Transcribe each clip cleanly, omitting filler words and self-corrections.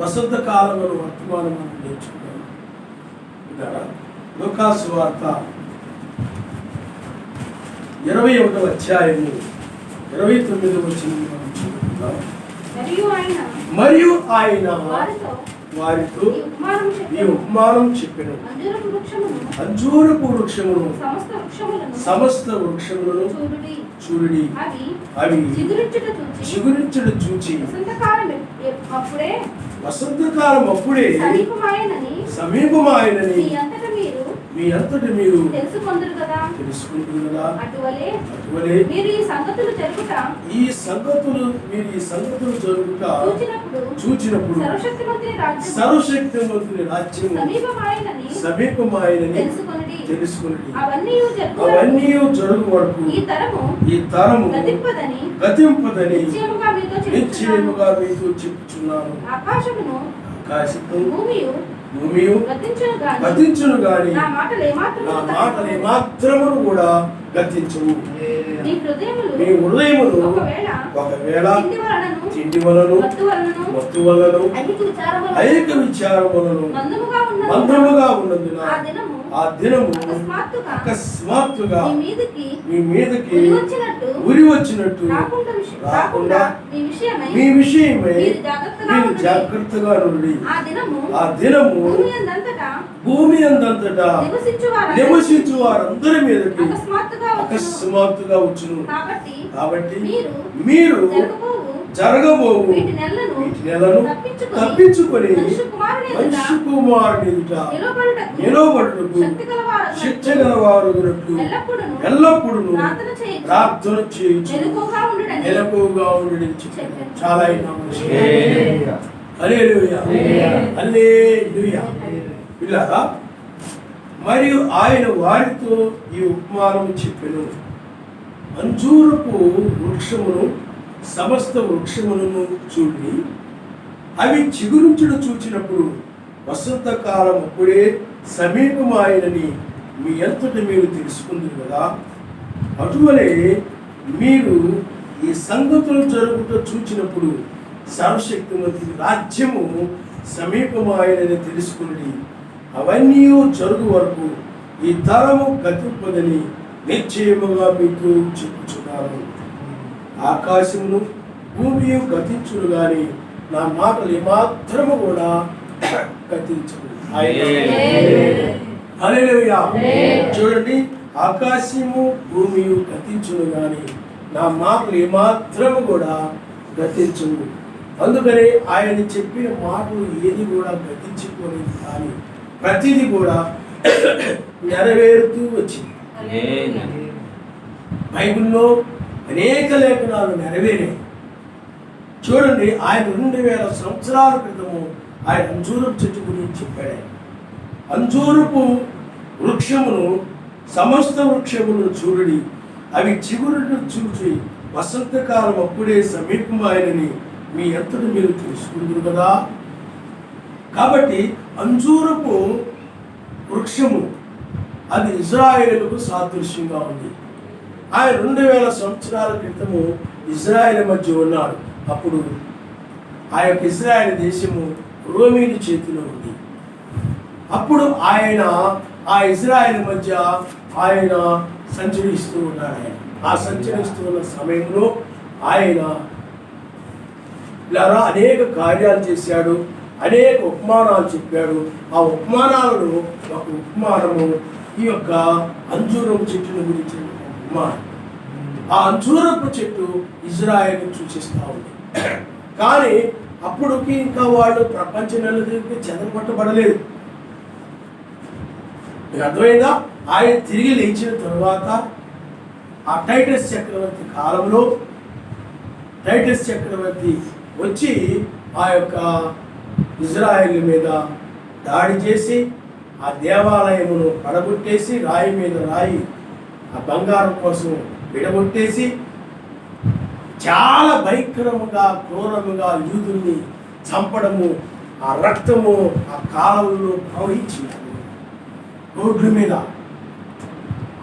వసంత కాలంలో వర్తమానం మనం నేర్చుకున్నాం. లూకాసు వార్త 21వ అధ్యాయము 29వ వచనం మనం చదువుకుందాం. మరియు ఆయన వారితో ఈ ఉపమానం చెప్పెను. అంజూరపు వృక్షమును సమస్త వృక్షములను చూడుడి, అవి చిగురించుట చూచి వసంతకాలం అప్పుడే సమీపమాయనని మీ అంతటి మీరు తెలుసుకుంటారు కదా. అటువలే మీరు ఈ సంగతులు జరుగుట చూచినప్పుడు సర్వశక్తిమంతుని రాజ్యం సమీపమాయనని తెలుసుకొనుడి. అవన్నీ జరుగు వరకు ఈ తరము గతింపదని నిశ్చయముగా మీతో చెప్పుచున్నాను. ఆకాశము భూమియు గతించును గాని నా మాటలు ఏమాత్రమును కూడా గతించును. మీ హృదయములు ఒకవేళ తిండి వలన మత్తు వలన ఐక విచారములను మందముగా ఉన్నందున ఆ దినము అకస్మాత్తుగా మీ మీదకి ఉరి వచ్చినట్టు రాకుండా మీ విషయమై మీరు జాగ్రత్తగా నుండి ఆ దినము భూమి అందంతటా నివసించు వారందరి మీదకి అకస్మాత్తుగా వచ్చును. కాబట్టి మీరు జరగబోవు వీటి నెలను తప్పించుకొని మనుష్య కుమారుని ఎదుట నిలబడుటకు శక్తి గలవారు ఎల్లప్పుడూ ప్రార్థన చేయుచు మెలకువగా ఉండడం చాలా హల్లెలూయా హల్లెలూయా. పిల్లరా, మరియు ఆయన వారితో ఈ ఉపమానం చెప్పెను. అంజూరపు వృక్షమును సమస్త వృక్షములను చూడి, అవి చిగురించుడు చూచినప్పుడు వసంతకాలం అప్పుడే సమీపమాయనని మీ అంతటి మీరు తెలుసుకుంది కదా. అటువలే మీరు ఈ సంగతులు జరుగుతూ చూచినప్పుడు సర్వశక్తిమంతుని రాజ్యము సమీపమాయనని తెలుసుకుని అవన్నీ జరుగు వరకు ఈ తరము గతింపదని నిశ్చయముగా మీకు చెప్పుచున్నాను. ఆకాశమును భూమియు గతించును గాని నా మాటలు ఏమాత్రము కూడా గతించదు. హల్లెలూయా. చూడండి, ఆకాశము భూమియు గతించును గాని నా మాటలు ఏమాత్రము కూడా గతించును. అందుకని ఆయన చెప్పిన మాటలు ఏది కూడా గతించిపోలేదు, కానీ ప్రతిదీ కూడా నెరవేరుతూ వచ్చింది. బైబిల్లో అనేక లేఖనాలు నెరవేరాయి. చూడండి, ఆయన 2000 సంవత్సరాల క్రితము ఆయన అంజూరపు చెట్టు గురించి చెప్పాడు. అంజూరపు వృక్షమును సమస్త వృక్షములను చూడడి, అవి చిగురును చూచి వసంతకాలం అప్పుడే సమీపమాయనని మీ అంతటి మీరు తెలుసుకుంటారు కదా. కాబట్టి అంజూరపు వృక్షము అది ఇజ్రాయేలుకు సాదృశ్యంగా ఉంది. ఆయన 2000 సంవత్సరాల క్రితము ఇజ్రాయేల్ మధ్య ఉన్నాడు. అప్పుడు ఆ యొక్క ఇజ్రాయేల్ దేశము రోమీల చేతిలో ఉంది. అప్పుడు ఆయన ఆ ఇజ్రాయేల్ మధ్య ఆయన సంచరిస్తూ ఉన్నాడు. ఆ సంచరిస్తూ ఉన్న సమయంలో ఆయన ఇలా అనేక కార్యాలు చేశాడు, అనేక ఉపమానాలు చెప్పాడు. ఆ ఉపమానాలలో ఒక ఉపమానము ఈ యొక్క అంజూరపు చెట్టును గురించి ఉపమానం. ఆ అంజూరపు చెట్టు ఇజ్రాయేల్ సూచిస్తూ ఉంది. కానీ అప్పుడుకి ఇంకా వాళ్ళు ప్రపంచ నెలకి చెదరపట్టబడలేదు. మీకు అర్థమైందా? ఆయన తిరిగి లేచిన తర్వాత ఆ టైటస్ చక్రవర్తి కాలంలో టైటస్ చక్రవర్తి వచ్చి ఆ యొక్క ఇజ్రాయేల్ మీద దాడి చేసి ఆ దేవాలయమును పడగొట్టేసి రాయి మీద రాయి ఆ బంగారం కోసం విడగొట్టేసి చాలా భయంకరముగా క్రూరముగా యూదుల్ని చంపడము, ఆ రక్తము ఆ కాలంలో ప్రవహించింది రోడ్ల మీద.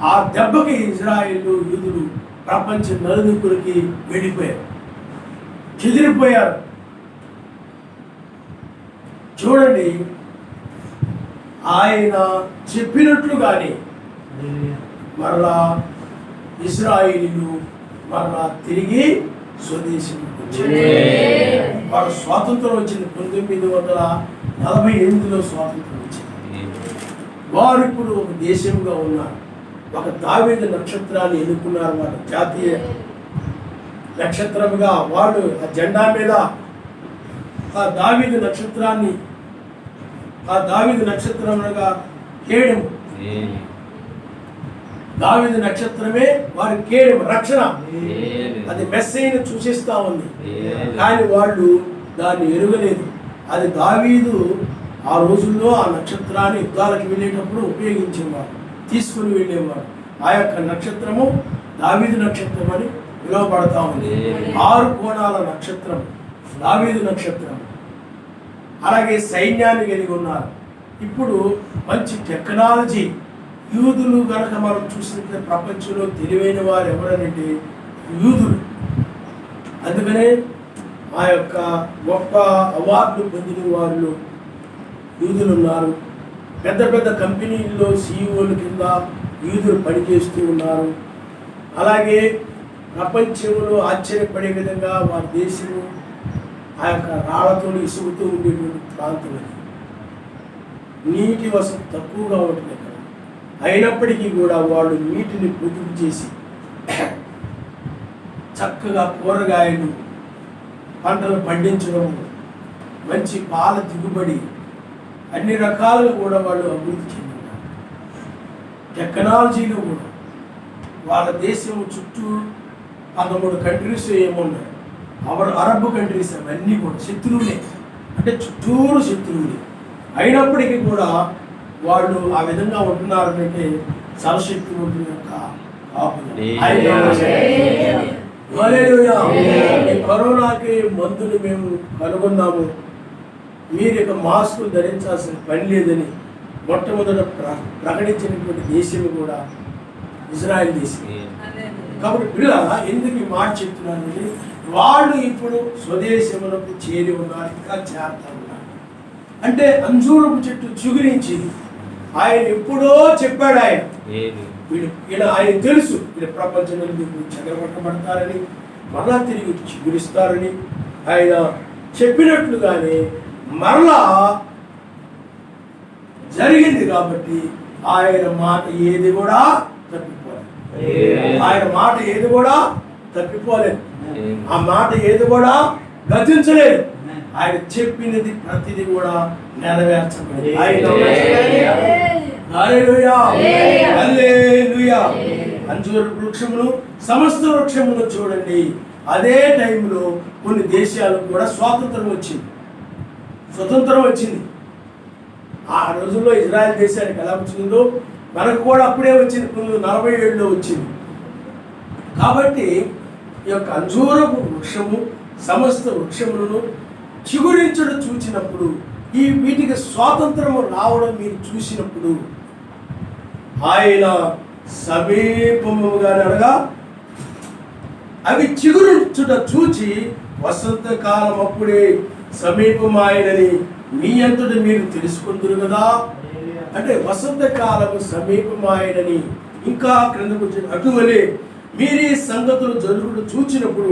ఆ దెబ్బకి ఇజ్రాయేలు యూదులు ప్రపంచ నలుదిక్కులకి వెళ్ళిపోయారు, చెదిరిపోయారు. చూడండి, ఆయన చెప్పినట్లుగానే మరలా ఇశ్రాయేలీయులు మరలా తిరిగి స్వదేశంలోకి వచ్చారు. వారు స్వాతంత్రం వచ్చింది 1948లో స్వాతంత్రం వచ్చింది. వారు ఇప్పుడు ఒక దేశంగా ఉన్నారు. ఒక దావీదు నక్షత్రాన్ని ఎన్నుకున్నారు. వారు జాతీయ నక్షత్రముగా వాళ్ళు ఆ జెండా మీద ఆ దావీదు నక్షత్రముగా కేడెం, దావీదు నక్షత్రమే వారి కేడెం, రక్షణ. అది మెస్సీని సూచిస్తా ఉంది. కానీ వాళ్ళు దాన్ని ఎరుగలేదు. అది దావీదు ఆ రోజుల్లో ఆ నక్షత్రాన్ని యుద్ధాలకు వెళ్ళేటప్పుడు ఉపయోగించేవారు, తీసుకుని వెళ్ళేవారు. ఆ యొక్క నక్షత్రము దావీదు నక్షత్రం అని పిలువబడతా ఉంది. 6 కోణాల నక్షత్రం దావీదు నక్షత్రం. అలాగే సైన్యాన్ని కలిగి ఉన్నారు. ఇప్పుడు మంచి టెక్నాలజీ. యూదులు కనుక మనం చూసినట్లయితే ప్రపంచంలో తెలివైన వారు ఎవరనంటే యూదులు. అందుకనే ఆ యొక్క గొప్ప అవార్డులు పొందిన వారిలో యూదులు ఉన్నారు. పెద్ద పెద్ద కంపెనీల్లో సీఈఓల కింద యూదులు పనిచేస్తూ ఉన్నారు. అలాగే ప్రపంచంలో ఆశ్చర్యపడే విధంగా వారి దేశము ఆ యొక్క రాళ్లతో ఇసుగుతూ ఉండేటువంటి ప్రాంతం అది. నీటి వసతి తక్కువగా ఉంటుంది అక్కడ. అయినప్పటికీ కూడా వాళ్ళు నీటిని పొదుపు చేసి చక్కగా కూరగాయలు పంటలు పండించడం, మంచి పాల దిగుబడి, అన్ని రకాలుగా కూడా వాళ్ళు అభివృద్ధి చెందుతారు. టెక్నాలజీలో కూడా వాళ్ళ దేశం చుట్టూ 13 కంట్రీస్ ఏమున్నాయి. అరబ్ కంట్రీస్ అవన్నీ కూడా శత్రువులే, అంటే చుట్టూరు శత్రువులే. అయినప్పటికీ కూడా వాళ్ళు ఆ విధంగా ఉంటున్నారంటే సర్వశక్తివంతుని యొక్క కరోనాకి మందులు మేము కనుగొన్నాము, మీరు ఇక మాస్కులు ధరించాల్సిన పని లేదని మొట్టమొదట ప్రకటించినటువంటి దేశం కూడా ఇజ్రాయెల్ దేశం. కాబట్టి పిల్లల ఎందుకు ఈ మాట చెప్తున్నానంటే వాళ్ళు ఇప్పుడు స్వదేశములకు చేరి ఉన్నారు, ఇంకా చేరుతా ఉన్నారు. అంటే అంజూరపు చెట్టు చిగురించి ఆయన ఎప్పుడో చెప్పాడు. ఆయన తెలుసు వీళ్ళు ప్రపంచంలో చెదరగొట్టబడతారని, మరలా తిరిగి చిగురిస్తారని ఆయన చెప్పినట్లుగానే మరలా జరిగింది. కాబట్టి ఆయన మాట ఏది కూడా తప్పిపోలేదు. ఆయన మాట ఏది కూడా తప్పిపోలేదు. ఆ మాట ఏది కూడా గతించలేదు. ఆయన చెప్పినది ప్రతిదీ కూడా నెరవేర్చబడింది. అంజూర వృక్షమును సమస్త వృక్షమును చూడండి. అదే టైంలో కొన్ని దేశాలకు కూడా స్వాతంత్రం వచ్చింది. ఆ రోజుల్లో ఇజ్రాయెల్ దేశానికి ఎలా వచ్చిందో మనకు కూడా అప్పుడే వచ్చింది. 1947లో వచ్చింది. కాబట్టి ఈ యొక్క అంజూరపు వృక్షము సమస్త వృక్షములను చిగురించడం చూచినప్పుడు, ఈ వీటికి స్వాతంత్రము రావడం మీరు చూసినప్పుడు ఆయన సమీపముగా అనగా అవి చిగురించుట చూచి వసంతకాలం అప్పుడే సమీపమాయనని మీ అంతటి మీరు తెలుసుకుందరు కదా. అంటే వసంతకాలము సమీపమాయనని ఇంకా క్రిందకు అటువలే మీరు ఈ సంగతులు జరుగుడు చూచినప్పుడు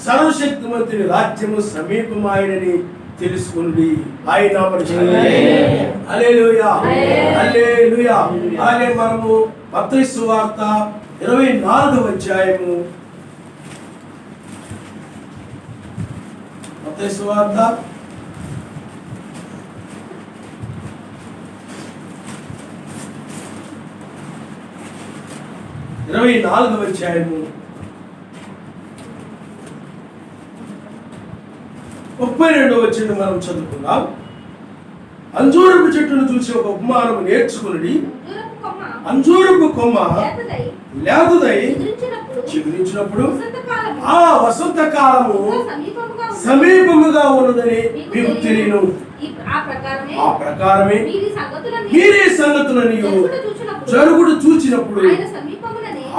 సర్వశక్తిమంతుని రాజ్యము సమీపమాయనని తెలుసుకుంది. ఆయన హల్లెలూయా హల్లెలూయా. అలాగే మనము మత్తయి సువార్త 24వ అధ్యాయము, మత్తయి సువార్త 24వ అధ్యాయము 32వ వచనం మనం చదువుకుందాం. అంజూరపు చెట్టును చూసి ఒక ఉపమానము నేర్చుకుని, అంజూరపు కొమ్మ లేతదై చిగురించినప్పుడు ఆ వసంత కాలము సమీపముగా ఉన్నదని మీకు తెలియను. ఆ ప్రకారమే మీరే సంగతులని జరుగుడు చూచినప్పుడు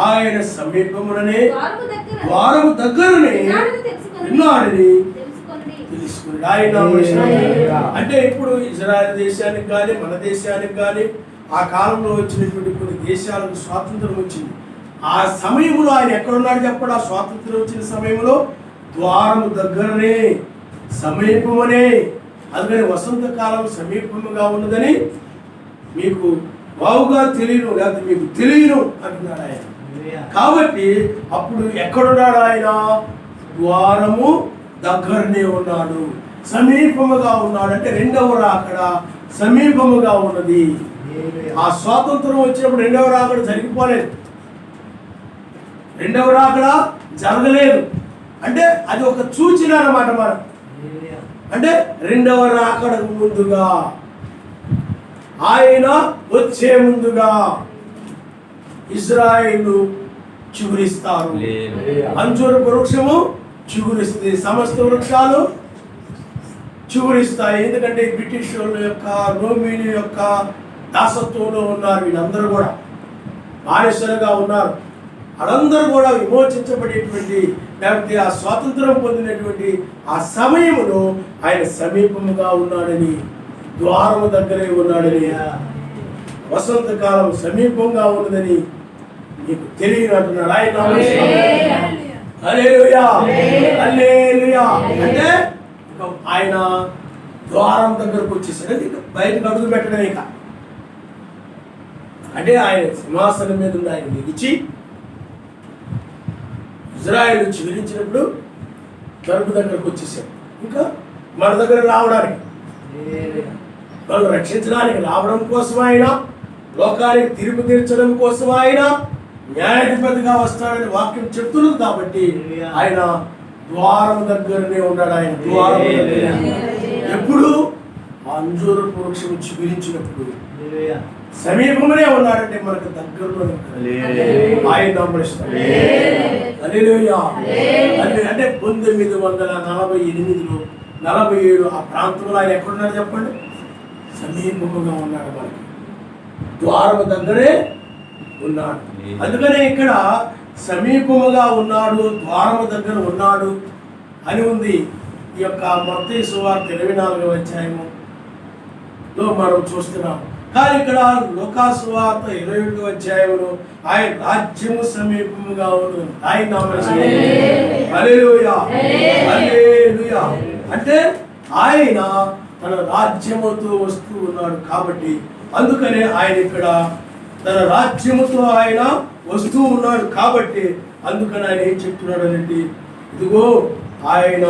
ఆయన సమీపముననే ద్వారము దగ్గరనే విన్నాడని తెలుసుకుని చేస్తున్నాడు ఆయన. అంటే ఇప్పుడు ఇజ్రాయెల్ దేశానికి కానీ మన దేశానికి కానీ ఆ కాలంలో వచ్చినటువంటి కొన్ని దేశాలకు స్వాతంత్రం వచ్చింది. ఆ సమయంలో ఆయన ఎక్కడున్నాడు చెప్పండి? ఆ స్వాతంత్రం వచ్చిన సమయంలో ద్వారము దగ్గరనే, సమీపమనే. అందుకని వసంతకాలం సమీపముగా ఉన్నదని మీకు బావుగా తెలియను, లేకపోతే మీకు తెలియను అంటున్నాడు ఆయన. కాబట్టి అప్పుడు ఎక్కడున్నాడు ఆయన? ద్వారము దగ్గరనే ఉన్నాడు, సమీపముగా ఉన్నాడు. అంటే రెండవ రాకడ సమీపముగా ఉన్నది. ఆ స్వాతంత్రం వచ్చినప్పుడు రెండవ రాకడ జరిగిపోలేదు, రెండవ రాకడ జరగలేదు. అంటే అది ఒక సూచన అన్నమాట. మనం అంటే రెండవ రాకడకు ముందుగా, ఆయన వచ్చే ముందుగా ఇజ్రాయేలు చిగురిస్తారు. అంజూరు వృక్షము చిగురిస్తుంది, సమస్త వృక్షాలు చిగురిస్తాయి. ఎందుకంటే బ్రిటిష్ వాళ్ళ యొక్క, రోమిల యొక్క దాసత్వంలో ఉన్నారు. వీళ్ళందరూ కూడా బానిసలుగా ఉన్నారు. వాళ్ళందరూ కూడా విమోచించబడేటువంటి, లేకపోతే ఆ స్వాతంత్రం పొందినటువంటి ఆ సమయంలో ఆయన సమీపముగా ఉన్నాడని, ద్వారము దగ్గరే ఉన్నాడని, వసంతకాలం సమీపంగా ఉన్నదని మీకు తెలియనంటున్నాడు ఆయన. హల్లెలూయా, హల్లెలూయా. అంటే ఆయన ద్వారం దగ్గరకు వచ్చేసాడు. ఇక బయటకు అడుగు పెట్టడం ఇక. అంటే ఆయన సింహాసనం మీద ఉన్న ఆయన నిలిచి ఇజ్రాయేల్ చివరించినప్పుడు తలుపు దగ్గరకు వచ్చేసాడు. ఇంకా మన దగ్గర రావడానికి, మనం రక్షించడానికి రావడం కోసం ఆయన, లోకానికి తీర్పు తీర్చడం కోసం ఆయన న్యాయాధిపతిగా వస్తాడని వాక్యం చెప్తున్నది. కాబట్టి ఆయన ద్వారం దగ్గరనే ఉన్నాడు. ఆయన ద్వారం ఎప్పుడు? అంజూరు వృక్షం చిగురించినప్పుడు సమీపంలోనే ఉన్నాడంటే మనకు దగ్గరలో ఆయన నమ్మడిస్తాడు. హల్లెలూయా. అంటే 1948లో 47 ఆ ప్రాంతంలో ఆయన ఎక్కడున్నాడు చెప్పండి? సమీపముగా ఉన్నాడు, మనకి ద్వారం దగ్గరే ఉన్నాడు. అందుకనే ఇక్కడ సమీపముగా ఉన్నాడు, ద్వారము దగ్గర ఉన్నాడు అని ఉంది. ఈ యొక్క మత్తయి సువార్త 24వ అధ్యాయంలో మనం చూస్తున్నాం. కానీ ఇక్కడ లూకా సువార్త 21వ అధ్యాయంలో ఆయన రాజ్యము సమీపముగా ఉన్నది. ఆయన హల్లెలూయా, హల్లెలూయా. అంటే ఆయన తన రాజ్యముతో వస్తూ ఉన్నాడు. కాబట్టి అందుకనే ఆయన ఇక్కడ తన రాజ్యముతో ఆయన వస్తూ ఉన్నాడు. కాబట్టి అందుకని ఆయన ఏం చెప్తున్నాడు అంటే, ఇదిగో ఆయన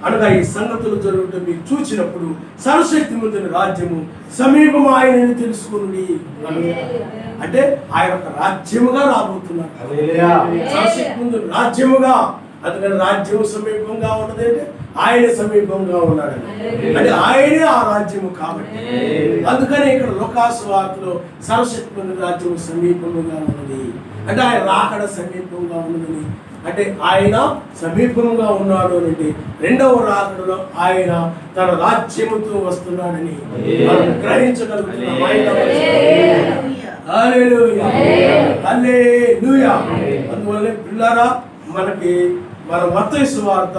అనగా ఈ సంగతులు జరుగుతూ మీరు చూసినప్పుడు సర్వశక్తిమంతుని రాజ్యము సమీపం ఆయనని తెలుసుకుని. అంటే ఆయన ఒక రాజ్యముగా రాబోతున్నాడు, సర్వశక్తిమంతుని రాజ్యముగా. అందుకని రాజ్యము సమీపంగా ఉన్నది అంటే ఆయన సమీపంగా ఉన్నాడు, అంటే ఆయనే ఆ రాజ్యము. కాబట్టి అందుకని ఇక్కడ లూకా సువార్తలో సర్వశక్తిమంతుని రాజ్యము సమీపముగా ఉన్నది అంటే ఆయన రాకడ సమీపంగా ఉన్నదని, అంటే ఆయన సమీపంగా ఉన్నాడు అంటే రెండవ రాకడలో ఆయన తన రాజ్యముతో వస్తున్నాడని మనం గ్రహించగలుగుతున్నాం. హల్లెలూయా, హల్లెలూయా. అందువల్ల పిల్లారా, మనకి మన మత్తయి సువార్త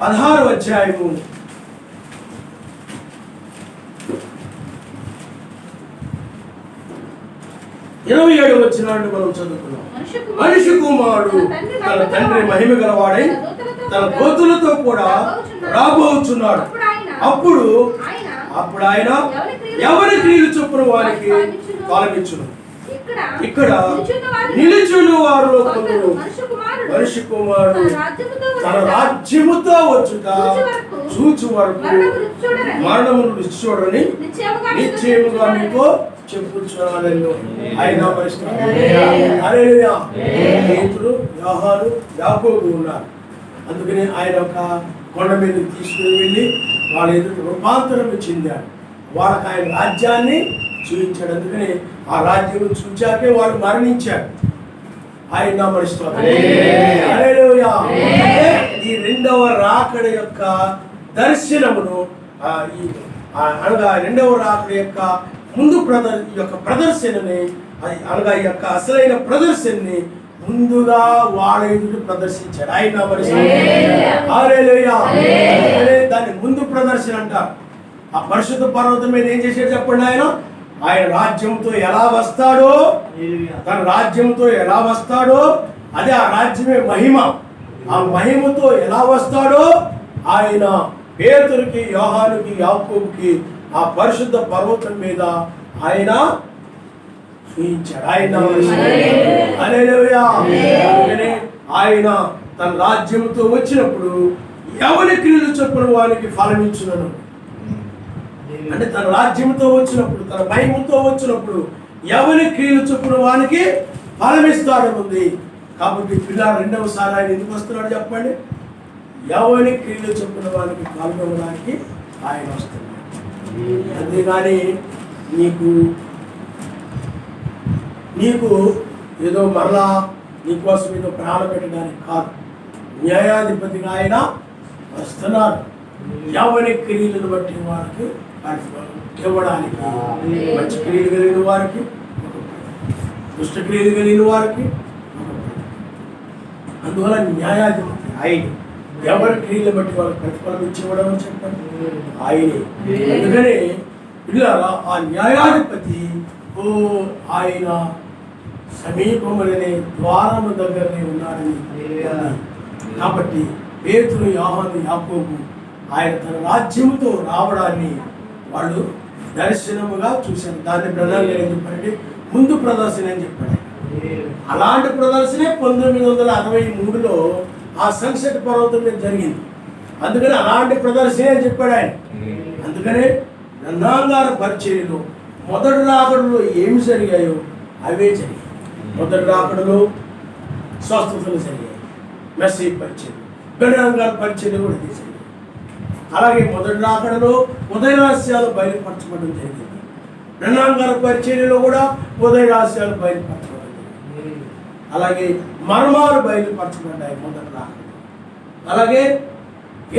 16వ అధ్యాయము 27వ వచనాన్ని మనం చదువుకున్నాం. మనిషి కుమారుడు తన తండ్రి మహిమ గలవాడై తన దూతలతో కూడా రాబోచున్నాడు. అప్పుడు ఆయన ఎవరి క్రియలు చొప్పున వారికి పాలనిచ్చును. ఇక్కడ నిలుచున్న వారిలో కొందరు మనిషి కుమారుడు తన రాజ్యముతో వచ్చుట చూచు వరకు మరణమును రుచి చూడని నిశ్చయముగా మీకు చెప్పుచున్నాను. ఆయన పేతురు, యోహాను, యాకోబు ఉన్నారు. అందుకని ఆయన ఒక కొండ మీద తీసుకుని వెళ్ళి వాళ్ళ ఎదుట రూపాంతరం చెందాడు. వాళ్ళకి ఆయన రాజ్యాన్ని చూపించాడు. అందుకని ఆ రాజ్యం చూచాకే వాళ్ళు మరణించారు. ఆయన నమస్కారం. ఈ రెండవ రాకడ యొక్క దర్శనమును అనగా రెండవ రాకడ యొక్క ముందు యొక్క ప్రదర్శనని అనగా ఈ యొక్క అసలైన ప్రదర్శనని ముందుగా వాళ్ళ ఎదుట ప్రదర్శించాడు. ఆయన హల్లెలూయా. దాన్ని ముందు ప్రదర్శన అంటారు. ఆ పరిశుద్ధ పర్వతం మీద ఏం చేశాడు చెప్పండి? ఆయన రాజ్యంతో ఎలా వస్తాడో, తన రాజ్యంతో ఎలా వస్తాడో, అదే ఆ రాజ్యమే మహిమ. ఆ మహిమతో ఎలా వస్తాడో ఆయన పేతురుకి, యోహానుకి, యాకోబుకి ఆ పరిశుద్ధ పర్వతం మీద ఆయన చూయించాడు. ఆయన తన రాజ్యంతో వచ్చినప్పుడు ఎవరి క్రియలు చొప్పున వానికి ఫలమిచ్చునను. అంటే తన రాజ్యంతో వచ్చినప్పుడు, తన మహిమతో వచ్చినప్పుడు ఎవరి క్రియలు చొప్పున వానికి ఫలమిస్తాడని ఉంది. కాబట్టి పిల్లలు రెండవసారి ఆయన ఎందుకు వస్తున్నాడు చెప్పండి? ఎవరి క్రియలు చొప్పున వానికి పాల్గొనడానికి ఆయన వస్తున్నాడు. అంతేగాని నీకు ఏదో మరలా నీకోసం ఏదో ప్రాణం పెట్టడానికి కాదు. న్యాయాధిపతిగా ఆయన వస్తున్నాడు. ఎవరి క్రియలను బట్టి వారికి ఇవ్వడానికి, మంచి క్రియలు కలిగిన వారికి, దుష్ట క్రియలు కలిగిన వారికి. అందువల్ల న్యాయాధిపతి ఆయన. ఎవరి క్రియలు బట్టి వాళ్ళకి ప్రతిఫలం ఇచ్చివ్వడం అని చెప్పండి ఆయనే. అందుకనే పిల్లల ఆ న్యాయాధిపతి ఆయన సమీపములనే ద్వారము దగ్గరనే ఉన్నాడని. కాబట్టి పేతురు, యోహాను, యాకోబు ఆయన తన రాజ్యముతో రావడాన్ని వాళ్ళు దర్శనముగా చూశారు. దాన్ని ప్రధానంగా ఏం చెప్పారంటే ముందు ప్రదర్శన అని చెప్పాడు. అలాంటి ప్రదర్శనే 1963లో ఆ సన్సెట్ పర్వతం మీద జరిగింది. అందుకని అలాంటి ప్రదర్శనే అని చెప్పాడు ఆయన. అందుకనే నన్నాంగార పరిచర్యలో మొదటి రాకడలో ఏమి జరిగాయో అవే జరిగాయి. మొదటి రాకడలో స్వస్థతలు జరిగాయి, మెస్సీ పరిచర్య, నన్నాంగార పరిచర్య కూడా జరిగాయి. అలాగే మొదటి రాకడలో ఉదయ రహస్యాలు బయలుపరచబడడం జరిగింది. నన్నాంగార పరిచర్యలో కూడా ఉదయ రహస్యాలు బయలుపరచబడడం జరిగింది. అలాగే మర్మాలు బయలుపరచబడ్డాయి మొదటి రాకడ. అలాగే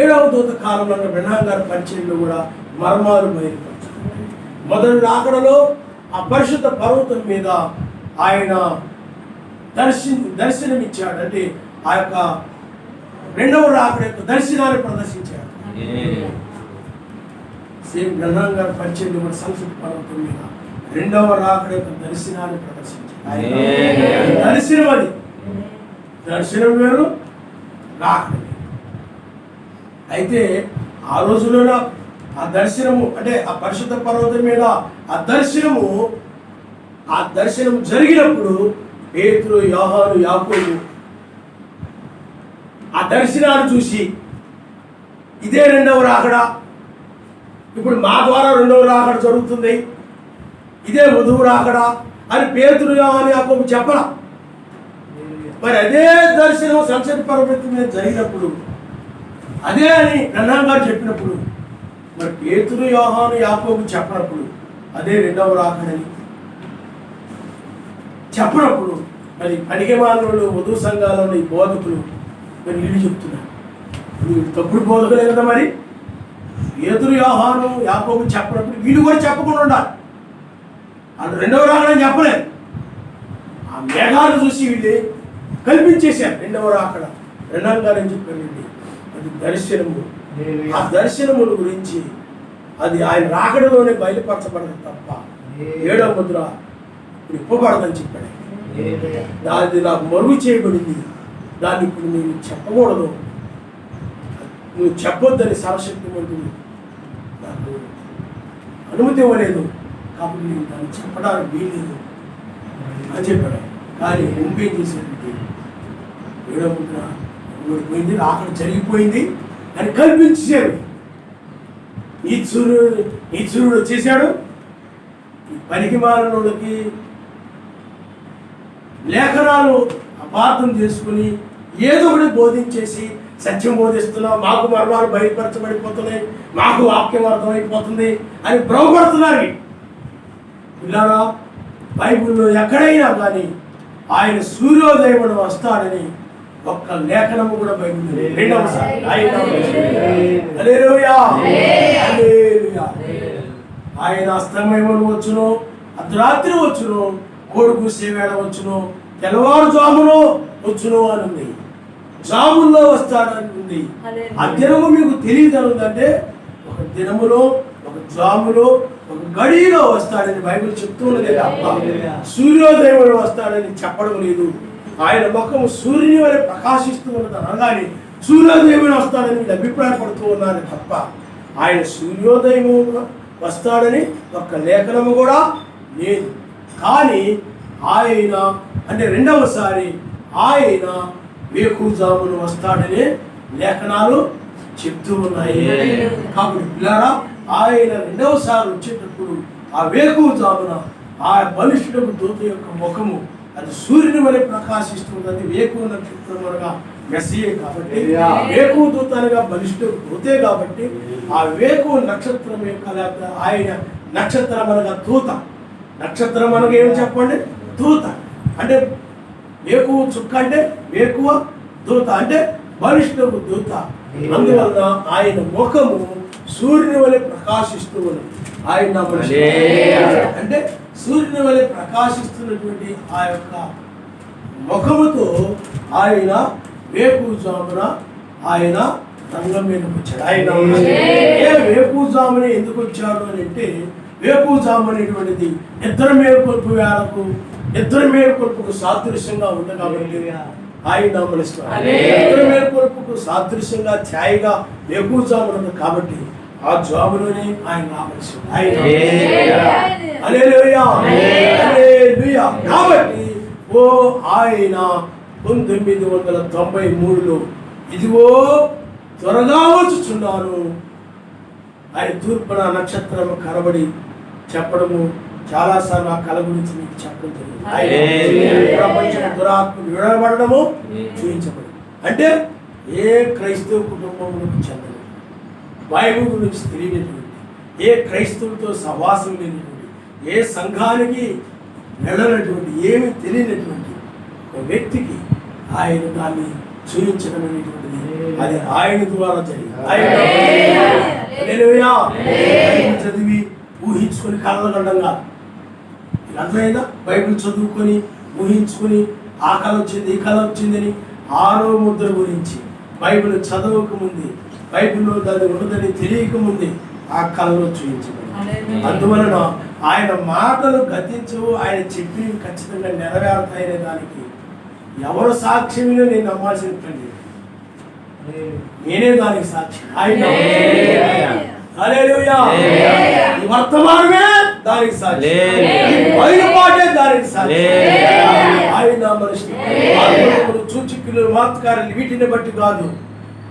7వ దూత కాలంలో నన్నాంగార పరిచర్యలో కూడా మర్మాలు బయలుపరచబడ్డాయి. మొదటి రాకడలో ఆ పరిశుద్ధ పర్వతం మీద ఆయన దర్శనమిచ్చాడు. అంటే ఆ యొక్క రెండవ రాకడ యొక్క దర్శనాన్ని ప్రదర్శించాడు. సేమ్ నన్నాంగార పరిచర్యలో కూడా సంస్కృత పర్వతం మీద రెండవ రాకడ యొక్క దర్శనాన్ని ప్రదర్శించాడు. దర్శనం అది, దర్శనం వేరు, రాకడ. అయితే ఆ రోజుల్లో ఆ దర్శనము అంటే ఆ పరిశుద్ధ పర్వతం మీద ఆ దర్శనము జరిగినప్పుడు పేతురు, యోహాను, యాకోబు ఆ దర్శనాన్ని చూసి ఇదే రెండవ రాకడ, ఇప్పుడు మా ద్వారా రెండవ రాకడ జరుగుతుంది, ఇదే వధువు రాకడ అని పేతురు, యోహాను, యాకోబు చెప్పరా? మరి అదే దర్శనం సన్సెట్ పర్వతం మీద జరిగినప్పుడు అదే అని నన్నాంగారు చెప్పినప్పుడు, మరి పేతురు, యోహాను, యాకోబు చెప్పినప్పుడు అదే రెండవ రాకడని చెప్పినప్పుడు మరి పనికిమాలినోళ్ళు, వధువు సంఘాలను, ఈ బోధకులు మరి వీళ్ళు చెప్తున్నారు, వీళ్ళు తప్పుడు బోధకులే కదా. మరి పేతురు, యోహాను, యాకోబు చెప్పినప్పుడు వీళ్ళు కూడా చెప్పకుండా ఉండాలి. వాళ్ళు రెండవ రాకడని చెప్పలేదు. ఆ మేఘాలు చూసి వీళ్ళు కల్పించేశారు రెండవ రాకడ. నన్నాంగారు అని చెప్పారండి, అది దర్శనము. ఆ దర్శనముల గురించి అది ఆయన రాకడలోనే బయలుపరచబడదు తప్ప 7వ ముద్ర ఇప్పుడు ఇవ్వబడదని చెప్పాడు. అది నాకు మరుగు చేయబడింది, దాన్ని ఇప్పుడు నేను చెప్పకూడదు, నువ్వు చెప్పొద్దని సర్వశక్తిమంతుడు నాకు అనుమతి ఇవ్వలేదు, కాబట్టి నేను దాన్ని చెప్పడానికి వీల్లేదు అని చెప్పాడు. కానీ ఇంకేం చేశాడంటే 7వ ముద్ర పోయింది, రాకడ జరిగిపోయింది అని కల్పించారు. నీచురుడు వచ్చేసాడు. పనికి మాలినోళ్ళకి లేఖనాలు అపార్థం చేసుకుని ఏదో ఒకటి బోధించేసి సత్యం బోధిస్తున్నాం, మాకు మర్మాలు బయలుపరచబడిపోతున్నాయి, మాకు వాక్యం అర్థమైపోతుంది అని భ్రమపడుతున్నారు. పిల్లారా, బైబిల్లో ఎక్కడైనా కానీ ఆయన సూర్యోదయమును వస్తాడని ఒక్క లేఖనము కూడా బైబిల్ రెండవసారి ఆయన అస్తమయమును వచ్చును, అర్ధరాత్రి వచ్చును, కోడి కూసే వేళ వచ్చును, తెల్లవారుజాములో వచ్చును అని ఉంది, జాముల్లో వస్తాడని ఉంది. ఆ దినము మీకు తెలియదు ఉందంటే ఒక దినములో, ఒక జాములో, ఒక గడిలో వస్తాడని బైబిల్ చెప్తూ ఉన్నది తప్ప సూర్యోదయంలో వస్తాడని చెప్పడం లేదు. ఆయన ముఖము సూర్యుని వలె ప్రకాశిస్తూ ఉన్నది అనగానే సూర్యోదయం వస్తాడని మీరు అభిప్రాయపడుతూ ఉన్నారు తప్ప ఆయన సూర్యోదయము వస్తాడని ఒక లేఖనము కూడా లేదు. కానీ ఆయన అంటే రెండవసారి ఆయన వేకువజామున వస్తాడని లేఖనాలు చెప్తూ ఉన్నాయి. కాబట్టి పిల్లరా, ఆయన రెండవసారి వచ్చేటప్పుడు ఆ వేకువజామున ఆ బలిష్ఠుడు దూత యొక్క ముఖము అది సూర్యుని వలె ప్రకాశిస్తుంది. అది వేకువ నక్షత్రం అనగా మెస్సియే కాబట్టి, వేకువ దూత అనగా బలిష్ఠుడు దూతే కాబట్టి ఆ వేకువ నక్షత్రం యొక్క ఆయన నక్షత్రం అనగా దూత. నక్షత్రం అనగా ఏమి చెప్పండి? దూత. అంటే వేకువ చుక్క అంటే వేకువ దూత అంటే బలిష్ఠుడు దూత. అందువలన ఆయన ముఖము సూర్యుని వలె ప్రకాశిస్తూ ఉన్నది. ఆయన అంటే సూర్యుని వలె ప్రకాశిస్తున్నటువంటి ఆ యొక్క ముఖముతో ఆయన వేకువజామున ఆయన రంగం మీదకి వచ్చాడు. ఆయన వేకువజామున ఎందుకు వచ్చాడు అని అంటే, వేకువజాము అనేటువంటిది నిద్ర మేల్కొల్పు వేళకు, నిద్ర మేల్కొల్పుకు సాదృశ్యంగా ఉంది కాబట్టి ఆయన నామనిస్తాడు. నిద్ర మేల్కొల్పుకు సాదృశ్యంగా ఛాయగా వేకువజామున కాబట్టి ఆ జాములోనే ఆయన నామనిస్తాడు. కాబట్టి ఓ ఆయన 1993లో ఇదిగో త్వరగా వచ్చుచున్నాను ఆయన తూర్పున నక్షత్రము కనబడి చెప్పడము చాలాసార్లు ఆ కళ గురించి మీకు చెప్పడం జరిగింది. ప్రపంచ దురాత్మలు విడబడము చూపించబడి అంటే ఏ క్రైస్తవ కుటుంబములకు చెందదు, బైబిల్ గురించి తెలియనటువంటి, ఏ క్రైస్తవులతో సహవాసం లేనటువంటి, ఏ సంఘానికి వెళ్ళనటువంటి, ఏమి తెలియనటువంటి ఒక వ్యక్తికి ఆయన దాన్ని చూపించడం అనేటువంటిది అది ఆయన ద్వారా జరిగింది. చదివి ఊహించుకొని కలగండంగా అర్థమైందా? బైబిల్ చదువుకొని ఊహించుకొని ఆ కళ వచ్చింది, ఈ కళ వచ్చిందని 6వ ముద్ర గురించి బైబిల్ చదవకముందే, బైబిల్లో దాన్ని ఉన్నదని తెలియకముందే ఆ కళలో చూపించబడింది. అందువలన ఆయన మాటలు గతించవు, ఆయన చెప్పినవి ఖచ్చితంగా నెరవేరుతాయనే దానికి ఎవరు సాక్ష్యమో నేను నమ్మాల్సిన పని, నేనే దానికి సాక్షి. ఆయన వర్తమానమే దానికి సాక్షి, బయలుపాటే దానికి సాక్షి. ఆయన సూచికలు మాత్కారాలు వీటిని బట్టి కాదు,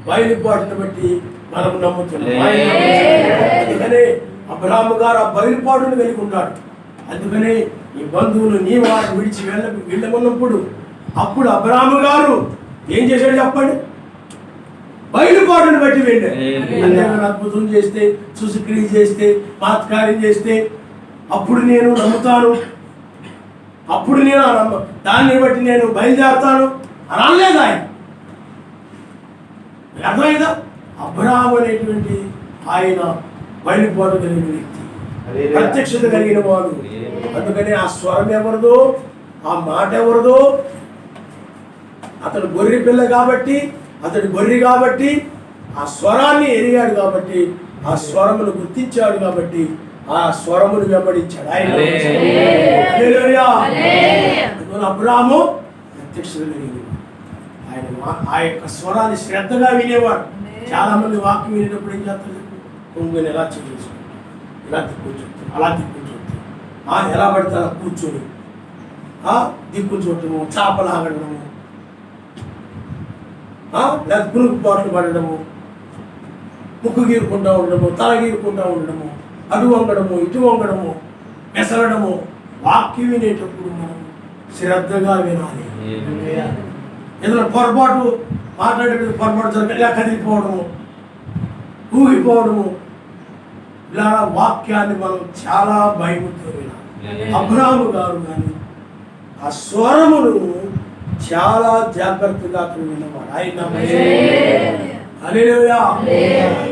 బయలుపాటుని బట్టి మనం నమ్ముతున్నాం. అందుకనే అబ్రహాము గారు ఆ బయలుపాటును కలిగి ఉన్నాడు. అందుకనే ఈ బంధువులు నీ వారు విడిచి వెళ్ళమన్నప్పుడు అప్పుడు అబ్రహాము గారు ఏం చేశాడు చెప్పండి? బయలుపాటును బట్టి వెళ్ళాడు. అంతేగాని అద్భుతం చేస్తే, సుసుక్రియ చేస్తే, మాత్కార్యం చేస్తే అప్పుడు నేను నమ్ముతాను, అప్పుడు నేను దాన్ని బట్టి నేను బయలుదేరుతాను అని అనలేదు ఆయన. అర్థమైందా? అబ్రహాము అనేటువంటి ఆయన బయలుపాటు కలిగిన వ్యక్తి, ప్రత్యక్షత కలిగిన వాడు. అందుకని ఆ స్వరం ఎవరిదో, ఆ మాట ఎవరిదో, అతడు గొర్రె పిల్ల కాబట్టి, అతడు గొర్రె కాబట్టి ఆ స్వరాన్ని ఎరిగాడు కాబట్టి, ఆ స్వరమును గుర్తించాడు కాబట్టి ఆ స్వరమును వెంబడించాడు ఆయన. అబ్రహాము ప్రత్యక్షత కలిగిన ఆయన ఆ యొక్క స్వరాన్ని శ్రద్ధగా వినేవాడు. చాలా మంది వాక్యం వినేటప్పుడు ఏం చేస్తారు? కొంగుని ఎలా చేసుకుంటారు, ఇలా దిక్కుని చూస్తారు, అలా దిక్కుని చూస్తారు, ఎలా పడితే అలా కూర్చొని దిక్కుని చూడటము, చాపలాగడము, లేదా పురుగు పాటలు పడడము, ముక్కు గీరుకుంటూ ఉండడము, తల గీరుకుంటూ ఉండడము, అటు వంగడము, ఇటు వంగడము, మెసలడము. వాక్యం వినేటప్పుడు మనం శ్రద్ధగా వినాలి. ఏదైనా పొరపాటు మాట్లాడేది పొరపాటు జరగ కదిలిపోవడము, ఊగిపోవడము, ఇలా వాక్యాన్ని మనం చాలా భయముతో వినాలి. అబ్రహాము గారు కానీ ఆ స్వరమును చాలా జాగ్రత్తగా విన్నవాడు ఆయన. హల్లెలూయా.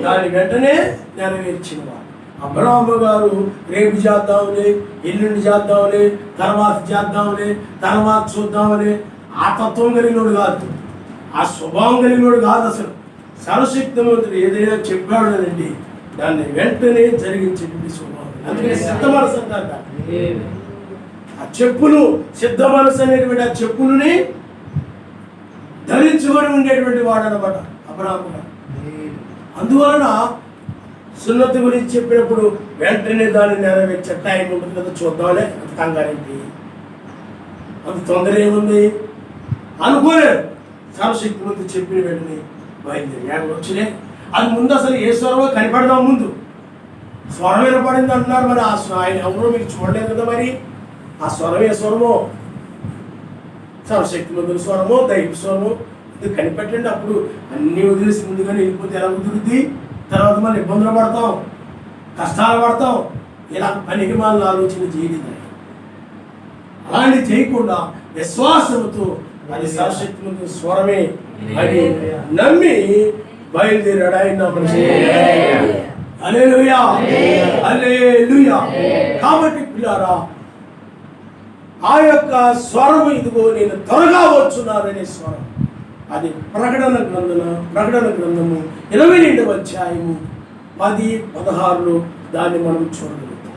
దాని వెంటనే నెరవేర్చినవాడు. అబ్రహాము గారు రేపు చేద్దామని, ఎల్లుండి చేద్దామని, తర్వాత చూద్దామని ఆ తత్వం కలిగినోడు కాదు, ఆ స్వభావం కలిగినోడు కాదు. అసలు సర్వశక్తిమంతుడు ఏదైనా చెప్పాడు కదండి, దాన్ని వెంటనే జరిగించేటువంటి స్వభావం. అందుకని సిద్ధ మనసు అంటారు. ఆ చెప్పులు, సిద్ధ మనసు అనేటువంటి ఆ చెప్పులని ధరించుకొని ఉండేటువంటి వాడు అనమాట అబ్రహాము గారు. అందువలన సున్నతి గురించి చెప్పినప్పుడు వెంటనే దాన్ని నెరవేర్చే టైం ఉంటుంది కదా, చూద్దామనే. అంత కంగారేంటి, అంత తొందర ఏముంది అనుకోలేదు. సర్వశక్తిమంతుడు చెప్పిన వెంటనే బయలుదేరి వచ్చినాయి. అది ముందు అసలు ఏ స్వరమో కనిపెడదాం. ముందు స్వరం వినపడింది అంటున్నారు. మరి ఆయన ఎవరో మీకు చూడలేదు కదా, మరి ఆ స్వరం ఏ స్వరమో, సర్వశక్తిమంతుల స్వరమో దైవ స్వరమో ఇది కనిపెట్టండి. అప్పుడు అన్నీ వదిలేసి ముందుగానే వెళ్ళిపోతే ఎలా కుదురుద్ది? తర్వాత మళ్ళీ ఇబ్బందులు పడతాం, కష్టాలు పడతాం. ఇలా పనికి మళ్ళీ ఆలోచన చేయలేదు. అలాంటి చేయకుండా విశ్వాసంతో అది సర్వశక్తిమంతుల స్వరమే అని నమ్మి బయలుదేరాడు ఆయన. హల్లెలూయా, హల్లెలూయా. కాబట్టి పిల్లారా, ఆ యొక్క స్వరం ఇదిగో నేను త్వరగా వచ్చున్నాననే స్వరం, అది ప్రకటన గ్రంథము 22వ అధ్యాయము 10-16 దాన్ని మనం చూడగలుగుతాం.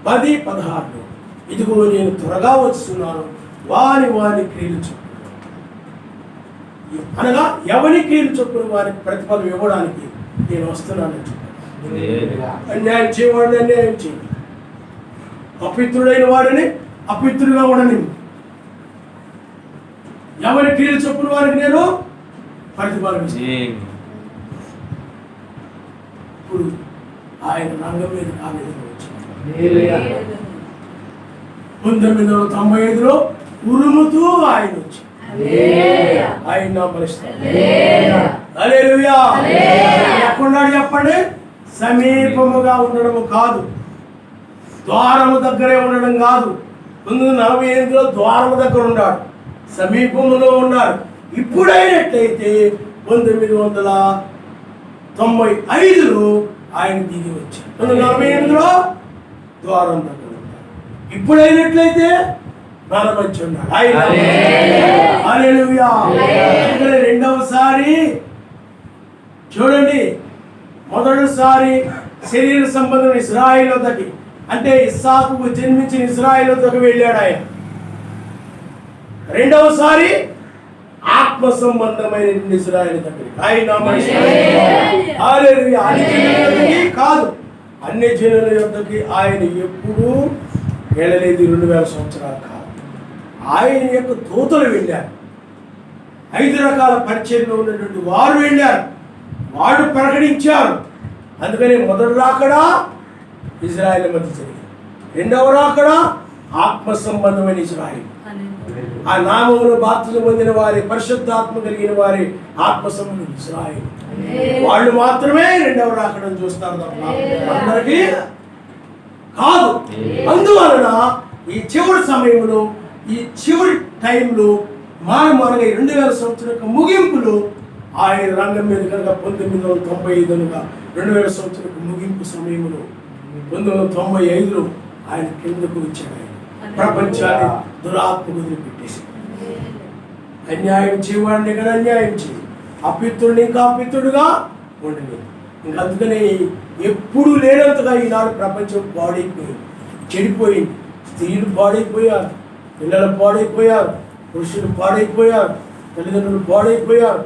10-16 ఇదిగో నేను త్వరగా వస్తున్నాను, వాని క్రియలు చొప్పున, అనగా ఎవరి క్రియలు చొప్పున వారికి ప్రతిఫలం ఇవ్వడానికి నేను వస్తున్నానని చెప్పాను. అన్యాయం చేయవాడిని అన్యాయం చేయండి, అపిత్రుడైన వాడిని అపిత్రుడిగా ఉండని, ఎవరి క్రియలు చొప్పున వారికి నేను ప్రతిఫలం ఇస్తాను. ఇప్పుడు ఆయన రంగం మీద ఆ విధంగా వచ్చాడు. 1995లో ఉరుముతూ ఆయన వచ్చి ఆయన ఎక్కడున్నాడు చెప్పండి? సమీపముగా ఉండడము కాదు, ద్వారము దగ్గరే ఉండడం కాదు. 1948లో ద్వారము దగ్గర ఉన్నాడు, సమీపములో ఉన్నాడు. ఇప్పుడైనట్లయితే 1995లో ఆయన దిగి వచ్చాడు. 1948లో ద్వారం దగ్గర ఉన్నాడు. ఇప్పుడైనట్లయితే మన మధ్య ఉన్నాడు ఆయన. హల్లెలూయా. రెండవసారి చూడండి, మొదటిసారి శరీర సంబంధం ఇశ్రాయేలు వద్దకి, అంటే ఇస్సాకుకు జన్మించిన ఇశ్రాయేలు వద్దకు వెళ్ళాడు ఆయన. రెండవసారి ఆత్మ సంబంధమైన ఇశ్రాయేలు దగ్గరికి ఆయన. హల్లెలూయా. అన్ని జనుల యొద్దకి కాదు, అన్ని జనుల యొద్దకి ఆయన ఎప్పుడూ వెళ్ళలేదు. 2000 సంవత్సరాలు కాదు. ఆయన యొక్క దూతలు వెళ్ళారు, 5 రకాల పరిచయంలో ఉన్నటువంటి వారు వెళ్ళారు, వాడు ప్రకటించారు. అందుకని మొదటి రాకడా ఇజ్రాయేల్ మధ్య జరిగింది, రెండవ రాకడా ఆత్మ సంబంధమైన ఇజ్రాయేల్. ఆ నామమును బాప్తిజం పొందిన వారి, పరిశుద్ధాత్మ కలిగిన వారి ఆత్మ సంబంధం ఇజ్రాయేల్. వాళ్ళు మాత్రమే రెండవ రాకడం చూస్తారు తప్ప అందరికీ కాదు. అందువలన ఈ చివరి సమయంలో, ఈ చివరి టైంలో మానమానగా 2000 సంవత్సరాల ముగింపులో ఆయన రంగం మీద కనుక 1995 2000 సంవత్సరాల ముగింపు సమయంలో 1995లో ఆయన కిందకు వచ్చాడు. ఆయన ప్రపంచాన్ని దురాత్మ వదిలిపెట్టేసి, అన్యాయం చేయవాడిని ఇక్కడ అన్యాయం చేయి, అపిత్రుడిని ఇంకా అపిత్రుడుగా ఉండలేదు. ఇంకా అందుకని ఎప్పుడు లేనంతగా ఈనాడు ప్రపంచం పాడైపోయింది, చెడిపోయింది. స్త్రీలు పాడైపోయారు, పిల్లలు పాడైపోయారు, పురుషులు పాడైపోయారు, తల్లిదండ్రులు పాడైపోయారు.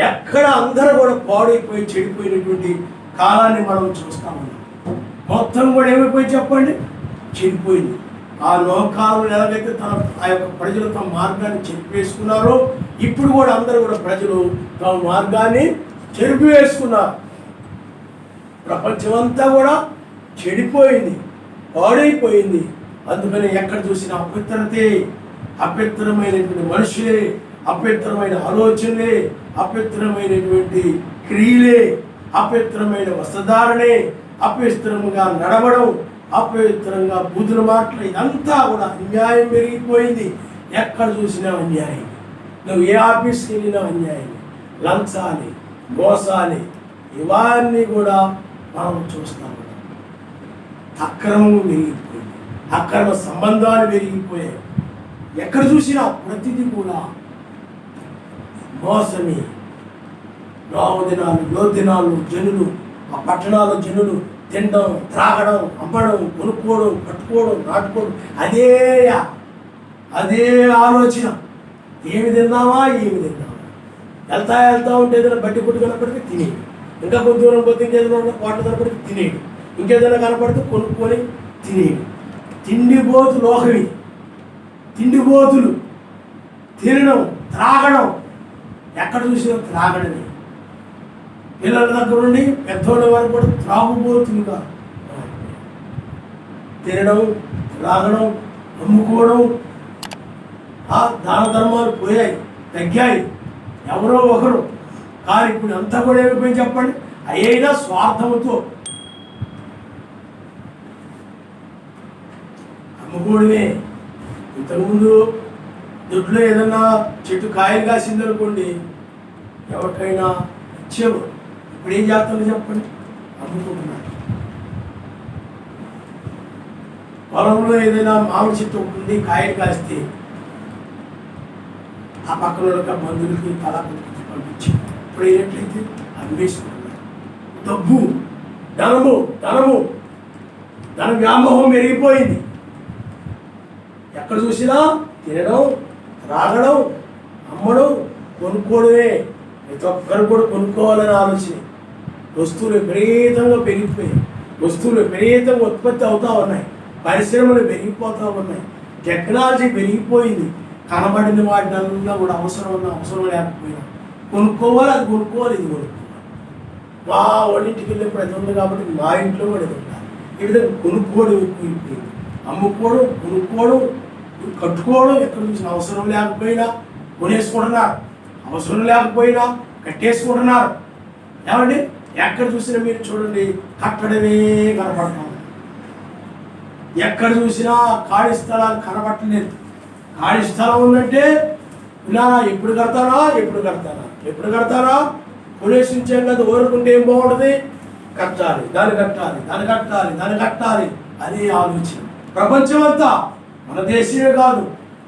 ఎక్కడ అందరూ కూడా పాడైపోయి చెడిపోయినటువంటి కాలాన్ని మనం చూస్తా ఉన్నాం. మొత్తం కూడా ఏమైపోయి చెప్పండి, చెడిపోయింది. ఆ లోకాలను ఎలాగైతే ఆ యొక్క ప్రజలు తమ మార్గాన్ని చెరిపివేసుకున్నారో, ఇప్పుడు కూడా అందరూ కూడా ప్రజలు తమ మార్గాన్ని చెరిపివేసుకున్నారు. ప్రపంచం అంతా కూడా చెడిపోయింది, పాడైపోయింది. అందుకని ఎక్కడ చూసినా అపవిత్రతే, అపవిత్రమైనటువంటి మనుషులే, అపవిత్రమైన ఆలోచనలే, అపవిత్రమైనటువంటి క్రియలే, అపవిత్రమైన వస్త్రధారణే, అపవిత్రముగా నడవడం, అపవిత్రంగా బూతులు మాటలు, ఇదంతా కూడా అన్యాయం పెరిగిపోయింది. ఎక్కడ చూసినా అన్యాయం. నువ్వు ఏ ఆఫీస్కి వెళ్ళినా అన్యాయం, లంచాలి, మోసాలి, ఇవన్నీ కూడా మనం చూస్తాము. అక్రమము పెరిగిపోయింది, అక్రమ సంబంధాలు పెరిగిపోయాయి. ఎక్కడ చూసినా ప్రతిదీ కూడా మోసమే. దినాలు జనులు, ఆ పట్టణాల జనులు తినడం, త్రాగడం, అమ్మడం, కొనుక్కోవడం, కట్టుకోవడం, నాటుకోవడం, అదే ఆలోచన. ఏమి తిందామా. వెళ్తా ఉంటే ఏదైనా బట్టి కొట్టు కనపడితే తినేది, ఇంకా కొంత దూరం పోతే ఇంకేదైనా కోట కనపడితే తినేది, ఇంకేదైనా కనపడితే కొనుక్కొని తినేది. తిండిపోతు లోకవి, తిండిపోతులు తినడం, త్రాగడం. ఎక్కడ చూసినా త్రాగడమే. పిల్లల దగ్గర నుండి పెద్దోళ్ళ వరకు కూడా త్రాగుబోతులుగా తినడం, త్రాగడం, అమ్ముకోవడం. దాన ధర్మాలు పోయాయి, తగ్గాయి. ఎవరో ఒకరు. కానీ ఇప్పుడు అంతా కూడా ఏమైపోయింది చెప్పండి, అయినా స్వార్థముతో అమ్ముకోవడమే. ఇంతకుముందు దొడ్లో ఏదన్నా చెట్టు కాయలు కాసిందనుకోండి, ఎవరికైనా ఇచ్చేవారు. ఇప్పుడు ఏం చేస్తారో చెప్పండి, అమ్ముకుంటున్నారు. పొలంలో ఏదైనా మామిడి చెట్టు ఉంటుంది, కాయలు కాస్తే ఆ పక్కన బంధువులకి తలా పంపించి ఇప్పుడు ఏంటైతే అన్వేషిస్తున్నారు. డబ్బు, ధన వ్యామోహం పెరిగిపోయింది. ఎక్కడ చూసినా తినడం, త్రాగడం, అమ్మడం, కొనుక్కోవడమే. ప్రతి ఒక్కరు కూడా కొనుక్కోవాలని ఆలోచన. వస్తువులు విపరీతంగా పెరిగిపోయాయి, వస్తువులు విపరీతంగా ఉత్పత్తి అవుతూ ఉన్నాయి, పరిశ్రమలు పెరిగిపోతూ ఉన్నాయి, టెక్నాలజీ పెరిగిపోయింది. కనబడిన వాటినల్లా కూడా అవసరం లేకపోయినా కొనుక్కోవాలి, అది కొనుక్కోవాలి, ఇది కొనుక్కోవాలి. మా వాళ్ళింటికి వెళ్ళినప్పుడు అది ఉంది కాబట్టి మా ఇంట్లో కూడా ఇది ఉండాలి. ఈ విధంగా కొనుక్కోవడం ఎక్కువైపోయింది. అమ్ముకోవడం, కొనుక్కోవడం, కట్టుకోవడం. ఎక్కడ చూసిన అవసరం లేకపోయినా కొనేసుకుంటున్నారు, అవసరం లేకపోయినా కట్టేసుకుంటున్నారు. ఏమండి, ఎక్కడ చూసినా మీరు చూడండి, కట్టడమే కనపడతాం. ఎక్కడ చూసినా ఖాళీ స్థలాలు కనబట్టలేదు. ఖాళీ స్థలం ఉందంటే ఇలా ఎప్పుడు కడతారా కొనేసించాం కదా, ఊరుకుంటే ఏం బాగుంటుంది, దాన్ని కట్టాలి అదే ఆలోచన. ప్రపంచం అంతా, మన దేశమే కాదు,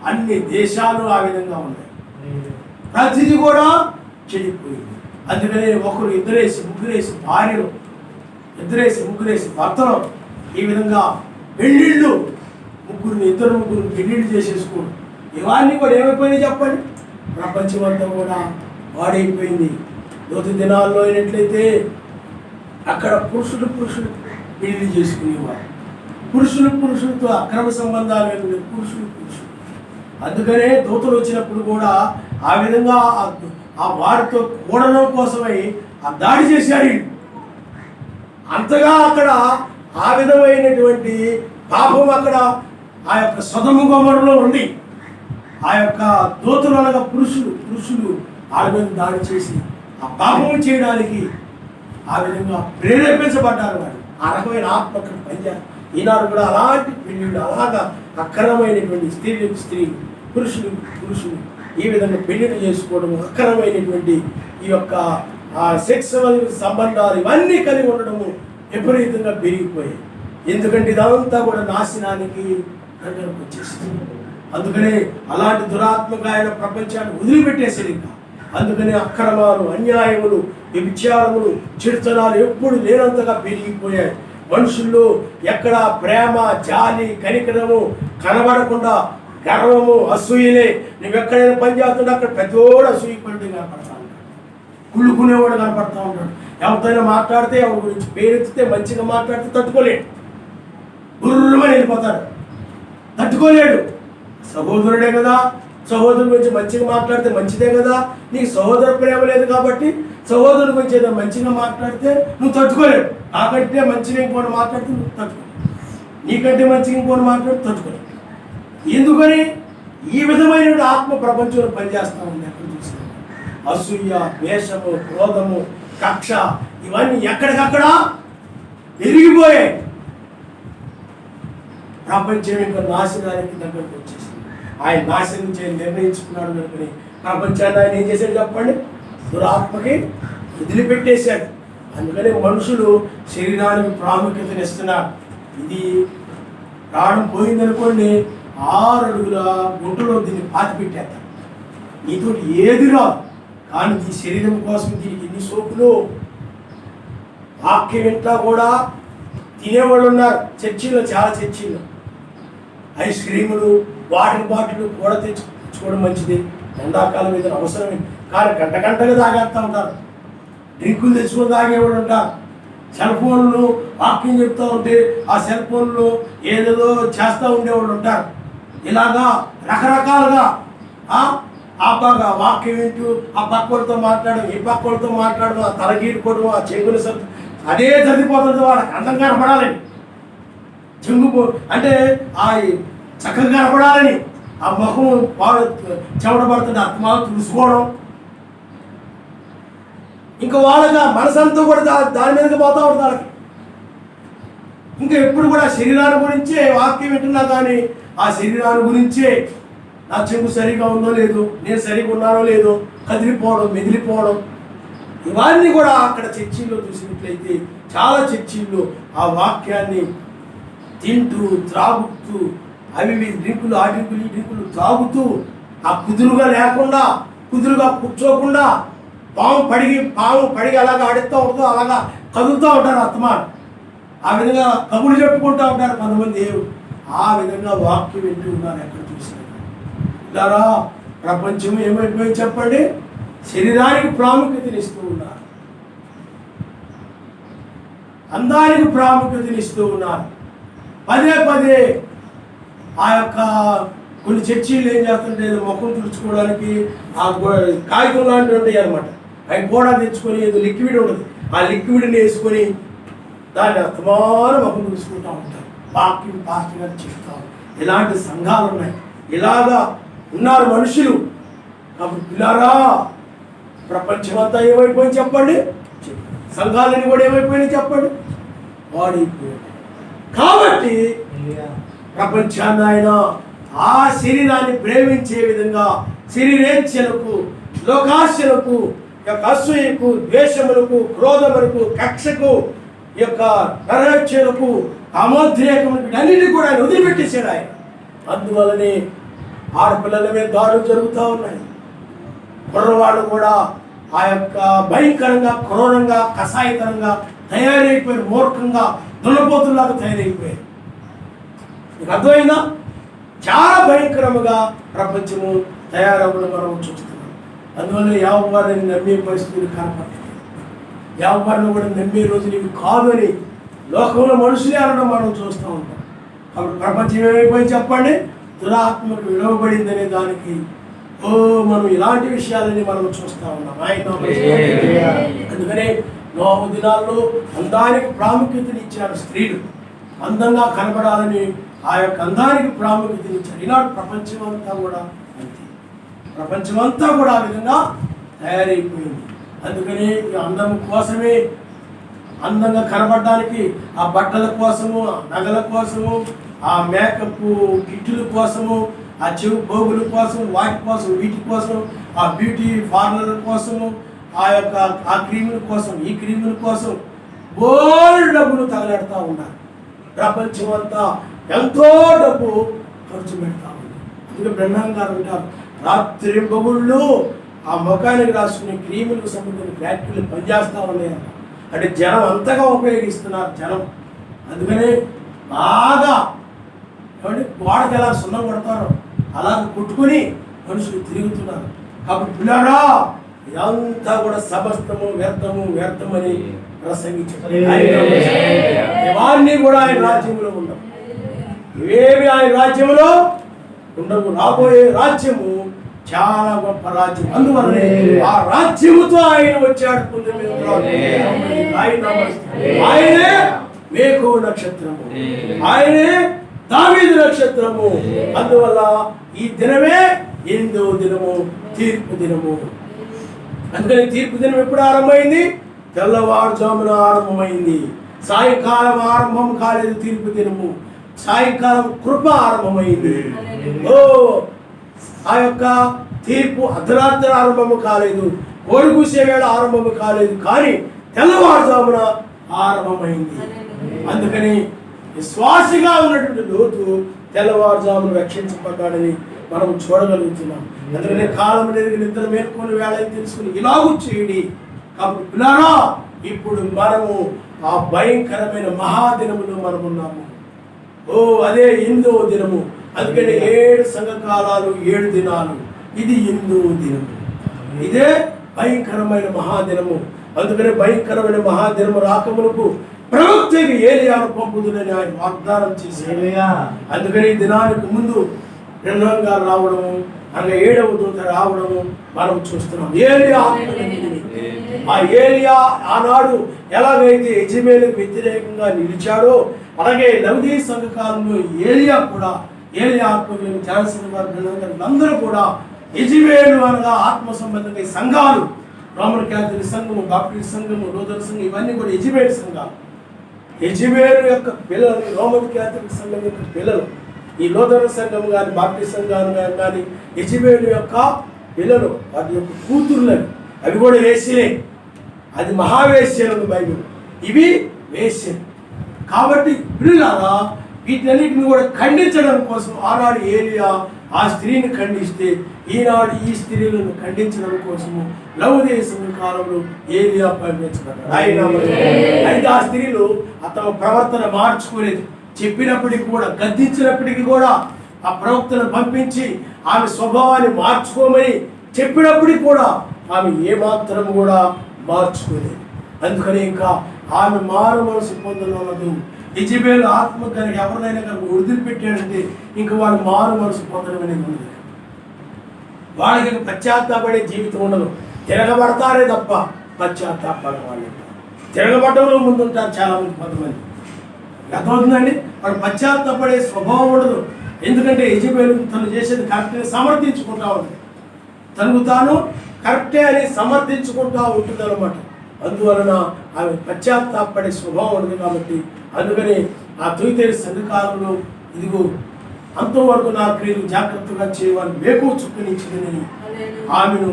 అన్ని దేశాలు ఆ విధంగా ఉన్నాయి. ప్రతిదీ కూడా చెడిపోయింది. అందుకనే ఒకరు ముగ్గురేసి భార్యలు, ముగ్గురేసి భర్తలు, ఈ విధంగా పెళ్ళిళ్ళు, ఇద్దరు ముగ్గురు పెళ్ళిళ్ళు చేసేసుకోండి. ఇవన్నీ కూడా ఏమైపోయినాయి చెప్పండి, ప్రపంచం అంతా కూడా వాడైపోయింది. లోతు దినాల్లో అయినట్లయితే అక్కడ పురుషులు పెళ్లి చేసుకునేవారు. పురుషులతో అక్రమ సంబంధాలు లేకుండా పురుషులు. అందుకనే దూతలు వచ్చినప్పుడు కూడా ఆ విధంగా ఆ వారితో కూడడం కోసమై ఆ దాడి చేశారు. అంతగా అక్కడ ఆ విధమైనటువంటి పాపం అక్కడ ఆ యొక్క సొదొమ గొమొర్రాలో ఉంది. ఆ యొక్క దూతలు అనగా పురుషులు వాళ్ళ మీద దాడి చేసి ఆ పాపం చేయడానికి ఆ విధంగా ప్రేరేపించబడ్డారు. వాడు ఆ రకమైన ఆత్మ పనిచేయాలి. ఈనాడు కూడా అలాంటి పెళ్ళిళ్ళు, అలాగా అక్రమైనటువంటి స్త్రీ పురుషులు ఈ విధంగా పెళ్లిళ్ళు చేసుకోవడం, అక్రమైనటువంటి ఈ యొక్క సెక్సువల్ సంబంధాలు ఇవన్నీ కలిగి ఉండడము విపరీతంగా పెరిగిపోయాయి. ఎందుకంటే ఇదంతా కూడా నాశనానికి దగ్గరకు వచ్చేసింది. అందుకనే అలాంటి దురాత్మకమైన ప్రపంచాన్ని వదిలిపెట్టేసేది. అందుకనే అక్రమాలు, అన్యాయములు, వ్యభిచారములు, చెడుతనాలు ఎప్పుడు లేనంతగా పెరిగిపోయాయి. మనుషుల్లో ఎక్కడ ప్రేమ, జాలి, కనికరము కనబడకుండా గర్వము, అసూయలే. నువ్వు ఎక్కడైనా పని చేస్తుంటే అక్కడ పెద్దోడు అసూయ పడి కనపడతా ఉంటాడు, కుళ్ళుకునేవాడు కనపడతా ఉంటాడు. ఎవరితోనైనా మాట్లాడితే, ఎవరి గురించి పేరెత్తితే, మంచిగా మాట్లాడితే తట్టుకోలేడు, గుర్రమని వెళ్ళిపోతాడు, తట్టుకోలేడు. సహోదరుడే కదా, సహోదరుడి గురించి మంచిగా మాట్లాడితే మంచిదే కదా. నీకు సహోదర ప్రేమ లేదు కాబట్టి సహోదరుడి గురించి ఏదైనా మంచిగా మాట్లాడితే నువ్వు తట్టుకోలేవు. నాకంటే మంచిగా ఇంకోటి మాట్లాడితే నువ్వు తట్టుకోలేవు, నీకంటే మంచిగా ఇంకోటి మాట్లాడితే తట్టుకోలేవు. ఎందుకని ఈ విధమైన ఆత్మ ప్రపంచంలో పనిచేస్తూ ఉంది. ఎక్కడ చూసినా అసూయ, ద్వేషము, క్రోధము, కక్ష ఇవన్నీ ఎక్కడికక్కడ పెరిగిపోయాయి. ప్రపంచం యొక్క నాశనానికి దగ్గరకు వచ్చేసింది. ఆయన నాశనం చేయాలని నిర్ణయించుకున్నాడు అనుకుని ప్రపంచాన్ని ఆయన ఏం చేశాడు చెప్పండి, దురాత్మకి వదిలిపెట్టేశాడు. అందుకని మనుషులు శరీరానికి ప్రాముఖ్యతనిస్తున్నారు. ఇది ప్రాణం పోయిందనుకోండి 6 అడుగుల గుంటలో దీన్ని పాతి పెట్టేస్తారు. నీతో ఏది రాదు, కానీ ఈ శరీరం కోసం దీనికి ఎన్ని సోకులు. వాక్యం ఇంట్లో కూడా తినేవాళ్ళు ఉన్నారు. చర్చిలో, చాలా చర్చిలో ఐస్ క్రీములు, వాటర్ బాటిల్ కూడా తెచ్చుకోవడం మంచిది. ఎండాకాలం మీద అవసరమే, కానీ గంటగా తాగేస్తూ ఉంటారు. డ్రింకులు తెచ్చుకొని తాగేవాడు ఉంటారు. సెల్ ఫోన్లు వాక్యం చెప్తూ ఉంటే ఆ సెల్ ఫోన్లు ఏదేదో చేస్తూ ఉండేవాళ్ళు ఉంటారు. ఇలాగా రకరకాలుగా ఆ బాగా వాక్యం వింటూ ఆ పక్కలతో మాట్లాడడం, ఈ పక్కలతో మాట్లాడడం, ఆ తలగీరుకోవడం, ఆ చెంగుల అదే సరిపోతుంది. వాళ్ళకి అందం కనపడాలని, చెంగు అంటే ఆ చక్కగా కనపడాలని ఆ ముఖం వాడు చెమట పడుతుంటే ఆత్మాలు తుడుచుకోవడం. ఇంకా వాళ్ళగా మనసంతా కూడా దాని మీదకి పోతా ఉంటుంది వాళ్ళకి. ఇంకా ఎప్పుడు కూడా శరీరాన్ని గురించే వాక్యం వింటున్నా, కానీ ఆ శరీరాన్ని గురించే నా చెంగు సరిగా ఉందో లేదో, నేను సరిగా ఉన్నానో లేదో, కదిలిపోవడం, మెదిలిపోవడం, ఇవన్నీ కూడా అక్కడ చర్చిల్లో చూసినట్లయితే చాలా చర్చిల్లో ఆ వాక్యాన్ని తింటూ త్రాగుతూ అవి డ్రింకులు, ఆ డ్రింకులు, ఈ డ్రింకులు త్రాగుతూ ఆ కుదురుగా లేకుండా, కుదురుగా కూర్చోకుండా పాము పడిగి అలాగా ఆడుతూ ఉంటుందో అలాగా కదులుతూ ఉంటారు ఆత్మాను. ఆ విధంగా కబుర్లు చెప్పుకుంటూ ఉంటారు కొంతమంది. ఆ విధంగా వాక్యం వింటూ ఉన్నారు ఎక్కడ చూసినా. ఇలా ప్రపంచం ఏమైపోయింది చెప్పండి? శరీరానికి ప్రాముఖ్యతనిస్తూ ఉన్నారు, అందానికి ప్రాముఖ్యతనిస్తూ ఉన్నారు. పదే ఆ యొక్క కొన్ని చర్చీలు ఏం చేస్తుంటే ముఖం తుడుచుకోవడానికి ఆ కాగితం లాంటివి ఉంటాయి అనమాట. అవి కూడా తెచ్చుకొని ఏదో లిక్విడ్ ఉండదు, ఆ లిక్విడ్ని వేసుకొని దాన్ని అస్తమానం ముఖం తుడుచుకుంటూ ఉంటారు. వాక్యం పాస్ట్గా చెప్తారు. ఇలాంటి సంఘాలు ఉన్నాయి, ఇలాగా ఉన్నారు మనుషులు. కాబట్టి పిల్లారా, ప్రపంచం అంతా ఏమైపోయింది చెప్పండి? సంఘాలని కూడా ఏమైపోయినాయి చెప్పండి? వాడైపోయాయి. కాబట్టి ప్రపంచాన్ని ఆయన ఆ శరీరాన్ని ప్రేమించే విధంగా శరీరేచ్ఛలకు, లోకాశలకు, అసూయకు, ద్వేషములకు, క్రోధములకు, కక్షకు, నరహత్యలకు, కామోద్రేకములకు అన్నిటికీ కూడా ఆయన వదిలిపెట్టేశాడు ఆయన. అందువల్లనే ఆడపిల్లల మీద దాడులు జరుగుతూ ఉన్నాయి. కుర్రవాళ్ళు కూడా ఆ యొక్క భయంకరంగా, క్రూరంగా, కషాయతరంగా తయారైపోయారు. మూర్ఖంగా, దున్నపోతుల్లాగా తయారైపోయారు. మీకు అర్థమైందా? చాలా భయంకరముగా ప్రపంచము తయారవ్వడం మనం చూస్తున్నాం. అందువల్ల యావవారిని నమ్మే పరిస్థితులు కనపడుతుంది. యావవారిని కూడా నమ్మే రోజులు ఇవి కాదు అని లోకంలో మనుషులే అనడం మనం చూస్తూ ఉంటాం. కాబట్టి ప్రపంచం ఏమైపోయింది చెప్పండి? దురాత్మకు విడవబడింది అనే దానికి మనం ఇలాంటి విషయాలని మనం చూస్తూ ఉన్నాం. అందుకనే నోహు దినాల్లో అందానికి ప్రాముఖ్యతనిచ్చారు. స్త్రీలు అందంగా కనబడాలని ఆ యొక్క అందానికి ప్రాముఖ్యతనిచ్చారు. ఈనాడు ప్రపంచం అంతా కూడా అంతే, ప్రపంచమంతా కూడా ఆ విధంగా తయారైపోయింది. అందుకని అందం కోసమే, అందంగా కనబడడానికి ఆ బట్టల కోసము, ఆ నగల కోసము, ఆ మేకప్ కిట్టుల కోసము, ఆ చెవు పోగుల కోసం, వాటి కోసం, వీటి కోసం, ఆ బ్యూటీ పార్లర్ కోసము, ఆ యొక్క ఆ క్రీముల కోసం, ఈ క్రీముల కోసం బోల్డ్ డబ్బులు తగలెడతా ఉన్నారు. ప్రపంచం అంతా ఎంతో డబ్బు ఖర్చు పెడతా ఉంది. అందుకే బ్రహ్మాండ గారు ఉంటారు, రాత్రి బొగుళ్ళు ఆ ముఖానికి రాసుకునే క్రీములకు సంబంధించిన ఫ్యాక్టరీలు పనిచేస్తూ ఉన్నాయన్న. అంటే జనం అంతగా ఉపయోగిస్తున్నారు జనం. అందుకనే బాగా ఏమంటే గోడకి ఎలా సున్నం కొడతారో అలాగ కొట్టుకొని మనుషులు తిరుగుతున్నారు. కాబట్టి పిల్లారా, ఇదంతా కూడా సమస్తము వ్యర్థమని ప్రసంగించారు. ఇవన్నీ కూడా ఆయన రాజ్యంలో ఉండవు, ఇవేమి ఆయన రాజ్యంలో ఉండవు. రాబోయే రాజ్యము చాలా గొప్ప రాజ్యం. అందువల్లనే ఆ రాజ్యముతో ఆయన వచ్చాడు. ఆయనే మేకు నక్షత్రము, ఆయనే దావీదు నక్షత్రము. అందువల్ల ఈ దినమే 8వ దినము, తీర్పు దినము. అందుకని తీర్పు దినం ఎప్పుడు ఆరంభమైంది? తెల్లవారుజామున ఆరంభమైంది. సాయంకాలం ఆరంభం కాలేదు తీర్పు దినము, సాయంకాలం కృప ఆరంభమైంది. ఆ యొక్క తీర్పు అర్ధరాత్రి ఆరంభము కాలేదు, ఓడిగూసే వేళ ఆరంభము కాలేదు, కానీ తెల్లవారుజామున ఆరంభమైంది. అందుకని విశ్వాసిగా ఉన్నటువంటి లోతు తెల్లవారుజామున రక్షించబడ్డాడని మనం చూడగలుగుతున్నాం. అందుకని కాలం అనేది నిద్ర మేల్కొని వేళని తెలుసుకుని ఇలాగూ చేయండి. కాబట్టి పిల్లారా, ఇప్పుడు మనము ఆ భయంకరమైన మహాదినములో మనం ఉన్నాము. అదే 8వ దినము. అందుకని 7 సంఘకాలాలు 7 దినాలు. ఇది 8వ దినము. ఇదే భయంకరమైన మహాదినము. అందుకని భయంకరమైన మహాదినము రాకములకు ప్రవక్తకి ఏలియాను పంపుతుందని ఆయన వాగ్దానం చేశాడు. అందుకని ఈ దినానికి ముందు రెండంగా రావడము, అనగా 7వ దూత రావడము మనం చూస్తున్నాం. ఆ ఏలియా ఆనాడు ఎలాగైతే యెజబెలుకు వ్యతిరేకంగా నిలిచాడో, అలాగే లవదీయ సంఘకాలంలో ఏలియా కూడా, ఏలియా ఆత్మకులు జాన్సన్ గారు అందరూ కూడా యెజబెలు అనగా ఆత్మ సంబంధంగా సంఘాలు, రోమన్ క్యాథలిక్ సంఘము, బాప్టిస్ట్ సంఘము, లూథరన్ సంఘం, ఇవన్నీ కూడా యెజబెలు సంఘాలు. యెజబెలు యొక్క పిల్లలు రోమన్ క్యాథలిక్ సంఘం యొక్క పిల్లలు. ఈ లూథరన్ సంఘం కానీ, బాప్టిస్ట్ సంఘం కానీ యెజబెలు యొక్క పిల్లలు, వాటి యొక్క కూతుర్లని, అవి కూడా వేశ్యలే. అది మహావేశ్యలు బైబిల్, ఇవి వేశ్యలు. కాబట్టి పిల్లలారా, వీటన్నిటిని కూడా ఖండించడం కోసం ఆనాడు ఏలియా ఆ స్త్రీని ఖండిస్తే, ఈనాడు ఈ స్త్రీలను ఖండించడం కోసము లవదీయ సంఘ కాలంలో ఏలియా పంపించబడ్డాడు. అయితే ఆ స్త్రీలు తమ ప్రవర్తన మార్చుకోలేదు. చెప్పినప్పటికీ కూడా, గద్దించినప్పటికీ కూడా ఆ ప్రవక్తను పంపించి ఆమె స్వభావాన్ని మార్చుకోమని చెప్పినప్పటికీ కూడా ఆమె ఏమాత్రం కూడా మార్చుకోలేదు. అందుకని ఇంకా ఆమె మారు మనసు పొందనదు. యెజబెలు ఆత్మ కనుక ఎవరినైనా కనుక వదిలిపెట్టాడంటే ఇంకా వాళ్ళు మారు మనసు పొందడం అనేది ఉండదు. వాళ్ళకి పశ్చాత్తాపడే జీవితం ఉండదు. తిరగబడతారే తప్ప పశ్చాత్తాపడే వాళ్ళు. తిరగబడ్డంలో ముందుంటారు చాలామంది, కొంతమంది. అర్థమవుతుందండి? వాడు పశ్చాత్తాపడే స్వభావం ఉండదు. ఎందుకంటే యెజబెలు తను చేసేది కరెక్ట్ని సమర్థించుకుంటా ఉంటుంది. తనకు తాను కరెక్టే అని సమర్థించుకుంటూ ఉంటుంది అనమాట. అందువలన ఆమె పశ్చాత్తాపడే స్వభావం ఉండదు. కాబట్టి అందుకని ఆ తొలితేరి సంఘకాలంలో ఇదిగో అంతవరకు నా క్రియలు జాగ్రత్తగా చేయవాలని వేకువ చుక్కనిచ్చిందని ఆమెను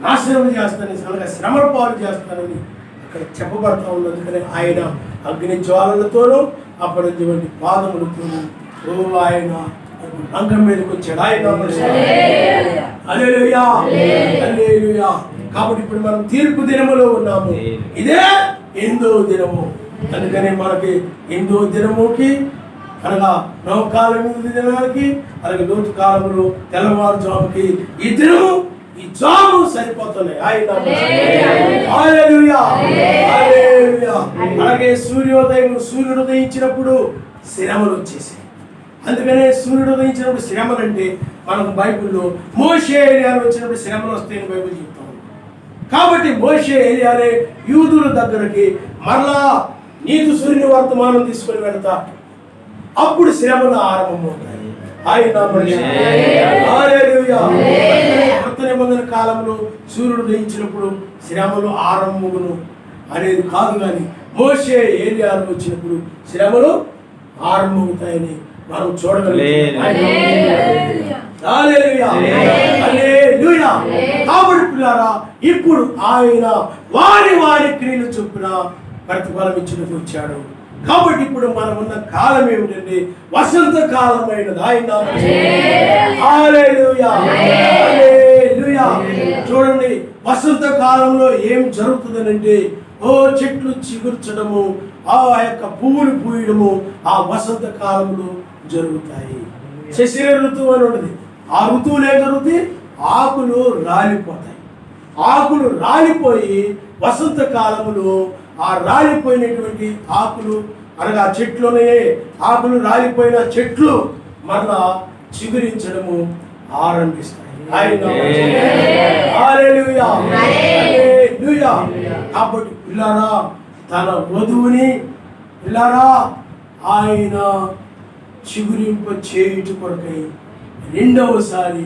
నాశనం చేస్తానని, అలాగే శ్రమల పాలు చేస్తానని అక్కడ చెప్పబడతా ఉంది. అందుకని ఆయన అగ్ని జ్వాలలతోనూ అప్పటిటువంటి పాదములతోనూ ఆయన రంగం మీదకి వచ్చాడు. హల్లెలూయా, హల్లెలూయా. కాబట్టి ఇప్పుడు మనం తీర్పు దినములో ఉన్నాము. ఇదే 8వ దినము. అందుకని మనకి 8వ దినముకి అనగా నవకాలం దినానికి, అలాగే లోతు కాలములు తెల్లవారుజాముకి ఈ దినము, ఈ జాము సరిపోతున్నాయి. హల్లెలూయా, హల్లెలూయా. అలాగే సూర్యుడు ఉదయించినప్పుడు శ్రమలు వచ్చేసాయి. అందుకనే సూర్యుడు ఉదయించినప్పుడు శ్రమలు అంటే మనకు బైబిల్లో మోషే ఏలియాలు వచ్చినప్పుడు శ్రమలు వస్తాయని బైబిల్ చెప్తాం. కాబట్టి మోషే ఏలియాలే యూదుల దగ్గరికి మరలా నీతి సూర్యుని వర్తమానం తీసుకొని వెళ్తా, అప్పుడు శ్రమలు ఆరంభమవుతాయి. కొత్త నిబంధన కాలంలో సూర్యుడు ఉదయించినప్పుడు శ్రమలు ఆరంభమును అనేది కాదు, కానీ మోషే ఏలియాలు వచ్చినప్పుడు శ్రమలు ఆరంభమవుతాయని మనం చూడగలుగుతాం. కాబట్టి పిల్లారా, ఇప్పుడు ఆయన వారి క్రియలు చొప్పున ప్రతిఫలం ఇచ్చినట్టు వచ్చాడు. కాబట్టి ఇప్పుడు మనం ఉన్న కాలం ఏమిటంటే వసంత కాలమైనది. చూడండి, వసంత కాలంలో ఏం జరుగుతుందనంటే చెట్లు చిగుర్చడము, ఆ యొక్క పువ్వులు పూయడము ఆ వసంత కాలంలో జరుగుతాయి. శశిర ఋతువు అని ఉంటుంది. ఆ ఋతువులు ఏం జరుగుతాయి? ఆకులు రాలిపోతాయి. ఆకులు రాలిపోయి వసంత కాలంలో ఆ రాలిపోయినటువంటి ఆకులు, అనగా చెట్లునే ఆకులు రాలిపోయిన చెట్లు మరలా చిగురించడము ఆరంభిస్తాయి. కాబట్టి పిల్లారా, తన వధువుని పిల్లారా ఆయన చిగురింప చేయుట కొరకై రెండవసారి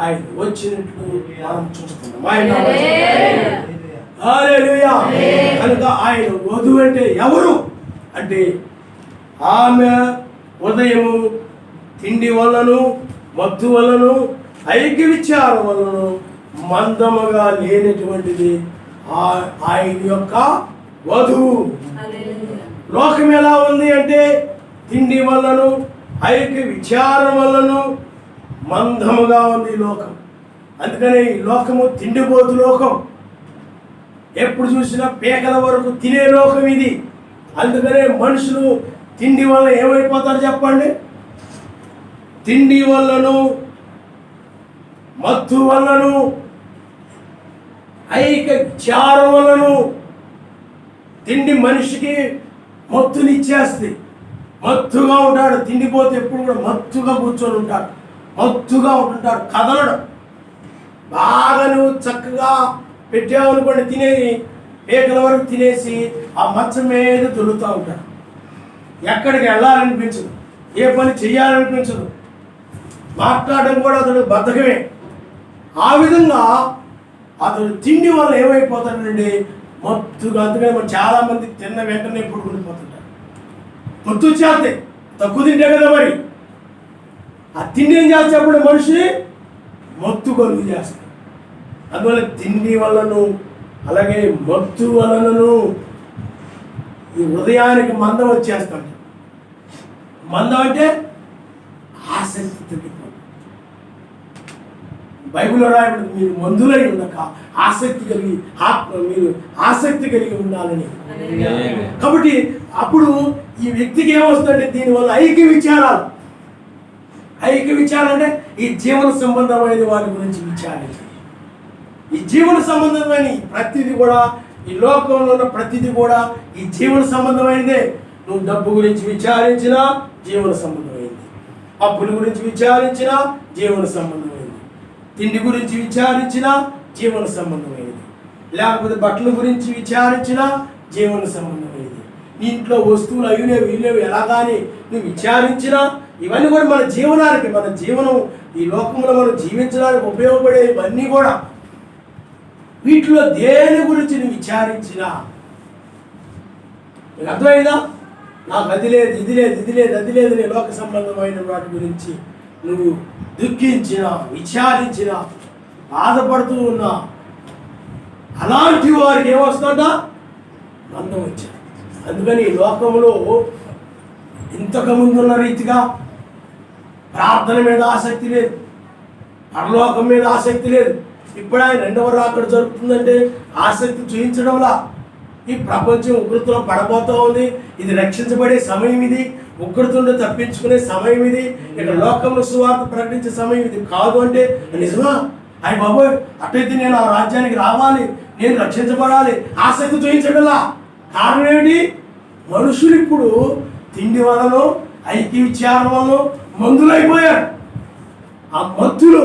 ఆయన వచ్చినట్లు మనం చూస్తున్నాం. కనుక ఆయన వధువు అంటే ఎవరు అంటే, ఆమె ఉదయము తిండి వలన, మత్తు వలన, ఐక్య విచారం వలన మందముగా లేనటువంటిది ఆయన యొక్క వధువు. లోకం ఎలా ఉంది అంటే తిండి వల్లను ఐక్య విచారం వల్లను మందముగా ఉంది లోకం. అందుకని ఈ లోకము తిండిపోతు లోకం, ఎప్పుడు చూసినా పేకల వరకు తినే లోకం ఇది. అందుకనే మనుషులు తిండి వల్ల ఏమైపోతారు చెప్పండి? తిండి వల్లను మత్తు వల్లను ఐక్య విచారం వల్లను. తిండి మనిషికి మత్తునిచ్చేస్తుంది, మత్తుగా ఉంటాడు. తిండిపోతే ఎప్పుడు కూడా మత్తుగా కూర్చొని ఉంటాడు, మత్తుగా ఉంటుంటాడు, కదలడు. బాగా నువ్వు చక్కగా పెట్టావనుకోండి, తినేది పేకల వరకు తినేసి ఆ మచ్చ మీద దొరుకుతూ ఉంటాడు. ఎక్కడికి వెళ్ళాలనిపించదు, ఏ పని చేయాలనిపించదు, మాట్లాడడం కూడా అతడు బద్ధకమే. ఆ విధంగా అతడు తిండి వల్ల ఏమైపోతాడండి? మత్తుగా. అందుకని మనం చాలామంది తిన్న వెంటనే ఇప్పుడు ఉండిపోతుంటారు, మత్తు చేస్తే. తక్కువ తింటే కదా మరి ఆ తిండి ఏం చేసేటప్పుడు మనిషిని మత్తు కలుగు చేస్తాడు. అందువల్ల తిండి వల్లను అలాగే మత్తు వలనను ఈ హృదయానికి మందం వచ్చేస్తాడు. మందం అంటే ఆసక్తి తగ్గిపోతుంది. బైబిల్లో రాయబడి మీరు మందులై ఉండక ఆసక్తి కలిగి మీరు ఆసక్తి కలిగి ఉండాలని. కాబట్టి అప్పుడు ఈ వ్యక్తికి ఏమొస్తుందంటే దీనివల్ల ఐక్య విచారాలు. ఐక్య విచారం అంటే ఈ జీవన సంబంధమైన వాటి గురించి విచారించాలి. ఈ జీవన సంబంధమైన ప్రతిదీ కూడా, ఈ లోకంలో ఉన్న ప్రతిదీ కూడా ఈ జీవన సంబంధమైనదే. నువ్వు డబ్బు గురించి విచారించినా జీవన సంబంధమైంది, అప్పుల గురించి విచారించినా జీవన సంబంధమైంది, తిండి గురించి విచారించినా జీవన సంబంధమైనది, లేకపోతే బట్టల గురించి విచారించినా జీవన సంబంధమైనది, నీ ఇంట్లో వస్తువులు అయ్యలేవు ఇల్లేవు ఎలాగాని నువ్వు విచారించినా ఇవన్నీ కూడా మన జీవనానికి, మన జీవనం ఈ లోకంలో మనం జీవించడానికి ఉపయోగపడే ఇవన్నీ కూడా వీటిలో దేని గురించి నువ్వు విచారించినా, నీకు అర్థమైందా? నాకు అది లేదు ఇది లేదు ఇది లేదు అది లేదు నీ లోక సంబంధమైన వాటి గురించి నువ్వు దుఃఖించినా విచారించినా బాధపడుతూ ఉన్నా అలాంటి వారికి ఏమొస్తుందా? మందం వచ్చారు. అందుకని ఈ లోకంలో ఇంతకుముందున్న రీతిగా ప్రార్థన మీద ఆసక్తి లేదు, పరలోకం మీద ఆసక్తి లేదు. ఇప్పుడు ఆయన రెండవ రాకడ జరుగుతుందంటే ఆసక్తి చూపించడంలా. ఈ ప్రపంచం ఉగ్రతలో పడబోతూ ఉంది, ఇది రక్షించబడే సమయం, ఇది ఉగ్రతను తప్పించుకునే సమయం, ఇది ఇక లోకంలో సువార్త ప్రకటించే సమయం ఇది కాదు అంటే నిజమా? అయ్య బాబోయ్, అట్టయితే నేను ఆ రాజ్యానికి రావాలి, నేను రక్షించబడాలి, ఆసక్తి చూపించడంలా. కారణం ఏమిటి? మనుషులు ఇప్పుడు తిండి వలన ఐక్య విచారం వలన మందులైపోయారు. ఆ మత్తులు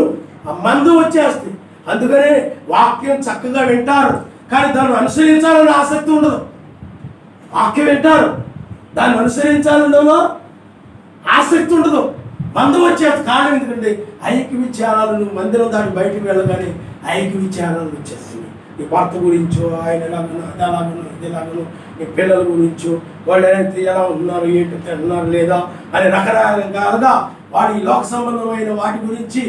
ఆ మందు వచ్చేస్తుంది. అందుకనే వాక్యం చక్కగా వింటారు, కానీ దాన్ని అనుసరించాలని ఆసక్తి ఉండదు. వాక్యం వింటారు, దాన్ని అనుసరించాలన్నో ఆసక్తి ఉండదు. మందం వచ్చేది కారణం ఎందుకంటే ఐక్య విచారాలు. నువ్వు మందిరం దాటి బయటకు వెళ్ళగానే ఐక్య విచారాలు వచ్చేస్తుంది. నీ భర్త గురించో, ఆయన ఎలాగనో అది ఎలాగనో ఇది ఎలాగనో, నీ పిల్లల గురించో, వాళ్ళు ఎలా ఉన్నారు ఏంటో తింటున్నారు లేదా అని రకరకాలుగా వాడి లోక సంబంధమైన వాటి గురించి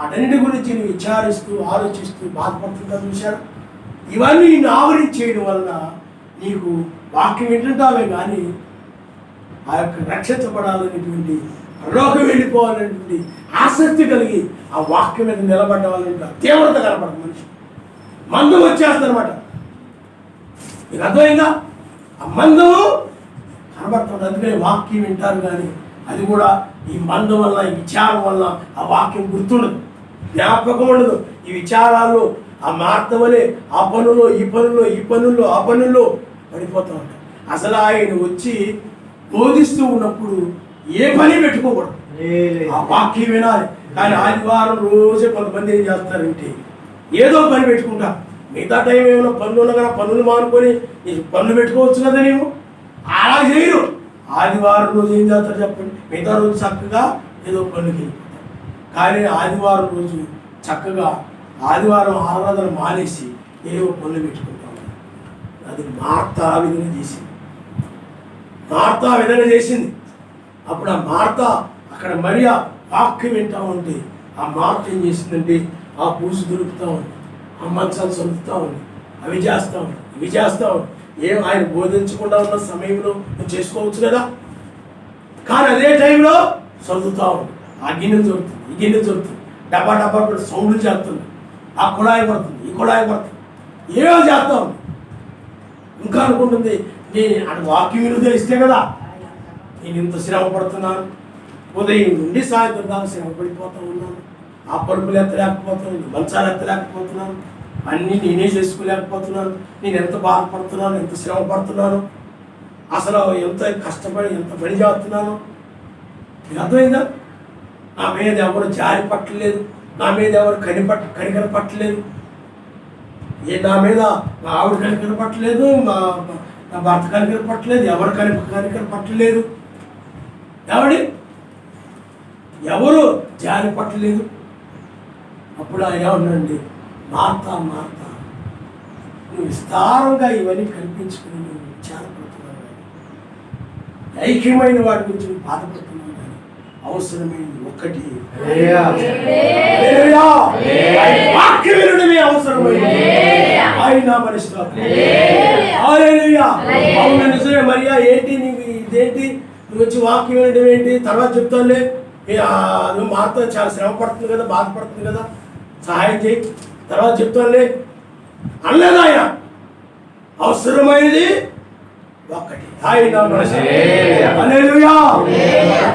అటన్నిటి గురించి నువ్వు విచారిస్తూ ఆలోచిస్తూ బాధపడుతుందా చూశారు? ఇవన్నీ నిన్ను ఆవరించేయడం వలన నీకు వాక్యం వింటుంటావే కానీ ఆ యొక్క రక్షించబడాలనేటువంటి పరలోకం వెళ్ళిపోవాలనేటువంటి ఆసక్తి కలిగి ఆ వాక్యం మీద నిలబడ్డాలంటే తీవ్రత కనపడదు. మనిషి మందం వచ్చేస్తుందన్నమాట. మీకు అర్థమైందా? ఆ మందం కనబడుతుంది. అందుకని వాక్యం వింటారు కానీ అది కూడా ఈ మందం వల్ల, ఈ విచారం వల్ల ఆ వాక్యం గుర్తుండదు, జ్ఞాపకం ఉండదు. ఈ విచారాలు ఆ మార్త వలె ఆ పనుల్లో ఈ పనుల్లో ఈ పనుల్లో ఆ పనుల్లో పడిపోతూ ఉంటాయి. అసలు ఆయన వచ్చి బోధిస్తూ ఉన్నప్పుడు ఏ పని పెట్టుకోకూడదు, ఆ వాక్యం వినాలి. కానీ ఆదివారం రోజే కొంతమంది ఏం చేస్తారంటే ఏదో పని పెట్టుకుంటా. మిగతా టైం ఏమైనా పనులు ఉన్నా కదా పనులు మానుకొని పనులు పెట్టుకోవచ్చు కదా. నేను అలా చేయరు. ఆదివారం రోజు ఏం చేస్తారు చెప్పండి? మిగతా రోజు చక్కగా ఏదో పనులకి వెళ్ళిపోతారు. కానీ ఆదివారం రోజు చక్కగా ఆదివారం ఆరాధన మానేసి ఏవో పనులు పెట్టుకుంటా ఉంటారు. అది మార్త ఆ విధంగా చేసింది. మార్త ఆ విధంగా చేసింది. అప్పుడు ఆ మార్త అక్కడ మరియా వాక్యం వింటా ఉంటే ఆ మార్త ఏం చేసిందంటే ఆ పూజ దొరుకుతూ ఉంది, ఆ మంచాలు చదువుతూ ఉంది, అవి చేస్తాం, ఇవి చేస్తాం. ఏం ఆయన బోధించకుండా ఉన్న సమయంలో నువ్వు చేసుకోవచ్చు కదా. కానీ అదే టైంలో చదువుతా ఉంది. ఆ గిన్నె దొరుకుతుంది, ఈ గిన్నె దొరుకుతుంది, డబ్బా డబ్బా సౌండ్లు చేస్తుంది, ఆ కుళాయి పడుతుంది, ఈ కుళాయి పడుతుంది, ఏమో చేస్తా ఉంది. ఇంకా అనుకుంటుంది నేను వాక్యం విలువ తెలిస్తే కదా నేను ఇంత శ్రమ పడుతున్నాను, ఉదయం నుండి సాయంత్రం దాకా శ్రమ పడిపోతూ ఉన్నాను, ఆ పరుపులు ఎత్తలేకపోతున్నాను, మంచాలు ఎత్తలేకపోతున్నాను, అన్నీ నేనే చేసుకోలేకపోతున్నాను, నేను ఎంత బాధపడుతున్నాను, ఎంత శ్రమ పడుతున్నాను, అసలు ఎంత కష్టపడి ఎంత పని చేస్తున్నాను. మీకు అర్థమైందా? నా మీద ఎవరు జారి పట్టలేదు, నా మీద ఎవరు కనికర పట్టలేదు, నా మీద మా ఆవిడ కనికర పట్టలేదు, నా భర్త కనికర పట్టలేదు, ఎవరు కనికర పట్టలేదు, ఎవరు జారి పట్టలేదు. అప్పుడు ఆయన ఏమన్నాండి, మార్తా మార్తా నువ్వు విస్తారంగా ఇవన్నీ కల్పించుకుని నువ్వు విచారపడుతున్నావు కానీ, ఐక్యమైన వాటి గురించి నువ్వు బాధపడుతున్నావు కానీ, అవసరమైనది ఒక్కటి వాక్యం వినడమే అవసరమైనది. ఆయన మనిషి అవును నిజమే. మరియా ఏంటి నీకు ఇదేంటి, నువ్వు వచ్చి వాక్యం వినడం ఏంటి, తర్వాత చెప్తానులే, నువ్వు మార్తా చాలా శ్రమ పడుతుంది కదా, బాధపడుతుంది కదా, సహాయం చేయి, తర్వాత చెప్తానులే అనలేదు ఆయన. అవసరమైనది ఒక్కటి. ఆయన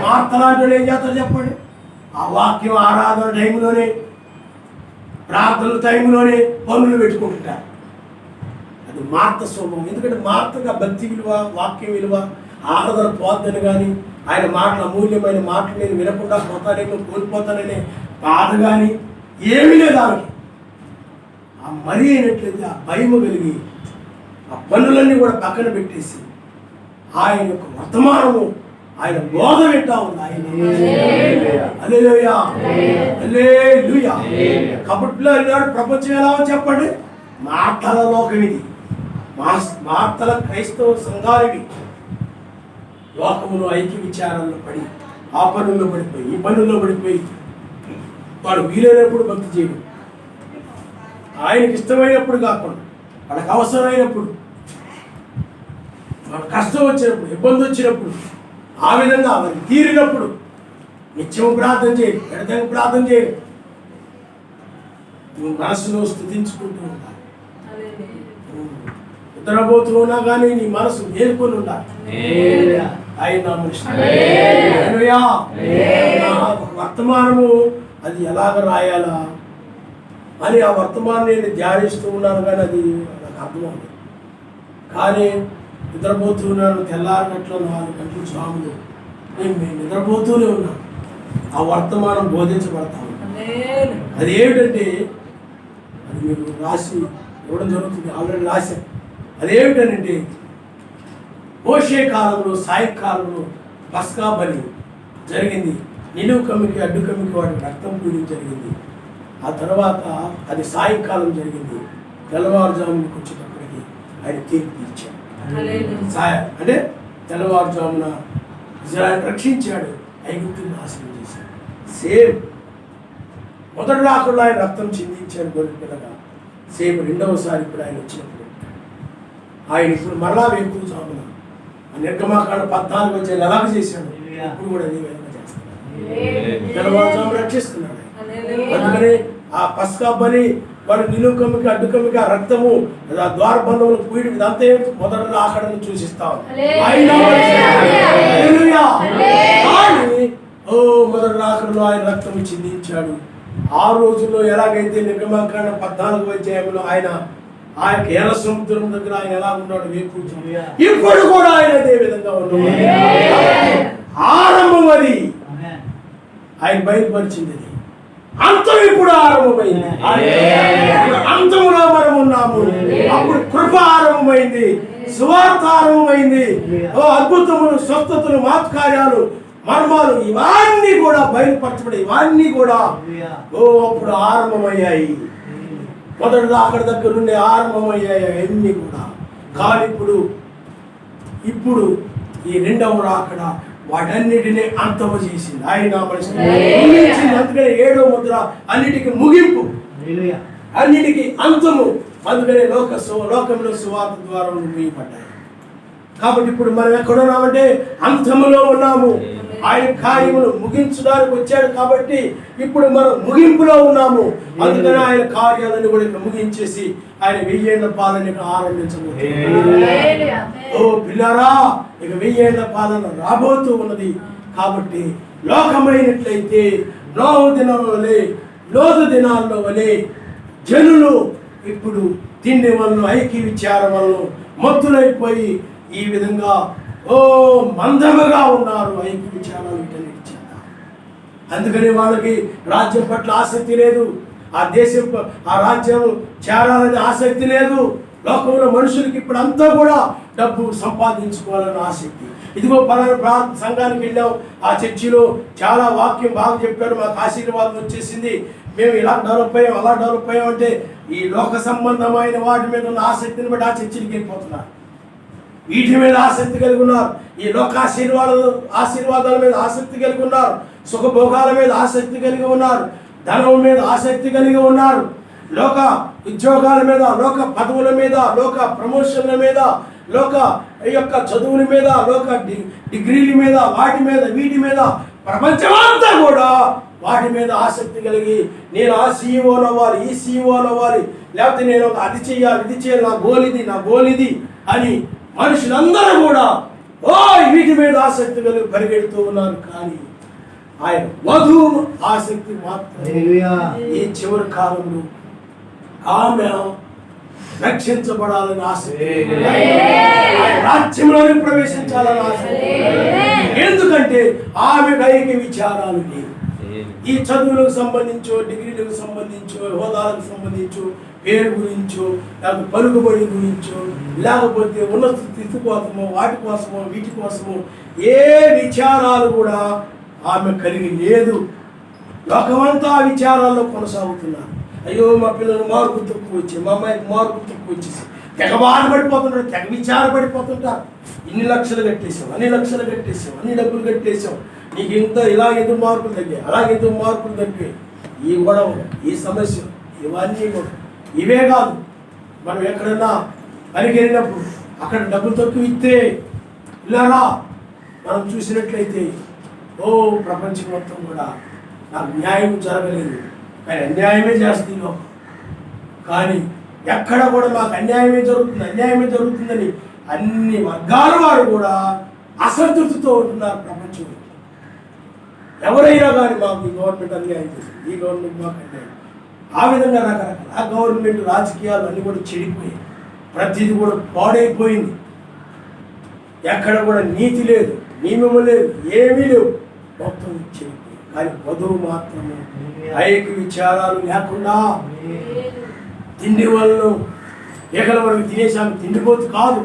మార్తలాంటి ఏం చేస్తారు చెప్పండి? ఆ వాక్యం ఆరాధన టైంలోనే, ప్రార్థన టైంలోనే పనులు పెట్టుకుంటుంటారు. అది మార్త స్వభావం. ఎందుకంటే మార్తగా భక్తి విలువ, వాక్యం విలువ, ఆరాధన పోద్దని కానీ, ఆయన మాటలు అమూల్యమైన మాటలు నేను వినకుండా పోతానేమో, కోల్పోతాననే బాధ కానీ ఏమీ లేదు ఆమెకి. ఆ మరీ అయినట్లయితే ఆ భయము కలిగి ఆ పనులన్నీ కూడా పక్కన పెట్టేసి ఆయన యొక్క వర్తమానము, ఆయన బోధ వింటా ఉంది. ఆయన హల్లెలూయా హల్లెలూయా. కపట్లో ఈనాడు ప్రపంచం ఎలా ఉంది చెప్పండి? మార్తల లోకం ఇది, మార్తల క్రైస్తవ సంఘాలకి లోకములో ఐక్య విచారాల్లో పడి, ఆ పనుల్లో పడిపోయి, ఈ పనుల్లో పడిపోయి, వాడు వీలైనప్పుడు భక్తి చేయడు, ఆయనకి ఇష్టమైనప్పుడు కాకుండా, వాళ్ళకి అవసరమైనప్పుడు, వాళ్ళ కష్టం వచ్చినప్పుడు, ఇబ్బంది వచ్చినప్పుడు, ఆ విధంగా వారికి తీరినప్పుడు నిత్యం ప్రార్థన చేయరు, ఎడతెగ ప్రార్థన చేయరు. నువ్వు మనసులో స్థుతించుకుంటూ ఉండాలి. నిద్రపోతూ ఉన్నా కానీ నీ మనసు మేల్కొని ఉండాలి. ఆయన వర్తమానము అది ఎలాగ రాయాలా అని ఆ వర్తమానం నేను ధ్యానిస్తూ ఉన్నాను, కానీ అది నాకు అర్థమవుతుంది. కానీ నిద్రపోతూ ఉన్నాను, తెల్లారినట్లు 4 గంటలు స్వాములు నేను నిద్రపోతూనే ఉన్నాను. ఆ వర్తమానం బోధించబడతా ఉంది. అది ఏమిటంటే, అది మీకు రాసి ఇవ్వడం జరుగుతుంది, ఆల్రెడీ రాశాను. అదేమిటనంటే, మోషే కాలంలో సాయంకాలంలో పస్కా బలి జరిగింది, నిలువు కమ్మికి అడ్డు కమ్మికి వాడికి రక్తం పీడి జరిగింది. ఆ తర్వాత అది సాయంకాలం జరిగింది, తెల్లవారుజామునికి వచ్చేటప్పటికి ఆయన తీర్పు తీర్చాడు. అంటే తెల్లవారుజామున ఇజ్రాయెల్ రక్షించాడు, ఐగుప్తుని నాశనం చేశాడు. సేమ్ మొదటి రాకుండా ఆయన రక్తం చిందించాడు గొర్రె పిల్లగా, సేమ్ రెండవసారి ఇప్పుడు ఆయన వచ్చినప్పుడు ఆయన ఇప్పుడు మరలా వేకువజామున నిర్గమాకాండ 14 వచ్చే ఎలాగ చేశాడు, ఇప్పుడు కూడా అదే విధంగా చేస్తున్నాడు. తెల్లవారుజాము రక్షిస్తున్నాడు. అందుకని ఆ పస్కా బలి వాడు నిలువు కమ్మికి అడ్డు కమ్మికి ఆ రక్తము ఆ ద్వారబంధములు పూయడం ఇదంతా మొదటి రాకడని చూసిస్తాం. మొదటి రాకడలో ఆయన రక్తం చిందించాడు. ఆ రోజుల్లో ఎలాగైతే నిర్గమాకాండ 14 అధ్యాయంలో ఆయన ఆ యొక్క ఎర్ర సముద్రం దగ్గర ఆయన ఎలా ఉన్నాడు వేకూర్చు, ఇప్పుడు కూడా ఆయన అదే విధంగా ఉన్నాడు. ఆరంభం అది ఆయన బయలుపరిచింది, అది అంతం ఇప్పుడు ఆరంభమైంది. అంతములో మనం ఉన్నాము. అప్పుడు కృప ఆరంభమైంది, సువార్త ఆరంభమైంది. అద్భుతములు, స్వస్థతలు, మహత్కార్యాలు, మర్మాలు ఇవన్నీ కూడా బయలుపరచబడి ఇవన్నీ కూడా అప్పుడు ఆరంభమయ్యాయి. మొదటి అక్కడ దగ్గర నుండి ఆరంభమయ్యాయి అన్నీ కూడా. కానీ ఇప్పుడు ఈ రెండవ రాకడ వాటన్నిటినీ అంతము చేసింది. ఆయన అందుకని 7వ ముద్ర అన్నిటికీ ముగింపు, అన్నిటికీ అంతము. అందుకని లోకంలో సువార్త ద్వారా ముగియబడ్డాయి. కాబట్టి ఇప్పుడు మనం ఎక్కడున్నామంటే అంతములో ఉన్నాము. ఆయన కార్యములు ముగించడానికి వచ్చాడు కాబట్టి ఇప్పుడు మనం ముగింపులో ఉన్నాము. అందుకని ఆయన కార్యాలను కూడా ఇక్కడ ముగించేసి ఆయన 1000 ఏళ్ల పాలన ఆరంభించబోతున్నాడు. ఓ పిల్లరా, ఇక 1000 ఏళ్ల పాలన రాబోతూ ఉన్నది. కాబట్టి లోకమైనట్లయితే నోహు దినం వలె, లోతు దినాల్లో వలె జనులు ఇప్పుడు తిండి వల్ల, ఐక్య విచారం వల్ల మత్తులైపోయి ఈ విధంగా మందముగా ఉన్నారు. ఐక్య విచారాలు వీటన్నిటి చేత. అందుకని వాళ్ళకి రాజ్యం పట్ల ఆసక్తి లేదు, ఆ దేశం ఆ రాజ్యం చేరాలని ఆసక్తి లేదు. లోకంలో మనుషులకి ఇప్పుడు అంతా కూడా డబ్బు సంపాదించుకోవాలని ఆసక్తి. ఇదిగో పలానా సంఘానికి వెళ్ళాం, ఆ చర్చిలో చాలా వాక్యం బాగా చెప్పారు, మాకు ఆశీర్వాదం వచ్చేసింది, మేము ఇలా డెవలప్ అయ్యాం, అలా డెవలప్ అయ్యాం అంటే ఈ లోక సంబంధమైన వాటి మీద ఉన్న ఆసక్తిని బట్టి ఆ చర్చికి వెళ్ళిపోతున్నారు. వీటి మీద ఆసక్తి కలిగి ఉన్నారు. ఈ లోక ఆశీర్వాదాల మీద ఆసక్తి కలిగి ఉన్నారు. సుఖభోగాల మీద ఆసక్తి కలిగి ఉన్నారు. ధనం మీద ఆసక్తి కలిగి ఉన్నారు. లోక ఉద్యోగాల మీద, లోక పదవుల మీద, లోక ప్రమోషన్ల మీద, లోక యొక్క చదువుల మీద, లోక డిగ్రీల మీద, వాటి మీద, వీటి మీద, ప్రపంచమంతా కూడా వాటి మీద ఆసక్తి కలిగి నేను ఆ సీఈఓని అవ్వాలి, ఈ సీఈఓని అవ్వాలి, లేకపోతే నేను అది చేయాలి, ఇది చేయాలి, నా గోల్ ఇది అని మనుషులందరూ కూడా వీటి మీద ఆసక్తి కలిగి పరిగెడుతూ ఉన్నారు. కానీ ఆయన వధువు ఆసక్తి మాత్రం ఈ చివరి కాలంలో ఆమె రక్షించబడాలని ఆసక్తి, రాజ్యంలోనే ప్రవేశించాలని ఆసక్తి. ఎందుకంటే ఆమె ఐక్య విచారాలు లేవు. ఈ చదువులకు సంబంధించో, డిగ్రీలకు సంబంధించో, హోదాలకు సంబంధించో, పేరు గురించో, లేకపోతే పలుకుబడి గురించో, లేకపోతే ఉన్నత స్థితి కోసమో, వాటి కోసమో, వీటి కోసమో ఏ విచారాలు కూడా ఆమె కలిగి లేదు. లోకమంతా ఆ విచారాల్లో కొనసాగుతున్నారు. అయ్యో మా పిల్లలు మార్పు తక్కువ వచ్చాయి, మా అమ్మాయికి మార్పు తక్కువ వచ్చేసి తెగ బాధపడిపోతుంటారు, తెగ విచారపడిపోతుంటారు. ఇన్ని లక్షలు కట్టేసాం, అన్ని లక్షలు కట్టేసాం, అన్ని డబ్బులు కట్టేసాం, నీకు ఇంత ఇలా ఎందుకు మార్పులు తగ్గాయి, అలాగే ఎందుకు మార్పులు తగ్గాయి. ఈ గొడవ, ఈ సమస్య, ఇవన్నీ కూడా ఇవే కాదు. మనం ఎక్కడన్నా పనికి వెళ్ళినప్పుడు అక్కడ డబ్బులు తక్కువ ఇస్తే ఇలారా మనం చూసినట్లయితే ప్రపంచం మొత్తం కూడా నాకు న్యాయం జరగలేదు, కానీ అన్యాయమే చేస్తుంది. కానీ ఎక్కడ కూడా మాకు అన్యాయమే జరుగుతుందని అన్ని వర్గాల వారు కూడా అసంతృప్తితో ఉంటున్నారు ప్రపంచంలో. ఎవరైనా కానీ మాకు ఈ గవర్నమెంట్ అన్యాయం చేస్తుంది, ఈ గవర్నమెంట్ మాకు అన్యాయం, ఆ విధంగా రకరకాల ఆ గవర్నమెంట్ రాజకీయాలు అన్నీ కూడా చెడిపోయాయి. ప్రతిదీ కూడా పాడైపోయింది. ఎక్కడ కూడా నీతి లేదు, నియమము లేదు, ఏమీ లేవు, మొత్తం చెడిపోయింది. కానీ వధువు మాత్రమే ఐక్య విచారాలు లేకుండా తిండి వల్ల ఏకల వరకు తినేసాము, తిండిపోతు కాదు.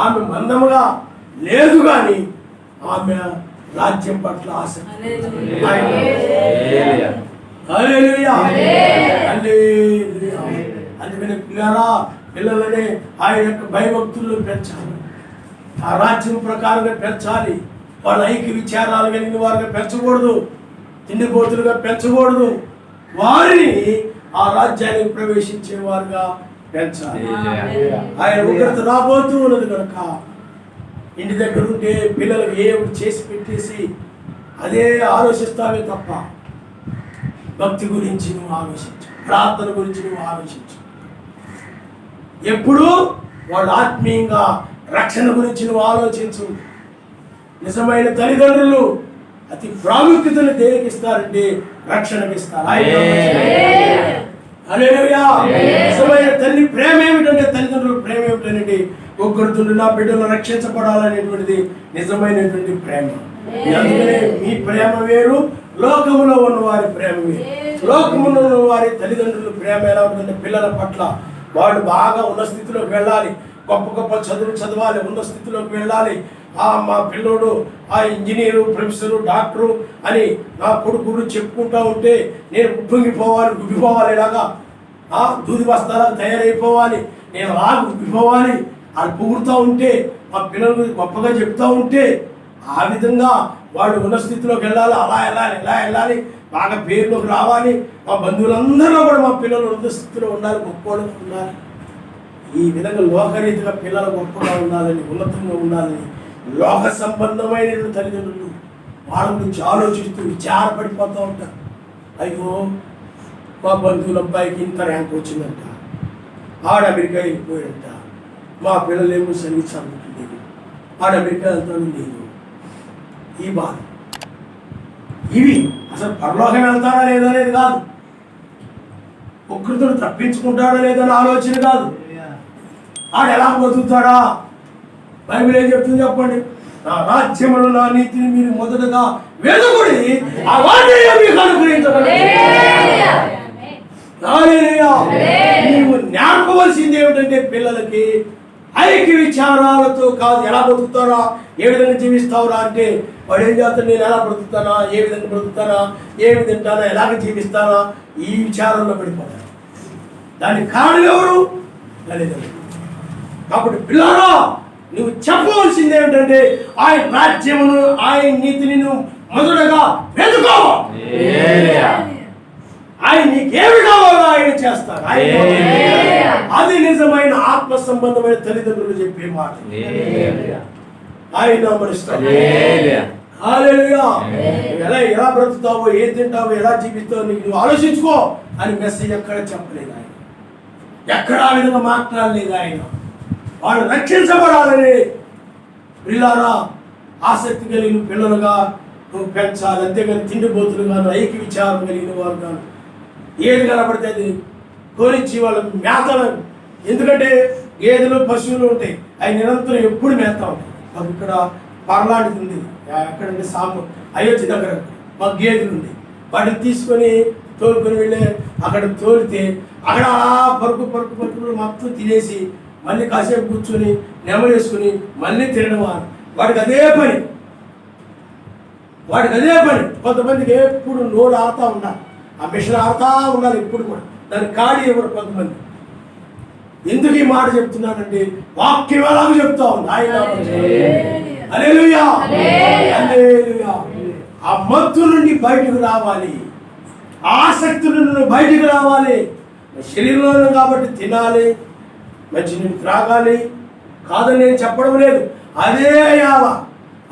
ఆమె మందముగా లేదు, కానీ ఆమె రాజ్యం పట్ల ఆసక్తి. అందుకని పిల్లలనే ఆయన యొక్క భయభక్తుల్లో పెంచాలి, ఆ రాజ్యం ప్రకారంగా పెంచాలి. వాళ్ళ ఐక్య విచారాలు కలిగిన వారుగా పెంచకూడదు, తిండిపోతులుగా పెంచకూడదు. వారిని ఆ రాజ్యానికి ప్రవేశించేవారుగా పెంచాలి. ఆయన ఉగ్రత రాబోతూ ఉన్నది కనుక ఇంటి దగ్గర ఉంటే పిల్లలకు ఏమి చేసి పెట్టేసి అదే ఆలోచిస్తావే తప్ప భక్తి గురించి నువ్వు ఆలోచించు, ప్రార్థన గురించి నువ్వు ఆలోచించు. ఎప్పుడూ వాళ్ళు ఆత్మీయంగా రక్షణ గురించి నువ్వు ఆలోచించు. నిజమైన తల్లిదండ్రులు అతి ప్రాముఖ్యతను దేనికి ఇస్తారంటే రక్షణకి ఇస్తారు. నిజమైన తల్లి ప్రేమ ఏమిటంటే, తల్లిదండ్రుల ప్రేమ ఏమిటంటే ఒక్కడుతుండే నా బిడ్డలు రక్షించబడాలనేటువంటిది నిజమైనటువంటి ప్రేమ. అందుకనే మీ ప్రేమ వేరు, లోకములో ఉన్న వారి ప్రేమ వేరు. లోకములో ఉన్న వారి తల్లిదండ్రుల ప్రేమ ఎలా ఉంటుందంటే పిల్లల పట్ల వాడు బాగా ఉన్న స్థితిలోకి వెళ్ళాలి, గొప్ప గొప్ప చదువులు చదవాలి, ఉన్న స్థితిలోకి వెళ్ళాలి. మా పిల్లోడు ఆ ఇంజనీరు, ప్రొఫెసరు, డాక్టరు అని నా కొడుకుడు చెప్పుకుంటూ ఉంటే నేను ఉప్పొంగిపోవాలి, గుబ్బిపోవాలి, ఇలాగా దూది బస్తాలకు తయారైపోవాలి, నేను గుబ్బిపోవాలి. వాళ్ళు పొగుడుతూ ఉంటే, మా పిల్లలు గొప్పగా చెప్తూ ఉంటే ఆ విధంగా వాడు ఉన్న స్థితిలోకి వెళ్ళాలి, అలా వెళ్ళాలి, ఇలా వెళ్ళాలి, బాగా పేరులోకి రావాలి, మా బంధువులందరిలో కూడా మా పిల్లలు ఉన్నత స్థితిలో ఉండాలి, గొప్పగా ఉండాలి. ఈ విధంగా లోకరీతిగా పిల్లలు గొప్పగా ఉండాలని, ఉన్నతంగా ఉండాలని లోక సంబంధమైన తల్లిదండ్రులు వాళ్ళ గురించి ఆలోచిస్తూ విచారపడిపోతూ ఉంటారు. అయ్యో మా బంధువుల అబ్బాయికి ఇంత ర్యాంక్ వచ్చిందంట, ఆడ అమెరికా వెళ్ళిపోయాడంట, మా పిల్లలు ఏమో సరిగ్గా చదువుతుంది, ఆడ అమెరికా వెళ్తాను లేదు. ఈ బాధ ఇవి అసలు పరలోకం వెళ్తాడా లేదా అనేది కాదు, ఉకృతుడు తప్పించుకుంటాడా లేదని ఆలోచన కాదు, ఆడు ఎలా బతుకుతాడా. బైబిల్ ఏం చెప్తుంది చెప్పండి? నా రాజ్యమును నా నీతిని మీరు మొదటగా వెతుకుడి, ఆ వాటిని మీకు అనుగ్రహించబడి. నీవు నేర్పవలసింది ఏమిటంటే పిల్లలకి ఐక్య విచారాలతో కాదు, ఎలా బ్రతుకుతారా, ఏ విధంగా జీవిస్తావురా అంటే వాడు ఏం చేస్తాడు, నేను ఎలా బ్రతుకుతానా, ఏ విధంగా బ్రతుకుతానా, ఏమి తింటానా, ఎలాగ జీవిస్తానా, ఈ విచారంలో పడిపోతాను. దానికి కారణం ఎవరు? తల్లిదండ్రులు. కాబట్టి పిల్లరా నువ్వు చెప్పవలసింది ఏమిటంటే ఆయన రాజ్యమును ఆయన నీతిని నువ్వు మొదటగా వెతుకో, ఆయన నీకేమి కావాలో ఆయన చేస్తారు. అది నిజమైన ఆత్మ సంబంధమైన తల్లిదండ్రులు చెప్పే మాట. ఆయన ఎలా బ్రతుకుతావో, ఏం తింటావో, ఎలా జీవిస్తావో నువ్వు ఆలోచించుకో అని మెసేజ్ ఎక్కడ చెప్పలేదు ఆయన, ఎక్కడ ఆ విధంగా మాట్లాడలేదు ఆయన. వాళ్ళు రక్షించబడాలని పిల్లరా ఆసక్తి కలిగిన పిల్లలుగా నువ్వు పెంచాలి, అంతేగాని తిండిపోతులు గాను, ఐక్య విచారం కలిగిన వారు గాను, ఏది కనబడితే అది కోరించి వాళ్ళ మేతలు. ఎందుకంటే గేదెలు పశువులు ఉంటాయి, అవి నిరంతరం ఎప్పుడు మేత ఉంటాయి. మాకు ఇక్కడ పరలాంటిది ఉంది, ఎక్కడంటే అయోధ్య దగ్గర మాకు గేదెలు ఉంది. వాటిని తీసుకొని తోలుకొని వెళ్ళి అక్కడ తోలితే అక్కడ అలా పరుకు మొత్తం తినేసి మళ్ళీ కాసేపు కూర్చొని నెమరేసుకుని మళ్ళీ తినడం. వాడికి అదే పని. కొంతమందికి ఎప్పుడు నోరు ఆడుతూ ఉండాలి, ఆ మిషన్ ఆడుతూ ఉండాలి ఎప్పుడు కూడా, దానికి ఖాళీ ఇవ్వరు కొంతమంది. ఎందుకు ఈ మాట చెప్తున్నానంటే వాక్యం ఎలాగ చెప్తా ఉంది ఆయన. హల్లెలూయా, హల్లెలూయా. ఆ మత్తు నుండి బయటకు రావాలి, ఆసక్తి నుండి బయటకు రావాలి. శరీరంలో కాబట్టి తినాలి, మంచి నీళ్ళు త్రాగాలి కాదని నేను చెప్పడం లేదు. అదే యావ,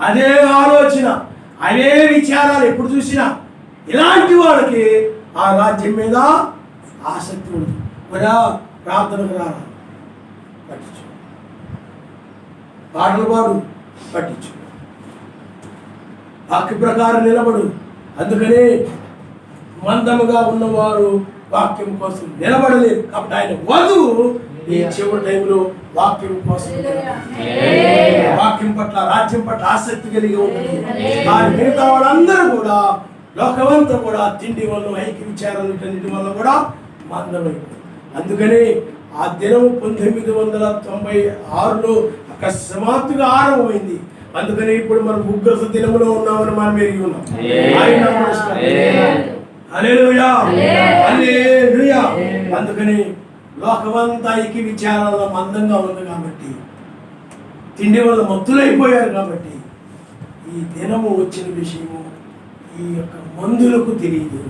అదే ఆలోచన, అదే విచారాలు ఎప్పుడు చూసినా ఇలాంటి వాళ్ళకి ఆ రాజ్యం మీద ఆసక్తి ఉంది. మరి ప్రార్థనకు రారా, పట్టించు. పాటలు పాడు, పట్టించు. వాక్య ప్రకారం నిలబడు. అందుకనే మందముగా ఉన్నవారు వాక్యం కోసం నిలబడలేదు. కాబట్టి ఆయన వధువు ఈ చివరి టైంలో వాక్యం కోసం, వాక్యం పట్ల, రాజ్యం పట్ల ఆసక్తి కలిగి ఉంటుంది. దాని మిగతా వాళ్ళందరూ కూడా లోకమంతా కూడా తిండి వల్ల, ఐక్య విచారాలు వీటన్నిటి వల్ల కూడా మందమైపోయింది. అందుకని ఆ దినం 1996లో అకస్మాత్తుగా ఆరంభమైంది. అందుకని ఇప్పుడు మనం ఉగ్రత దినములో ఉన్నామని మనం ఎరిగి ఉన్నాం. హల్లెలూయా, హల్లెలూయా. అందుకని లోకమంతా ఐక్య విచారాల్లో మందంగా ఉంది కాబట్టి, తిండి వల్ల మత్తులైపోయారు కాబట్టి ఈ దినము వచ్చిన విషయము ఈ యొక్క మందులకు తెలియదు,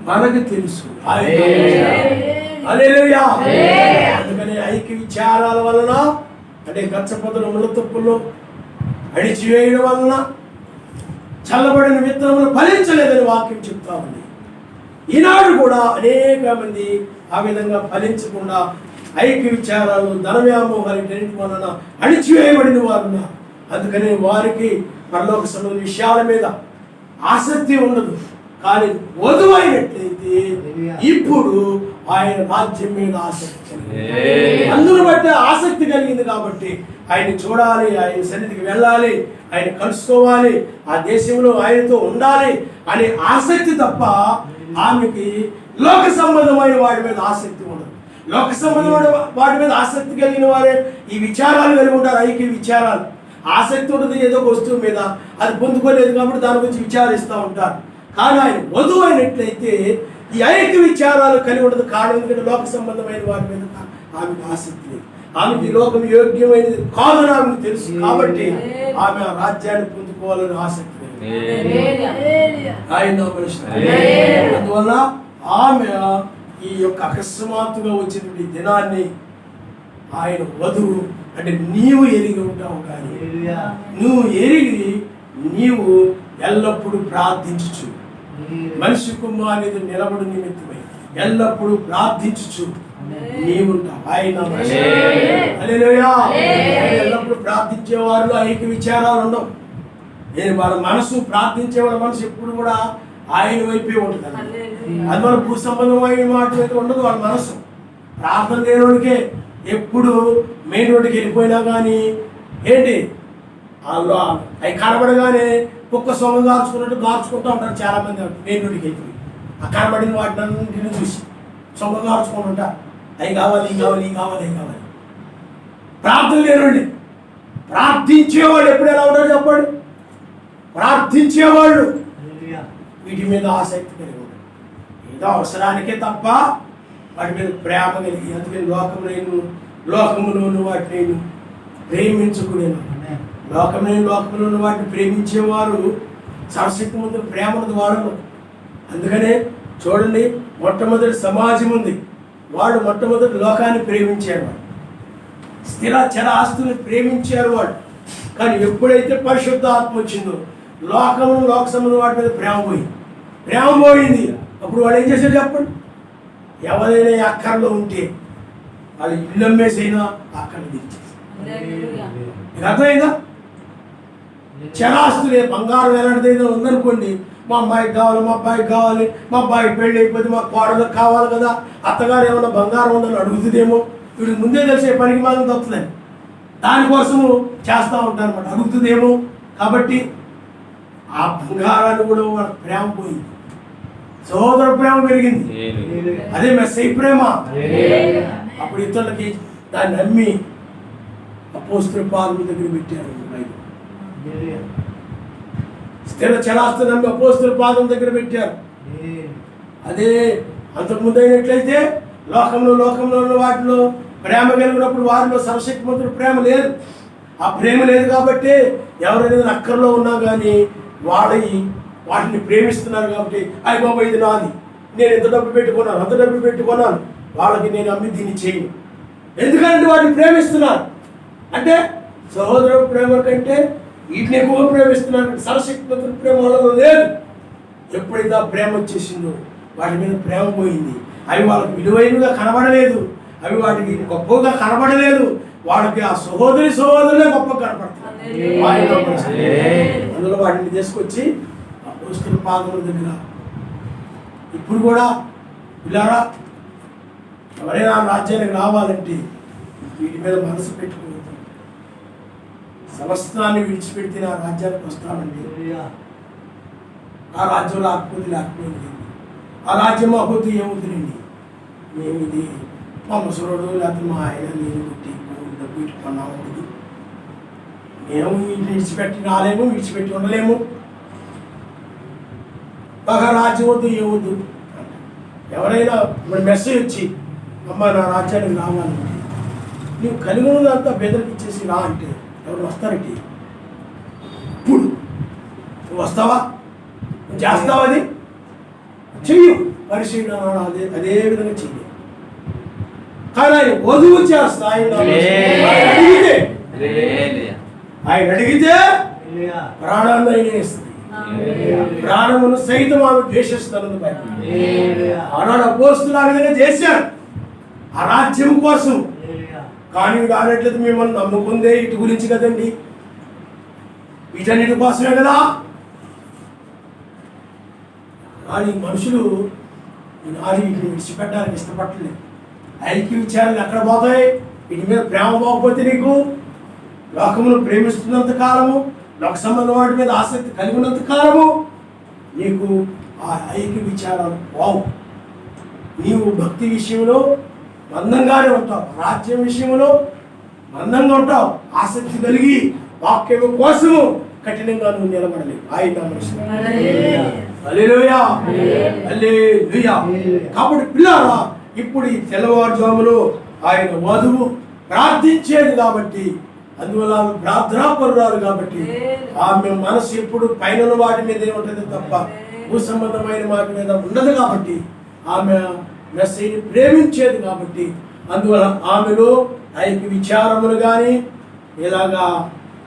మనకు తెలుసు. హల్లెలూయా. అందుకని ఐక్య విచారాల వలన, అంటే గచ్చపొదలు ముళ్ళ తుప్పుల్లో అడిచివేయడం వలన చల్లబడిన విత్తనములు ఫలించలేదని వాక్యం చెప్తా ఉంది. ఈనాడు కూడా అనేక మంది ఆ విధంగా ఫలించకుండా ఐక్య విచారాలు, ధన వ్యామోహాలు వలన అణిచివేయబడిన వారు. అందుకని వారికి పరలోక సంబంధ విషయాల మీద ఆసక్తి ఉండదు. కానీ వధువైనట్లయితే ఇప్పుడు ఆయన రాజ్యం మీద ఆసక్తి, అందును బట్టి ఆసక్తి కలిగింది కాబట్టి ఆయన చూడాలి, ఆయన సన్నిధికి వెళ్ళాలి, ఆయన కలుసుకోవాలి, ఆ దేశంలో ఆయనతో ఉండాలి అనే ఆసక్తి తప్ప ఆమెకి లోక సంబంధమైన వాటి మీద ఆసక్తి ఉండదు. లోక సంబంధమైన వాటి మీద ఆసక్తి కలిగిన వారే ఈ విచారాలు కలిగి ఉంటారు. ఐక్య విచారాలు ఆసక్తి ఉంటుంది ఏదో ఒక వస్తువు మీద, అది పొందుకోలేదు కాబట్టి దాని గురించి విచారిస్తూ ఉంటారు. కానీ ఆయన వధువు అయినట్లయితే ఈ ఐక్య విచారాలు కలిగి ఉండదు. కారణం ఎందుకంటే లోక సంబంధమైన వారి మీద ఆమెకు ఆసక్తి లేదు. ఆమెకి లోకం యోగ్యమైనది కాదని ఆమెకు తెలుసు కాబట్టి ఆమె ఆ రాజ్యాన్ని పొందుకోవాలని ఆసక్తి లేదు. ఆయన అందువల్ల ఆమె ఈ యొక్క అకస్మాత్తుగా వచ్చినటువంటి దినాన్ని ఆయన వధువు అంటే నీవు ఎరిగి ఉంటావు, కానీ నువ్వు ఎరిగి నీవు ఎల్లప్పుడూ ప్రార్థించుచు మనిషి కుమారుని నిలబడు నిమిత్తమై ఎల్లప్పుడూ ప్రార్థించుచు నీవుంటావు. ఆయన హల్లెలూయా. ఎల్లప్పుడూ ప్రార్థించేవారు ఐక్య విచారాలు ఉండవు. నేను వాళ్ళ మనసు ప్రార్థించే వాళ్ళ మనసు ఎప్పుడు కూడా ఆయన వైపే ఉంటుంది. అది మన భూ సంబంధమైన మాట అయితే ఉండదు. వాళ్ళ మనసు ప్రార్థన లేనివాడికే ఎప్పుడు మెయిన్ రోడ్డుకి వెళ్ళిపోయినా కానీ ఏంటి వాళ్ళు అవి కనబడగానే కుక్క సొమ్ము గార్చుకున్నట్టు గార్చుకుంటూ ఉంటారు చాలామంది మెయిన్ రోడ్డుకి వెళ్ళిపోయి. ఆ కనబడిన వాటిని అన్నింటిని చూసి సొమ్ము గార్చుకుంటూ ఉంటారు. అవి కావాలి, ఇవి కావాలి, ఇవి కావాలి, ఇవి కావాలి. ప్రార్థన లేనండి. ప్రార్థించేవాడు ఎప్పుడు ఎలా ఉంటాడు చెప్పండి? ప్రార్థించేవాళ్ళు వీటి మీద ఆసక్తి కలిగి ఉంటాడు. ఏదో అవసరానికే తప్ప వాటి మీద ప్రేమ కలిగి, అందుకని లోకములోను వాటిని నేను ప్రేమించుకునేను. లోకములోని వాటిని ప్రేమించేవారు సరస్వతి ముందు ప్రేమను వాడను. అందుకనే చూడండి, మొట్టమొదటి సమాజం ఉంది. వాడు మొట్టమొదటి లోకాన్ని ప్రేమించాడు, స్థిర చర ఆస్తుల్ని ప్రేమించారు వాడు. కానీ ఎప్పుడైతే పరిశుద్ధ ఆత్మ వచ్చిందో లోక సంబంధం వాటి మీద ప్రేమ పోయింది. అప్పుడు వాడు ఏం చేశాడు చెప్పండి? ఎవరైనా అక్కర్లో ఉంటే వాళ్ళు ఇల్లు అమ్మేసైనా అక్కర్ని తీర్చేసి. మీకు అర్థమైందా? చరాస్తులే బంగారం ఎలాంటిదైనా ఉందనుకోండి, మా అమ్మాయికి కావాలి, మా అబ్బాయికి కావాలి, మా అబ్బాయికి పెళ్ళి అయిపోతే మా కోడలకు కావాలి కదా, అత్తగారు ఏమన్నా బంగారం ఉందని అడుగుతుందేమో, వీడికి ముందే తెలిసే పనికి మాత్రం తప్పుతుంది. దానికోసము చేస్తూ ఉంటారు అనమాట, అడుగుతుందేమో. కాబట్టి ఆ బంగారాన్ని కూడా వాళ్ళ ప్రేమ పోయింది, సోదర ప్రేమ పెరిగింది. అదే మెస్సై ప్రేమ. అప్పుడు ఇతరులకి దాన్ని నమ్మి అపోస్తలుల పాదముల దగ్గర పెట్టారు. స్థిర చరాస్తు నమ్మి అపోస్తలుల పాదం దగ్గర పెట్టారు. అదే అంతకుముందు అయినట్లయితే లోకంలో ఉన్న వాటిలో ప్రేమ కలిగినప్పుడు వారిలో సర్వశక్తిమంతుడు ప్రేమ లేదు. ఆ ప్రేమ లేదు కాబట్టి ఎవరైనా అక్కర్లో ఉన్నా కానీ వాటిని ప్రేమిస్తున్నారు కాబట్టి, అయ్య బాబా ఇది నాది, నేను ఎంత డబ్బు పెట్టుకున్నాను, అంత డబ్బు పెట్టుకున్నాను, వాళ్ళకి నేను అమ్మి దీన్ని చేయను. ఎందుకంటే వాటిని ప్రేమిస్తున్నారు. అంటే సహోదర ప్రేమ కంటే వీటిని ఎక్కువ ప్రేమిస్తున్నారు. సర్వశక్తిమంతుడి ప్రేమ వాళ్ళలో లేదు. ఎప్పుడైతే ఆ ప్రేమ వచ్చేసిందో వాటి మీద ప్రేమ పోయింది. అవి వాళ్ళకి విలువైనగా కనబడలేదు, అవి వాటికి గొప్పగా కనబడలేదు. వాళ్ళకి ఆ సహోదరులే గొప్పగా కనపడుతున్నారు. అందులో వాటిని తీసుకొచ్చి అపోస్తలుల పాదముల దగ్గర ఇప్పుడు కూడా పిల్లారా, ఎవరైనా రాజ్యానికి రావాలంటే వీటి మీద మనసు పెట్టుకోవద్దు. సమస్తాన్ని విడిచిపెడితే ఆ రాజ్యానికి వస్తామండి. ఆ రాజ్యం లేకపోయింది. ఆ రాజ్యం అభివృద్ధి ఏమవుతుందండి? మేము ఇది మా ముసలోడు లేకపోతే మా ఆయన నేను పెట్టి డబ్బు ఇటు కొన్నామండి, మేము వీటిని విడిచిపెట్టి రాలేము, విడిచిపెట్టి ఉండలేము. బాగా రాజ్యం వద్దు ఏమొద్దు. ఎవరైనా ఇప్పుడు మెసేజ్ వచ్చి అమ్మ నా రాజ్యానికి రావాలంటే నువ్వు కలిగి ఉన్నదంతా బెదరికిచ్చేసి రా అంటే ఎవరు వస్తారంటే, ఇప్పుడు నువ్వు వస్తావా, నువ్వు చేస్తావా, అది చెయ్యు, పరిశీలన అదే విధంగా చెయ్యి. కానీ ఆయన వధువు చేస్తా, ఆయన అడిగితే ప్రాణాన్ని ఆయన ఇస్తుంది. ప్రాణమును సైతం ఆమె ద్వేషిస్తాను. ఆనాడు అపోస్తలులు ఆ విధంగా చేశారు ఆ రాజ్యం కోసం. కానీ ఆనట్లయితే మిమ్మల్ని నమ్ముకుందే ఇటు గురించి కదండి, వీటన్నిటి కోసమే కదా. కానీ మనుషులు వీటిని విడిచిపెట్టడానికి ఇష్టపడలేదు. ఐక్య విచారాలు ఎక్కడ పోతాయి? వీటి మీద ప్రేమ పోకపోతే నీకు లోకమును ప్రేమిస్తున్నంత కాలము, లోక సంబంధం వాటి మీద ఆసక్తి కలిగి ఉన్నంత కాలము నీకు ఆ ఐక్య విచారాలు పోవు. నీవు భక్తి విషయంలో మందంగానే ఉంటావు, రాజ్యం విషయంలో మందంగా ఉంటావు. ఆసక్తి కలిగి వాక్యం కోసము కఠినంగా నువ్వు నిలబడలేవు. హల్లెలూయా, హల్లెలూయా. కాబట్టి పిల్లారా, ఇప్పుడు ఈ తెల్లవారుజాములో ఆయన వధువు ప్రార్థించేది కాబట్టి అందువల్ల ఆమె ప్రార్థనాపరురాలు కాబట్టి ఆమె మనసు ఎప్పుడు పైన వాటి మీదే ఉంటుంది తప్ప భూ సంబంధమైన వాటి మీద ఉండదు కాబట్టి ఆమె మెస్సీని ప్రేమించేది కాబట్టి అందువల్ల ఆమెలో ఐక్య విచారములు కానీ ఇలాగా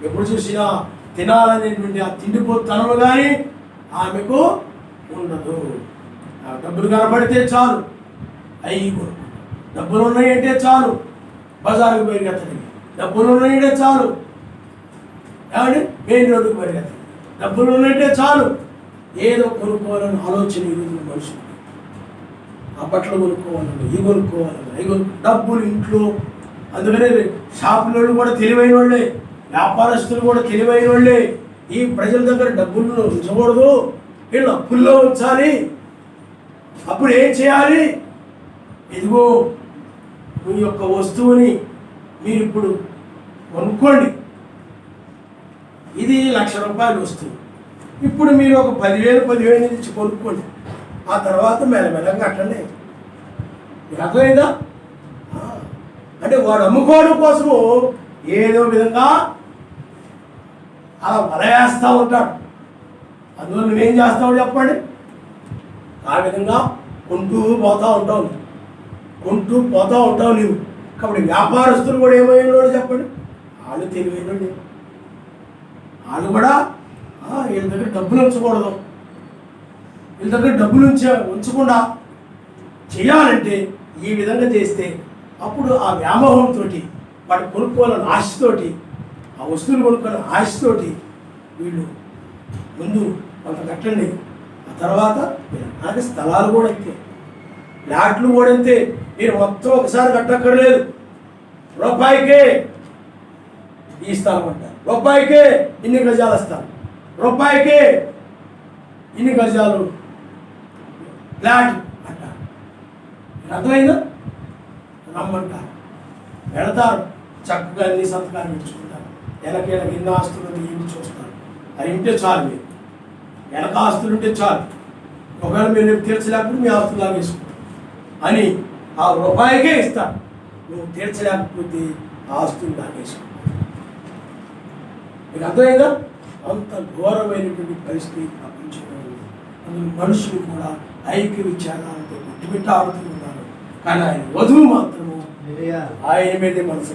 ఎప్పుడు చూసినా తినాలనేటువంటి ఆ తిండిపోతనము కానీ ఆమెకు ఉండదు. డబ్బులు కనబడితే చాలు అవి డబ్బులు ఉన్నాయంటే చాలు బజారుకు పరిగెత్తడి, డబ్బులు ఉన్నాయంటే చాలు ఏమండి మెయిన్ రోడ్డుకు పరిగెత్తడి, డబ్బులు ఉన్నాయంటే చాలు ఏదో కొనుక్కోవాలని ఆలోచన ఈరోజు మనుషులు. ఆ బట్టలు కొనుక్కోవాలని, ఇవి కొనుక్కోవాలని, అవి డబ్బులు ఇంట్లో. అందుకనే షాపుల కూడా తెలివైన వాళ్ళే, వ్యాపారస్తులు కూడా తెలివైన వాళ్ళే. ఈ ప్రజల దగ్గర డబ్బులను ఉంచకూడదు, వీళ్ళు అప్పుల్లో ఉంచాలి. అప్పుడు ఏం చేయాలి? ఇదిగో మీ యొక్క వస్తువుని మీరు ఇప్పుడు కొనుక్కోండి, ఇది ₹1,00,000 వస్తువు, ఇప్పుడు మీరు ఒక 10,000 నుంచి కొనుక్కోండి, ఆ తర్వాత మెల్లమెల్లగా కట్టండి. మీకు అర్థమైందా? అంటే వాడు అమ్ముకోవడం కోసము ఏదో విధంగా అలా వలయేస్తూ ఉంటాడు. అందువల్ల నువ్వేం చేస్తావు చెప్పండి? ఆ విధంగా కొంటూ పోతూ ఉంటావు నీవు. కాబట్టి వ్యాపారస్తులు కూడా ఏమైనా చెప్పండి, వాళ్ళు తెలివైన వాళ్ళు కూడా వీళ్ళ దగ్గర డబ్బులు ఉంచకూడదు, వీళ్ళ దగ్గర డబ్బులు ఉంచకుండా చేయాలంటే ఈ విధంగా చేస్తే అప్పుడు ఆ వ్యామోహంతో వాటి కొనుక్కోవాలని ఆశతోటి, ఆ వస్తువులు కొనుక్కోవాలని ఆశతోటి వీళ్ళు ముందు కొంత కట్టండి, ఆ తర్వాత అలాగే స్థలాలు కూడా అంతే, ఫ్లాట్లు కూడా అంతే. మీరు మొత్తం ఒకసారి కట్టక్కర్లేదు, ₹1కే ఈ స్థలం అంటారు, ₹1కే ఇన్ని గజాల స్థలం, ₹1కే ఇన్ని గజాలు ఫ్లాట్ అంటారు. అర్థమైందా? రమ్మంటారు, వెళతారు, చక్కగా అన్ని సంతకాలు పెంచుకుంటారు, వెనకేళ్ళ ఎన్ని ఆస్తులు ఏంటి చూస్తారు. అది ఉంటే చాలు, మీరు వెనక ఆస్తులు ఉంటే చాలు, ఒకవేళ మీరు తీర్చలేకపోతే మీ ఆస్తులు లాగేసుకుంటారు అని ఆ ₹1కే ఇస్తారు. నువ్వు తీర్చలేకపోతే ఆస్తులు లాగేసుకుంటారు. మీకు అర్థమైందా? అంత ఘోరమైనటువంటి పరిస్థితి ప్రపంచంలో ఉంది. అందులో మనుషులు కూడా ఐక్య విచారాలతో గుట్టుమిట్టాడుతూ ఉన్నారు, కానీ ఆయన వధువు మాత్రము ఆయన మీదే మనసు.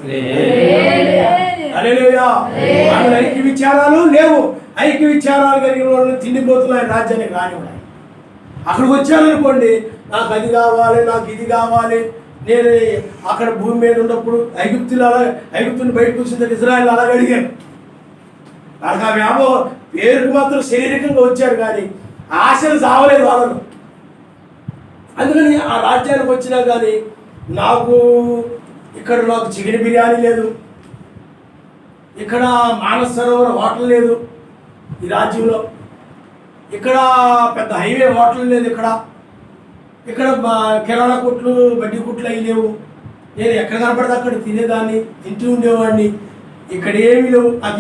ఐక్య విచారాలు లేవు. ఐక్య విచారాలు కలిగిన వాళ్ళు తిండిపోతున్న ఆయన రాజ్యానికి రానివ్వడాలి. అక్కడికి వచ్చారనుకోండి, నాకు అది కావాలి, నాకు ఇది కావాలి. నేను అక్కడ భూమి మీద ఉన్నప్పుడు ఐగుప్తుని బయటకు వచ్చిన ఇజ్రాయెల్ అలాగ అడిగాను. వాళ్ళకి ఆ వ్యామోహం పేరుకు మాత్రం శారీరకంగా వచ్చారు, కానీ ఆశలు సావలేదు వాళ్ళను. అందుకని ఆ రాజ్యానికి వచ్చినా కానీ నాకు చికెన్ బిర్యానీ లేదు, ఇక్కడ మానస సరోవర్ హోటల్ లేదు ఈ రాజ్యంలో, ఇక్కడ పెద్ద హైవే హోటల్ లేదు, ఇక్కడ కిరాణా కొట్లు బడ్డీ కొట్లు అవి లేవు. నేను ఎక్కడ కనపడితే అక్కడ తినేదాన్ని, తింటూ ఉండేవాడిని. ఇక్కడ ఏమీ లేవు నాకు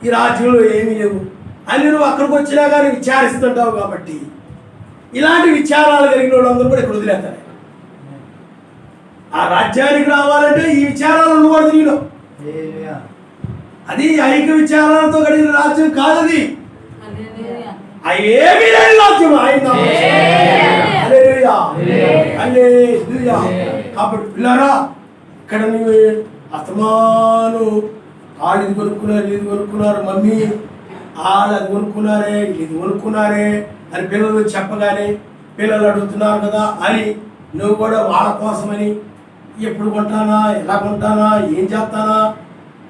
ఈ రాజ్యంలో ఏమీ లేవు అని నువ్వు అక్కడికి వచ్చినా కానీ విచారిస్తుంటావు. కాబట్టి ఇలాంటి విచారాలు కలిగిన వాళ్ళందరూ కూడా ఇక్కడ వదిలేస్తారు. ఆ రాజ్యానికి రావాలంటే ఈ విచారాలు ఉండకూడదు నీలో. అది ఐక్య విచారాలతో కలిగిన రాజ్యం కాదది, ఏమీ లేని రాజ్యం ఆయన. కాబట్టి పిల్లరా, ఇక్కడ నువ్వు అస్తమాను వాళ్ళు ఇది కొనుక్కున్నారు, మమ్మీ వాళ్ళు అది కొనుక్కున్నారే, ఇది కొనుక్కున్నారే అని పిల్లలు చెప్పగానే పిల్లలు అడుగుతున్నారు కదా అని నువ్వు కూడా వాళ్ళ కోసమని ఎప్పుడు కొంటానా, ఎలా కొంటానా, ఏం చేస్తానా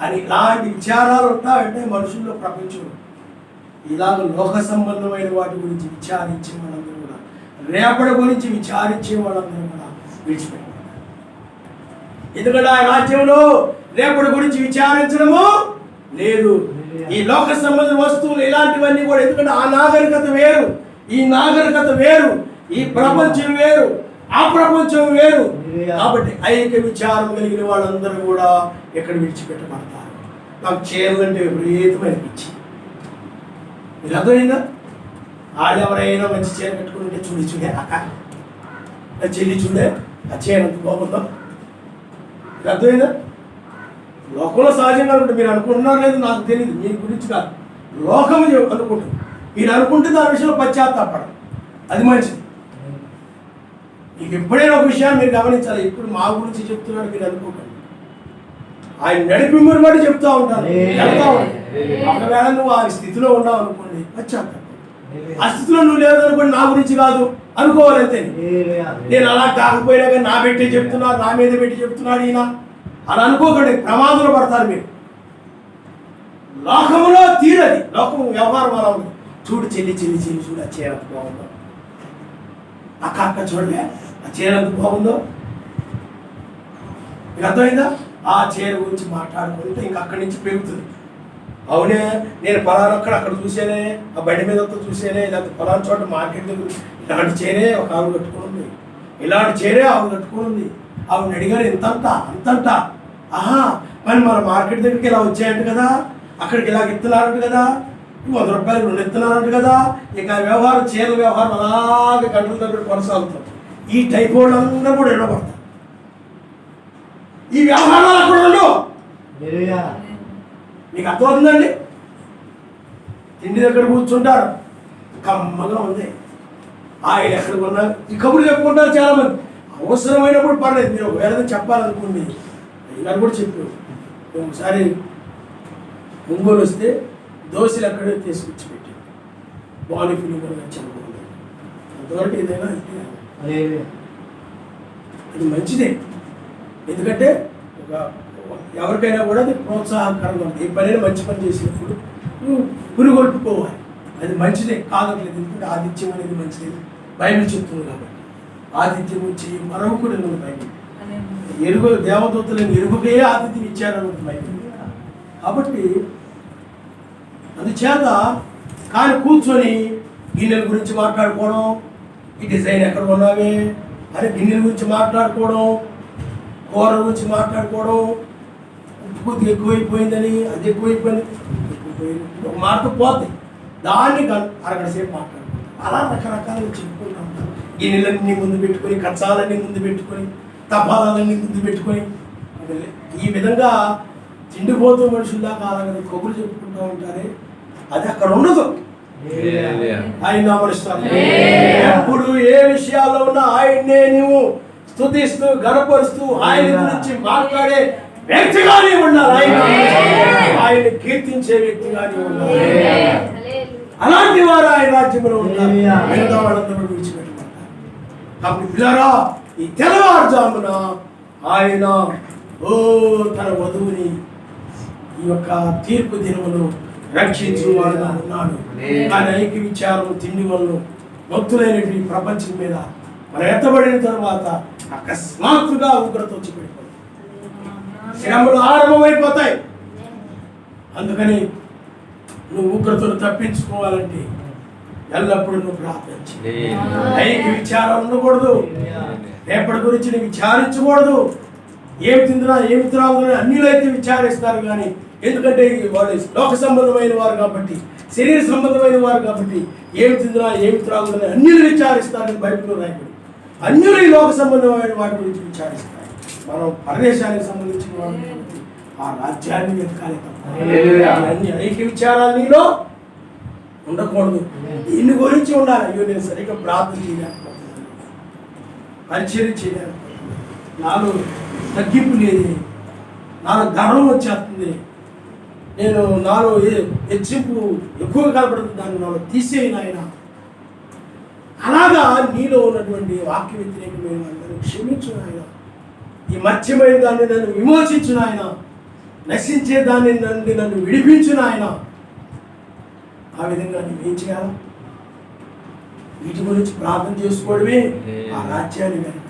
అని ఇలాంటి విచారాలు ఉంటాయంటే మనుషుల్లో ప్రపంచం. ఇలాగ లోక సంబంధమైన వాటి గురించి విచారించే వాళ్ళందరూ కూడా, రేపటి గురించి విచారించే వాళ్ళందరూ కూడా విడిచిపెట్టారు. ఎందుకంటే ఆ రాజ్యంలో రేపటి గురించి విచారించడము లేదు. ఈ లోక సంబంధ వస్తువులు ఇలాంటివన్నీ కూడా, ఎందుకంటే ఆ నాగరికత వేరు, ఈ నాగరికత వేరు, ఈ ప్రపంచం వేరు, ఆ ప్రపంచం వేరు. కాబట్టి ఐక్య విచారం కలిగిన వాళ్ళందరూ కూడా ఎక్కడ విడిచిపెట్టబడతారు. నాకు చీరలంటే విపరీతమైన పిచ్చి. మీరు అర్థమైందా? వాళ్ళు ఎవరైనా మంచి చీర కట్టుకుంటే చూడే అక్క చెల్లి చూడే ఆ చీర అంత బాగుందా? మీరు అర్థమైందా? లోకంలో సహజంగా ఉంటుంది. మీరు అనుకుంటున్నారు లేదు నాకు తెలియదు, మీ గురించి కాదు, లోకం అనుకుంటుంది. మీరు అనుకుంటే దాని విషయంలో పశ్చాత్తాపడం అది మంచిది. మీకు ఎప్పుడైనా ఒక విషయాన్ని మీరు గమనించాలి. ఇప్పుడు మా గురించి చెప్తున్నాడు మీరు అనుకోకండి, ఆయన నడిపిమ్మని బట్టి చెప్తా ఉంటాను, వెళ్తా ఉంటాను. ఒకవేళ నువ్వు ఆ స్థితిలో ఉన్నావు అనుకోండి, పశ్చాత్తాపం. ఆ స్థితిలో నువ్వు లేదనుకోండి, నా గురించి కాదు అనుకోవాలి అంతే. నేను అలా కాకపోయినా కానీ నా పెట్టి చెప్తున్నాడు, నా మీద పెట్టి చెప్తున్నాడు ఈయన అలా అనుకోకండి, ప్రమాదంలో పడతారు మీరు. లోకంలో తీరది, లోకం వ్యవహారం అలా ఉంది. చూడు చెల్లి చెల్లి చెల్లి చూడు ఆ చీర ఎంత బాగుందో, అక్క అక్క చూడలే ఆ చీర ఎంత బాగుందో. మీకు అర్థమైందా? ఆ చీర గురించి మాట్లాడుకుంటే ఇంక అక్కడి నుంచి పెరుగుతుంది. అవునే నేను పలానా అక్కడ చూసేనే, ఆ బండి మీద చూసేనే, లేకపోతే పలానా చోట మార్కెట్ దగ్గర ఇలాంటి చీరే ఒక ఆవిడ కట్టుకుని ఉంది, ఇలాంటి చీరే ఆవిడ కట్టుకుని ఉంది, ఆవిడ అడిగారు ఇంతంట అంతంట. ఆహా మరి మన మార్కెట్ దగ్గరికి ఇలా వచ్చాయంట కదా, అక్కడికి ఇలాగ ఇస్తున్నారంట కదా, 100 రూపాయలు 2 ఇస్తున్నారంట కదా. ఇక వ్యవహారం చీరల వ్యవహారం అలాగే గంటల దగ్గర కొనసాగుతాం. ఈ టైప్ వాళ్ళందరూ కూడా ఎడబడతారు. ఈ వ్యవహారాలు అక్కడ ఉండవు. మీకు అర్థమవుతుందండి? తిండి దగ్గర కూర్చుంటారు, కమ్మగా ఉంది, ఆయన ఎక్కడ ఉన్నారు, ఈ కబుర్లు చెప్పుకుంటారు చాలా మంది. అవసరమైనప్పుడు పర్లేదు, మీరు ఒకవేళ చెప్పాలనుకోండి. అయ్యారు కూడా చెప్పారు, ఒకసారి ఒంగోలు వస్తే దోశలు అక్కడే తీసుకొచ్చి పెట్టి బాడీ ఫిలిం వచ్చాను. అంతవరకు ఏదైనా అది మంచిదే, ఎందుకంటే ఎవరికైనా కూడా అది ప్రోత్సాహకరంగా ఉంది. ఏ పనైనా మంచి పని చేసినప్పుడు పురుగొల్పుకోవాలి, అది మంచిదే కాదట్లేదు. ఎందుకంటే ఆతిథ్యం అనేది మంచిది, బైబిల్ చెప్తుంది కాబట్టి. ఆతిథ్యం వచ్చి మరొకడు అన్నది బైబిల్. ఎరుగు దేవదూతలను ఎరుగుకే ఆతిథ్యం ఇచ్చారన్నది బైబిల్. కాబట్టి అందుచేత కానీ కూర్చొని గిన్నెల గురించి మాట్లాడుకోవడం, ఈ డిజైన్ ఎక్కడ ఉన్నావే అని గిన్నెల గురించి మాట్లాడుకోవడం, కూర గురించి మాట్లాడుకోవడం, ఉప్పు కొద్దిగా ఎక్కువైపోయిందని, అది ఎక్కువైపోయింది, ఒక మాట పోతుంది, దాన్ని అరగంట సేపు మాట్లాడుకుంటాం. అలా రకరకాలుగా చెప్పుకుంటూ ఉంటాం. గిన్నెలన్నీ ముందు పెట్టుకొని, కచ్చాలన్నీ ముందు పెట్టుకొని, తపాలన్నీ ముందు పెట్టుకొని, ఈ విధంగా తిండిపోతూ మనుషుల్లాగా అలాగే కబుర్లు చెప్పుకుంటూ ఉంటారే, అది అక్కడ ఉండదు. ఆయన నామరుస్తాను. ఎప్పుడు ఏ విషయాల్లో ఉన్నా ఆయన్నే నువ్వు స్తుతిస్తూ గణపరుస్తూ ఆయన గురించి మాట్లాడే వ్యక్తిగానే ఉండాలి, ఆయన కీర్తించే వ్యక్తిగానే ఉండాలి. అలాంటి వారు ఆయన రాజ్యంలో ఉంటారు, మిగతా వాళ్ళందరూ విడిచిపెట్టబడతారు. కాబట్టి పిల్లరా, ఈ తెల్లవారుజామున ఆయన తన వధువుని ఈ యొక్క తీర్పు దినమును రక్షించువాడుగా ఉన్నాడు. కానీ ఐక్య విచారం తిండి వల్ల భక్తులైనటువంటి ప్రపంచం మీద మనం ఎత్తబడిన తర్వాత అకస్మాత్తుగా ఉగ్రత వచ్చి పెట్టుకోండి, శ్రమలు ఆరంభమైపోతాయి. అందుకని నువ్వు ఉగ్రతను తప్పించుకోవాలంటే ఎల్లప్పుడూ నువ్వు ప్రార్థించు. ఐక్య విచారం ఉండకూడదు, రేపటి గురించి నువ్వు విచారించకూడదు. ఏమి తిందినా ఏమి త్రాగుతున్నా అన్నిలో అయితే విచారిస్తారు. కానీ ఎందుకంటే వాళ్ళు లోక సంబంధమైన వారు కాబట్టి, శరీర సంబంధమైన వారు కాబట్టి, ఏమి తిందినా ఏమి త్రాగుతున్నా అన్నిలు విచారిస్తారని బైబిల్లో రాయబడి, అన్యులు ఈ లోక సంబంధమైన వాటి గురించి విచారిస్తారు. మనం పరదేశానికి సంబంధించిన వాడు కాబట్టి ఆ రాజ్యాన్ని వెతకాలి తప్ప అన్ని ఐక్య విచారాలు నీలో ఉండకూడదు. దీని గురించి ఉండాలి. అయ్యో నేను సరిగ్గా ప్రార్థన చేయలేకపోతున్నాను, పరిచయం చేయలేకపోతున్నాను, నాలో తగ్గింపు లేదు, నాలో గర్వం వచ్చేస్తుంది, నేను నాలో హెచ్చింపు ఎక్కువ కనపడుతుంది, దాన్ని నాలో తీసేయను ఆయన. అలాగా నీలో ఉన్నటువంటి వాక్య వ్యతిరేకమైన అందరూ క్షమించు ఆయన. ఈ మత్స్యమైన దాన్ని నన్ను విమోచించు ఆయన, నశించే దాన్ని నుండి నన్ను విడిపించు ఆయన. ఆ విధంగా నువ్వేం చేయాలి? వీటి గురించి ప్రార్థన చేసుకోవడమే ఆ రాజ్యాన్ని వెనక.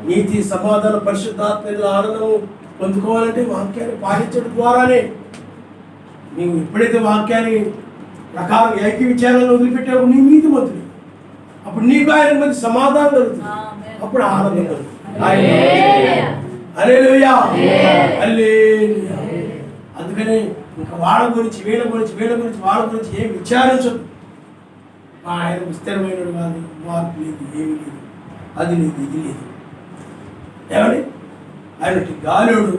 నీతి సమాధాన పరిశుద్ధాత్మ ఆనందం పొందుకోవాలంటే వాక్యాన్ని పాటించడం ద్వారానే. నీవు ఎప్పుడైతే వాక్యాన్ని ప్రకారం ఐక్య విచారాలను వదిలిపెట్టావు, నీ నీతి మంతుడు, అప్పుడు నీకు ఆయన మంచి సమాధానం కలుగుతుంది, అప్పుడు ఆనందం కలుగుతుంది. హల్లెలూయా, హల్లెలూయా. అందుకని ఇంకా వాళ్ళ గురించి వీళ్ళ గురించి ఏం విచారించదు. ఆయన విస్తరమైన కాదు, మార్పు లేదు, ఏమి లేదు, అది లేదు, ఇది లేదు. ఏమని ఆయన గాలుడు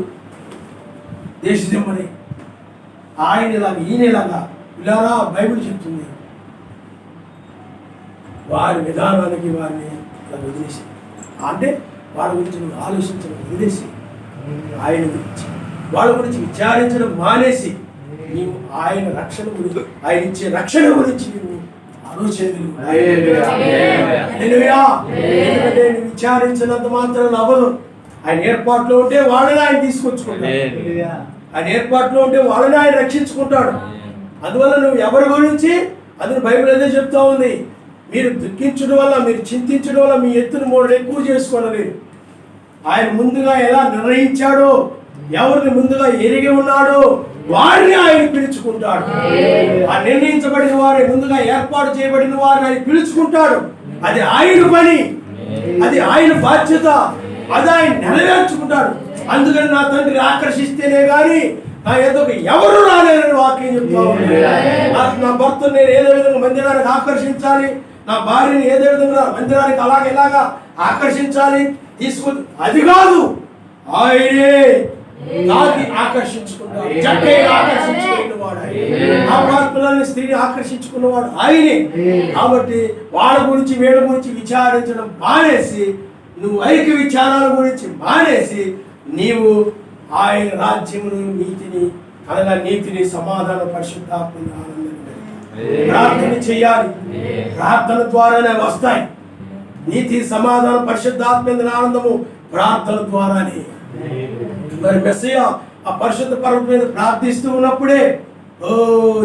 దేశదిమ్మని ఆయనలాగా ఈయనలాగా ఇలాగా బైబిల్ చెప్తుంది. వారి విధానానికి వారిని ఇలా వదిలేసి, అంటే వాళ్ళ గురించి నువ్వు ఆలోచించడం వదిలేసి, ఆయన గురించి వాళ్ళ గురించి విచారించడం మానేసి నీవు ఆయన రక్షణ గురించి, ఆయన ఇచ్చే రక్షణ గురించి నువ్వు ఆలోచనలు. ఎందుకంటే నువ్వు విచారించినంత మాత్రం అవ్వదు. ఆయన ఏర్పాట్లో ఉంటే వాళ్ళని ఆయన తీసుకొచ్చుకుంటాడు. ఆయన ఏర్పాట్లో ఉంటే వాళ్ళని ఆయన రక్షించుకుంటాడు. అందువల్ల నువ్వు ఎవరి గురించి, అందులో బైబిల్ అదే చెప్తా ఉంది, మీరు దుఃఖించడం వల్ల, మీరు చింతించడం వల్ల మీ ఎత్తును 3 ఎక్కువ చేసుకోవడలేదు. ఆయన ముందుగా ఎలా నిర్ణయించాడో, ఎవరిని ముందుగా ఎరిగి ఉన్నాడో వారిని ఆయన పిలుచుకుంటాడు. ఆ నిర్ణయించబడిన వారి, ముందుగా ఏర్పాటు చేయబడిన వారిని ఆయన పిలుచుకుంటాడు. అది ఆయన పని, అది ఆయన బాధ్యత, అది ఆయన నెరవేర్చుకుంటాడు. అందుకని నా తండ్రి ఆకర్షిస్తేనే గాని నా ఎదుగు ఎవరు రాలేరని వాక్యం చెప్తా ఉంది. నా భర్తను నేను ఏదో విధంగా మందిరానికి ఆకర్షించాలి, నా భార్యని ఏదో విధంగా మందిరానికి ఇలాగా ఆకర్షించాలి, తీసుకొని అది కాదు, ఆయనే తాకి ఆకర్షించుకున్నాడు. జక్కయ్యను ఆకర్షించుకున్నవాడు ఆయనే, ఆ ప్రార్థనని స్త్రీని ఆకర్షించుకున్నవాడు ఆయనే. కాబట్టి వాళ్ళ గురించి వీళ్ళ గురించి విచారించడం మానేసి, నువ్వు ఐక్య విచారాల గురించి మానేసి, నీవు ఆయన రాజ్యమును, నీతిని, అనగా నీతిని, సమాధాన, పరిశుద్ధాత్మని, ఆనందాన్ని ప్రార్థన చేయాలి. ప్రార్థన ద్వారానే వస్తాయి. నీతి, సమాధానం, పరిశుద్ధాత్మ, ఆనందము ప్రార్థన ద్వారానే. మరి మెస్సయ్య ఆ పరిశుద్ధ పర్వతం మీద ప్రార్థిస్తూ ఉన్నప్పుడే ఓ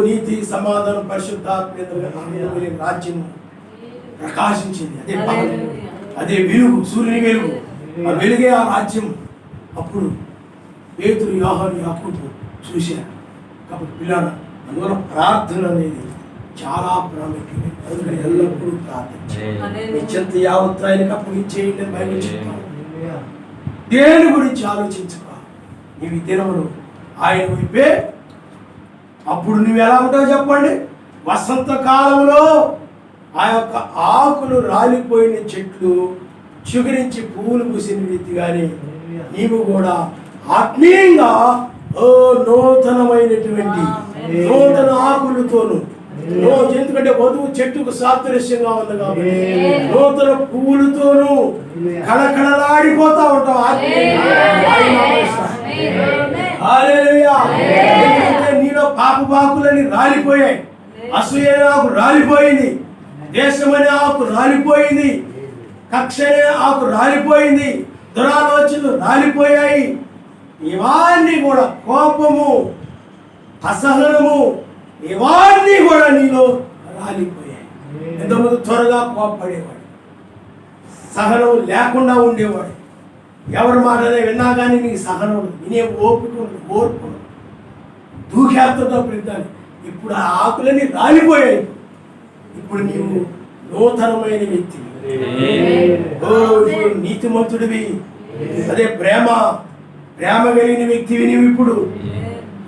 నీతి, సమాధానం, పరిశుద్ధాత్మ రాజ్యం ప్రకాశించింది. అదే పగలు, అదే వెలుగు, సూర్యుని వెలుగు, ఆ వెలుగే ఆ రాజ్యం. అప్పుడు పేతురు, యోహాను, యాకోబు చూశారు. కాబట్టి పిల్లల, అందువల్ల ప్రార్థన అనేది చాలా ప్రాముఖ్యమైనది. అందుకని ఎల్లప్పుడూ ప్రార్థించాలి. మీ చింత యావత్తు ఆయనకు అప్పగించేయండి అని బైబిల్ చెప్తాను. దేని గురించి ఆలోచించుకో, నీవు ఈ దినమును ఆయన వైపే. అప్పుడు నువ్వు ఎలా ఉంటావు చెప్పండి? వసంత కాలంలో ఆ యొక్క ఆకులు రాలిపోయిన చెట్లు చిగురించి పువ్వులు పూసిన రీతిగానే నీవు కూడా ఆత్మీయంగా నూతనమైనటువంటి నూతన ఆకులతోను, ఎందుకంటే వధువు చెట్టుకు సాదృశ్యంగా ఉంది కాబట్టి నూతన పువ్వులతోనూ కళకళలాడిపోతా ఉంటావు. నీలో పాపుబాకులని రాలిపోయాయి, అసూయ ఆకు రాలిపోయింది, దేశమనే ఆకు రాలిపోయింది, కక్ష అనే ఆకు రాలిపోయింది, దురాలోచనలు రాలిపోయాయి. ఇవన్నీ కూడా కోపము, అసహనము, ఇవన్నీ కూడా నీలో రాలిపోయాయి. ఎంతమంది త్వరగా కోపపడేవాడు, సహనం లేకుండా ఉండేవాడు. ఎవరి మాటనే విన్నా కానీ నీకు సహనం వినే ఓపిక ఓర్పు దూకేస్తున్నప్పుడు ఇద్దాను. ఇప్పుడు ఆ ఆకులన్నీ రాలిపోయాయి. ఇప్పుడు నీవు నూతనమైన వ్యక్తి, నీతిమంతుడివి, అదే ప్రేమ కలిగిన వ్యక్తివి నీవు. ఇప్పుడు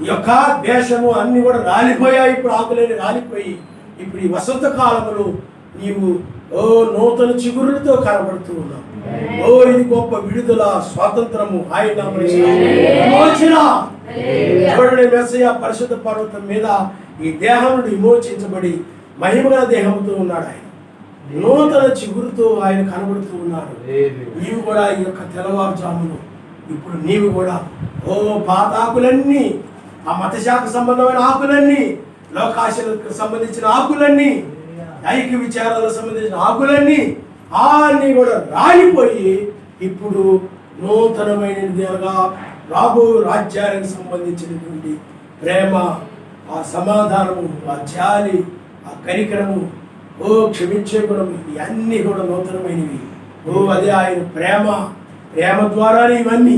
ఈ యొక్క దేశము అన్ని కూడా రాలిపోయాయి. ఇప్పుడు ఆకులన్నీ రాలిపోయి ఇప్పుడు ఈ వసంత కాలంలో నీవు నూతన చిగురులతో కనబడుతూ ఉన్నావు. ఇది గొప్ప విడుదల, స్వాతంత్రము, ఆయన విమోచన. చూడండి, మెస్సయ్య పరిశుద్ధ పర్వతం మీద ఈ దేహం నుండి విమోచించబడి మహిమగల దేహంతో ఉన్నాడు. ఆయన నూతన చిగురుతో ఆయన కనబడుతూ ఉన్నాడు. నీవు కూడా ఈ యొక్క తెల్లవారుజామును ఇప్పుడు నీవు కూడా పాత ఆకులన్నీ, ఆ మతశాఖ సంబంధమైన ఆకులన్నీ, లోకాశలకు సంబంధించిన ఆకులన్నీ, ఐక్య విచారాలకు సంబంధించిన ఆకులన్నీ అన్నీ కూడా రాలిపోయి ఇప్పుడు నూతనమైనది, అనగా రాబో రాజ్యానికి సంబంధించినటువంటి ప్రేమ, ఆ సమాధానము, ఆ జాలి, ఆ కనికరము, క్షమించే గుణము, ఇవన్నీ కూడా నూతనమైనవి. అదే ఆయన ప్రేమ ద్వారానే ఇవన్నీ.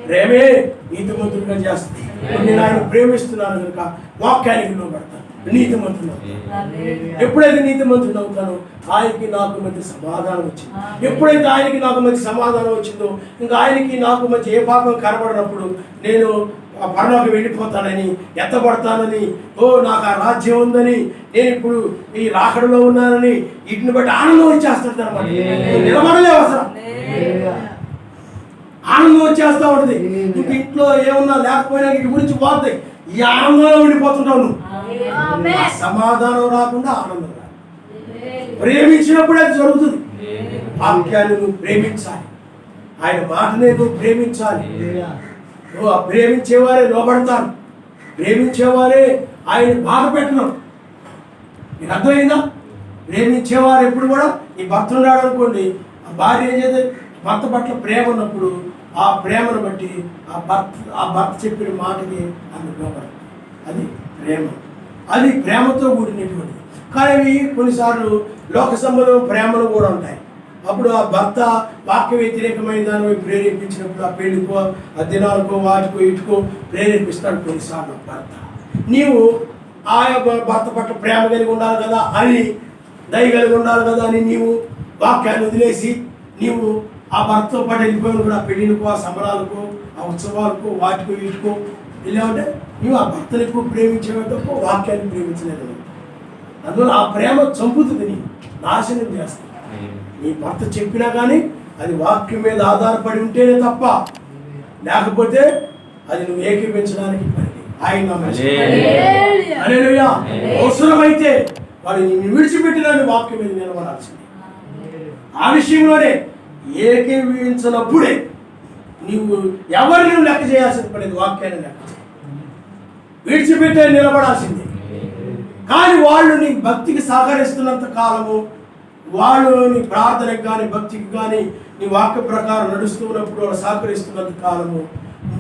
ప్రేమే నీతిమంతులుగా చేస్తుంది. నేను ఆయన ప్రేమిస్తున్నాను కనుక వాక్యానికి లోబడతాను, నీతిమంతులు. ఎప్పుడైతే నీతిమంతులు అవుతానో ఆయనకి నాకు మధ్య సమాధానం వచ్చింది. ఎప్పుడైతే ఆయనకి నాకు మధ్య సమాధానం వచ్చిందో ఇంకా ఆయనకి నాకు మధ్య ఏ పాపం కనబడినప్పుడు నేను పరలోకి వెళ్ళిపోతానని, ఎత్తబడతానని, నాకు ఆ రాజ్యం ఉందని, నేను ఇప్పుడు ఈ రాకడలో ఉన్నానని, వీటిని బట్టి ఆనందం వచ్చేస్తాడు అనమాట. నిలబడలే అవసరం, ఆనందం ఆనందం వచ్చేస్తా ఉంటుంది. ఇంక ఇంట్లో ఏమన్నా లేకపోయినా ఇంటి గురించి పోతాయి, ఈ ఆనందంలో ఉండిపోతుంటావు నువ్వు. సమాధానం రాకుండా ఆనందం రాదు. ప్రేమించినప్పుడు అది జరుగుతుంది. వాక్యాన్ని నువ్వు ప్రేమించాలి, ఆయన మాటనే నువ్వు ప్రేమించాలి. నువ్వు ప్రేమించేవారే లోబడతారు, ప్రేమించేవారే ఆయన బాధ పెట్టడం. నీకు అర్థమైందా? ప్రేమించేవారు ఎప్పుడు కూడా ఈ భర్త ఉన్నాడు అనుకోండి, ఆ భార్య ఏం చేస్తే భర్త పట్ల ప్రేమ ఉన్నప్పుడు ఆ ప్రేమను బట్టి ఆ భర్త చెప్పిన మాటకి ఆమె లోబడతారు. అది ప్రేమ, అది ప్రేమతో కూడినటువంటిది. కానీ అవి కొన్నిసార్లు లోక సంబంధం ప్రేమలు కూడా ఉంటాయి. అప్పుడు ఆ భర్త వాక్య వ్యతిరేకమైన దాని ప్రేరేపించినప్పుడు ఆ పెళ్లికో ఆ దినాలకో వాటికో ఇటుకో ప్రేరేపిస్తాడు కొన్నిసార్లు భర్త. నీవు ఆ భర్త పట్ల ప్రేమ కలిగి ఉండాలి కదా అని, దయ కలిగి ఉండాలి కదా అని నీవు వాక్యాన్ని వదిలేసి నీవు ఆ భర్తతో పాటు వెళ్ళిపోయిన కూడా పెళ్లికో ఆ సంబరాలకు ఆ ఉత్సవాలకు వాటికో వీటికో వెళ్ళామంటే నీవు ఆ భర్తను ఎక్కువ ప్రేమించేటప్పుడు వాక్యాన్ని ప్రేమించలేదు. అందువల్ల ఆ ప్రేమ చంపుతుంది, నీ నాశనం చేస్తుంది. నీ భర్త చెప్పినా కానీ అది వాక్యం మీద ఆధారపడి ఉంటేనే తప్ప, లేకపోతే అది నువ్వు ఏకీపించడానికి పని. ఆయన అవసరమైతే వాడు నిన్ను విడిచిపెట్టిన వాక్యం మీద నిలబడాల్సింది. ఆ విషయంలోనే ఏకీవించినప్పుడే నీవు ఎవరిని లెక్క చేయాల్సింది పడేది, వాక్యాన్ని లెక్క విడిచిపెట్టే నిలబడాల్సిందే. కానీ వాళ్ళు నీ భక్తికి సహకరిస్తున్నంత కాలము, వాళ్ళు నీ ప్రార్థనకు కానీ భక్తికి కానీ నీ వాక్య ప్రకారం నడుస్తున్నప్పుడు వాళ్ళు సహకరిస్తున్నంత కాలము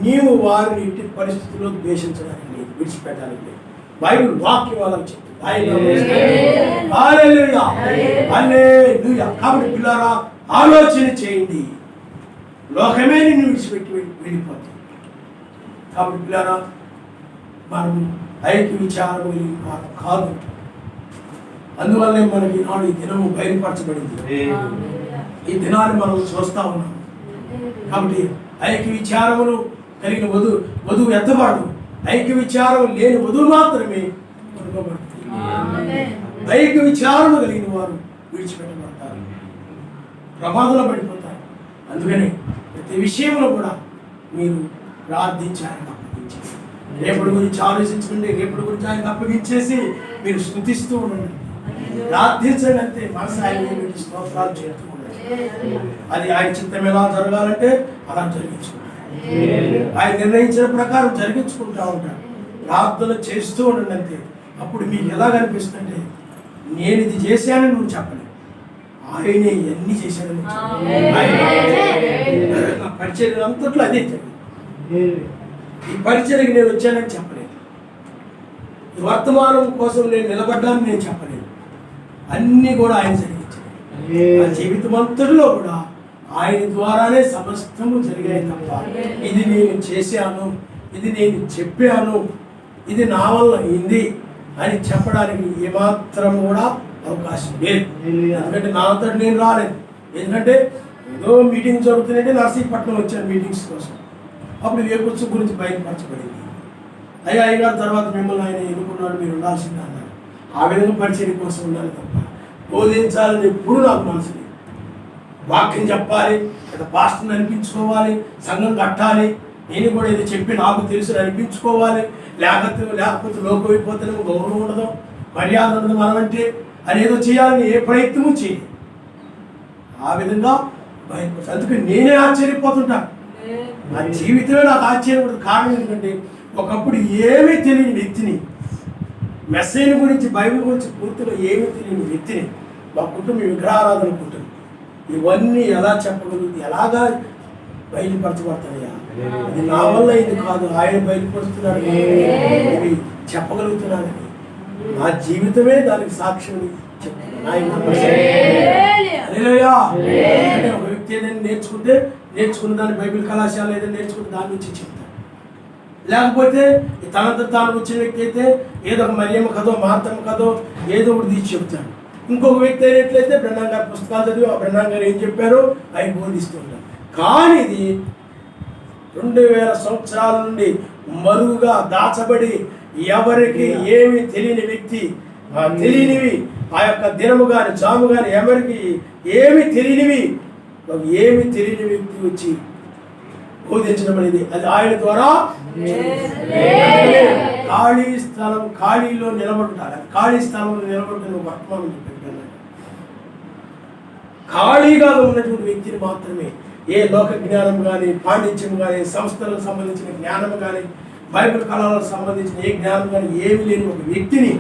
నీవు వారిని ఇంటి పరిస్థితుల్లో ద్వేషించడానికి లేదు, విడిచిపెట్టడానికి లేదు. బైబిల్ వాక్యం వాళ్ళకి చెప్తుంది. కాబట్టి పిల్లారా ఆలోచన చేయండి, లోకమే నిన్ను విడిచిపెట్టి వెళ్ళిపోతుంది. కాబట్టి పిల్లారా మనం ఐక్య విచారం కాదు. అందువల్లే మనకి ఈనాడు ఈ దినము బయలుపరచబడింది. ఈ దినాన్ని మనం చూస్తా ఉన్నాం. కాబట్టి ఐక్య విచారములు కలిగిన వధువు ఎత్తబడదు, ఐక్య విచారం లేని వధువు మాత్రమే కొనుకోబడుతుంది. ఐక్య విచారము కలిగిన వారు విడిచిపెట్టబడతారు, ప్రమాదంలో పడిపోతారు. అందుకని ప్రతి విషయంలో కూడా మీరు ప్రార్థించాలని అప్పగించారు. రేపటి గురించి ఆలోచించండి, రేపటి గురించి ఆయనకు అప్పగించేసి మీరు స్తుతిస్తూ ఉండండి, ప్రార్థించండి. అంతే మనసు ఆయన స్తోత్రాలు చేస్తూ ఉండండి. అది ఆయన చిత్తం ఎలా జరగాలంటే అలా జరిగించుకుంటారు. ఆయన నిర్ణయించిన ప్రకారం జరిగించుకుంటూ ఉంటారు. ప్రార్థన చేస్తూ ఉండండి అంతే. అప్పుడు మీకు ఎలా కనిపిస్తుందంటే నేను ఇది చేశానని నువ్వు చెప్పలేదు, ఆయనే ఇవన్నీ చేశాడని నా పరిచర్య అంతట్లో అదే జరిగింది. ఈ పరిచర్యకి నేను వచ్చానని చెప్పలేదు, ఈ వర్తమానం కోసం నేను నిలబడ్డానని నేను చెప్పలేదు. అన్నీ కూడా ఆయన జరిగించాడు. ఆ జీవితం అంతటిలో కూడా ఆయన ద్వారానే సమస్తము జరిగాయి తప్ప ఇది నేను చేశాను, ఇది నేను చెప్పాను, ఇది నా వల్ల అయింది అని చెప్పడానికి ఏమాత్రం కూడా అవకాశం లేదు. ఎందుకంటే నా అంతటి నేను రాలేదు. ఎందుకంటే ఏదో మీటింగ్ జరుగుతుందంటే నర్సీపట్నం వచ్చాను మీటింగ్స్ కోసం. అప్పుడు వేపుత్సవం గురించి బయటపరచబడింది. అయ్యగారు తర్వాత మిమ్మల్ని ఆయన ఎన్నుకున్నాడు, మీరు ఉండాల్సిందే అన్నారు. ఆ విధంగా పరిచర్య కోసం ఉండాలి తప్ప బోధించాలని ఎప్పుడు నాకు మనసు లేదు. వాక్యం చెప్పాలి, లేదా పాస్టర్ని అనిపించుకోవాలి, సంఘం కట్టాలి, నేను కూడా ఇది చెప్పి నాకు తెలుసు అనిపించుకోవాలి, లేకపోతే లోకం అయిపోతేనే గౌరవం ఉండదు, మర్యాద ఉండదు మనమంటే అని ఏదో చేయాలని ఏ ప్రయత్నము చేయలేదు. ఆ విధంగా బయటపడుతుంది. అందుకే నేనే ఆశ్చర్యపోతుంటాను. నా జీవితమే నాకు ఆశ్చర్యపడుతుంది. కారణం ఎందుకంటే ఒకప్పుడు ఏమీ తెలియని వ్యక్తిని, మెసేజ్ గురించి బైబిల్ గురించి పూర్తిగా ఏమీ తెలియని వ్యక్తిని మా కుటుంబం విగ్రహారాధన కుటుంబం ఇవన్నీ ఎలా చెప్పగలుగుతుంది, ఎలాగా బయలుపరచబడతాయా? ఇది నా వల్ల ఇది కాదు, ఆయన బయలుపరుస్తున్నాడు, ఇవి చెప్పగలుగుతున్నానని నా జీవితమే దానికి సాక్ష్యం చెప్తున్నాను. ఒక వ్యక్తి ఏదైనా నేర్చుకున్న దాన్ని బైబిల్ కళాశాల ఏదైనా నేర్చుకుంటే దాని నుంచి చెప్తాను. లేకపోతే తనంత తాను వచ్చిన వ్యక్తి అయితే ఏదో ఒక మరియమ్మ కథో మార్తమ్మ కథో ఏదో ఒకటి తీసి చెప్తాడు. ఇంకొక వ్యక్తి అయినట్లయితే బ్రహ్మాం గారి పుస్తకాలు చదివి ఆ బ్రహ్మాం గారు ఏం చెప్పారో అవి బోధిస్తుంటారు. కానీ ఇది 2000 సంవత్సరాల నుండి మరుగుగా దాచబడి ఎవరికి ఏమి తెలియని వ్యక్తి, తెలియనివి ఆ యొక్క దినము కానీ జాము కానీ ఎవరికి ఏమి తెలియని వ్యక్తి వచ్చి బోధించడం అనేది అది ఆయన ద్వారా ఖాళీలో నిలబడుంటారు. ఖాళీ స్థలంలో నిలబడుతున్న వర్తమానం చెప్పాను. ఖాళీగా ఉన్నటువంటి వ్యక్తిని మాత్రమే ఏ లోక జ్ఞానం కానీ, పాండిత్యం కానీ, సంస్థలకు సంబంధించిన జ్ఞానం కానీ, బైబిల్ కళలకు సంబంధించిన ఏ జ్ఞానం కానీ ఏమి లేని ఒక వ్యక్తిని,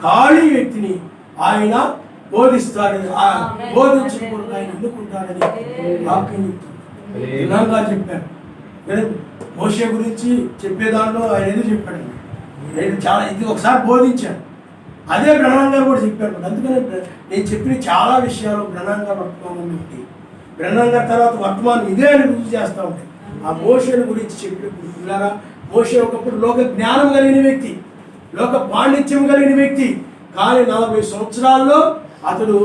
ఖాళీ వ్యక్తిని ఆయన బోధిస్తాడని, బోధించకూడదు ఆయన ఎన్నుకుంటాడని వాక్యం చెప్తాడు. చెప్పాను. మోషే గురించి చెప్పేదాంట్లో ఆయన ఏదో చెప్పాడు. నేను చాలా ఇది ఒకసారి బోధించాను. అదే బ్రహ్మాం గారు కూడా చెప్పారు. అందుకని నేను చెప్పిన చాలా విషయాలు బ్రహ్మాం గారు వర్తమానం ఉంటాయి. బ్రహ్మాం గారి తర్వాత వర్తమానం ఇదే అని రుజువు చేస్తూ ఉంటాయి. ఆ మోషేని గురించి చెప్పినప్పుడు పిల్లారా, మోషే ఒకప్పుడు లోక జ్ఞానం కలిగిన వ్యక్తి, లోక పాండిత్యం కలిగిన వ్యక్తి. కానీ 40 సంవత్సరాల్లో అతడు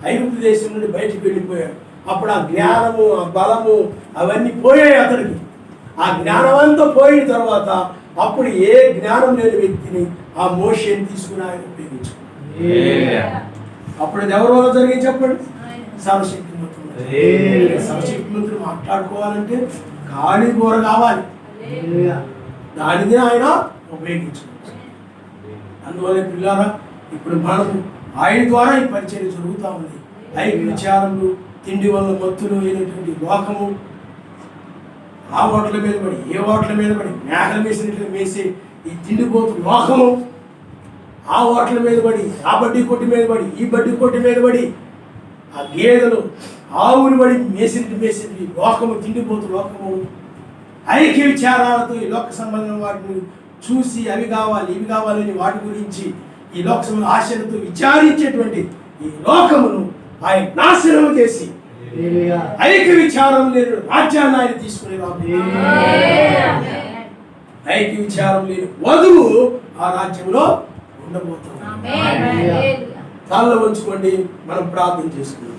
ఐగుప్తు దేశం నుండి బయటికి వెళ్ళిపోయాడు. అప్పుడు ఆ జ్ఞానము, ఆ బలము అవన్నీ పోయాయి అతడికి. ఆ జ్ఞానమంతా పోయిన తర్వాత అప్పుడు ఏ జ్ఞానం లేని వ్యక్తిని ఆ మోషేని తీసుకుని ఆయన ఉపయోగించుకున్నాడు. అప్పుడు అది ఎవరి వల్ల జరిగింది చెప్పండి? సర్వశక్తిమంతుడు. సర్వశక్తిమంతుడు మాట్లాడుకోవాలంటే ఖాళీ కూర కావాలి, దానిని ఆయన ఉపయోగించుకోవచ్చు. అందువల్ల పిల్లారా, ఇప్పుడు మనం ఆయన ద్వారా ఈ పరిచయం జరుగుతూ ఉంది. ఐదు విచారములు, తిండి వల్ల మత్తులు అయినటువంటి లోకము, ఆ ఓట్ల మీద పడి ఏ ఓట్ల మీద పడి మేకల వేసినట్లు వేసే ఈ తిండిపోతు లోకము, ఆ ఓట్ల మీద పడి ఆ బడ్డీ కొట్టి మీద పడి ఈ బడ్డీ కొట్టి మీద పడి ఆ గేదెలు ఆవులు పడి మేసినట్టు లోకము, తిండిపోతు లోకము, ఐక్య విచారాలతో ఈ లోక సంబంధం వాటిని చూసి అవి కావాలి ఇవి కావాలని వాటి గురించి ఈ లోక సంబంధ ఆశలతో విచారించేటువంటి ఈ లోకమును ఆయన నాశనం చేసి ఐక్య విచారం లేని రాజ్యాన్ని ఆయన తీసుకుని ఐక్య విచారం లేని వధువు ఆ రాజ్యంలో ఉండబోతున్నాం. తాళ్ళ ఉంచుకోండి, మనం ప్రార్థన చేసుకుందాం.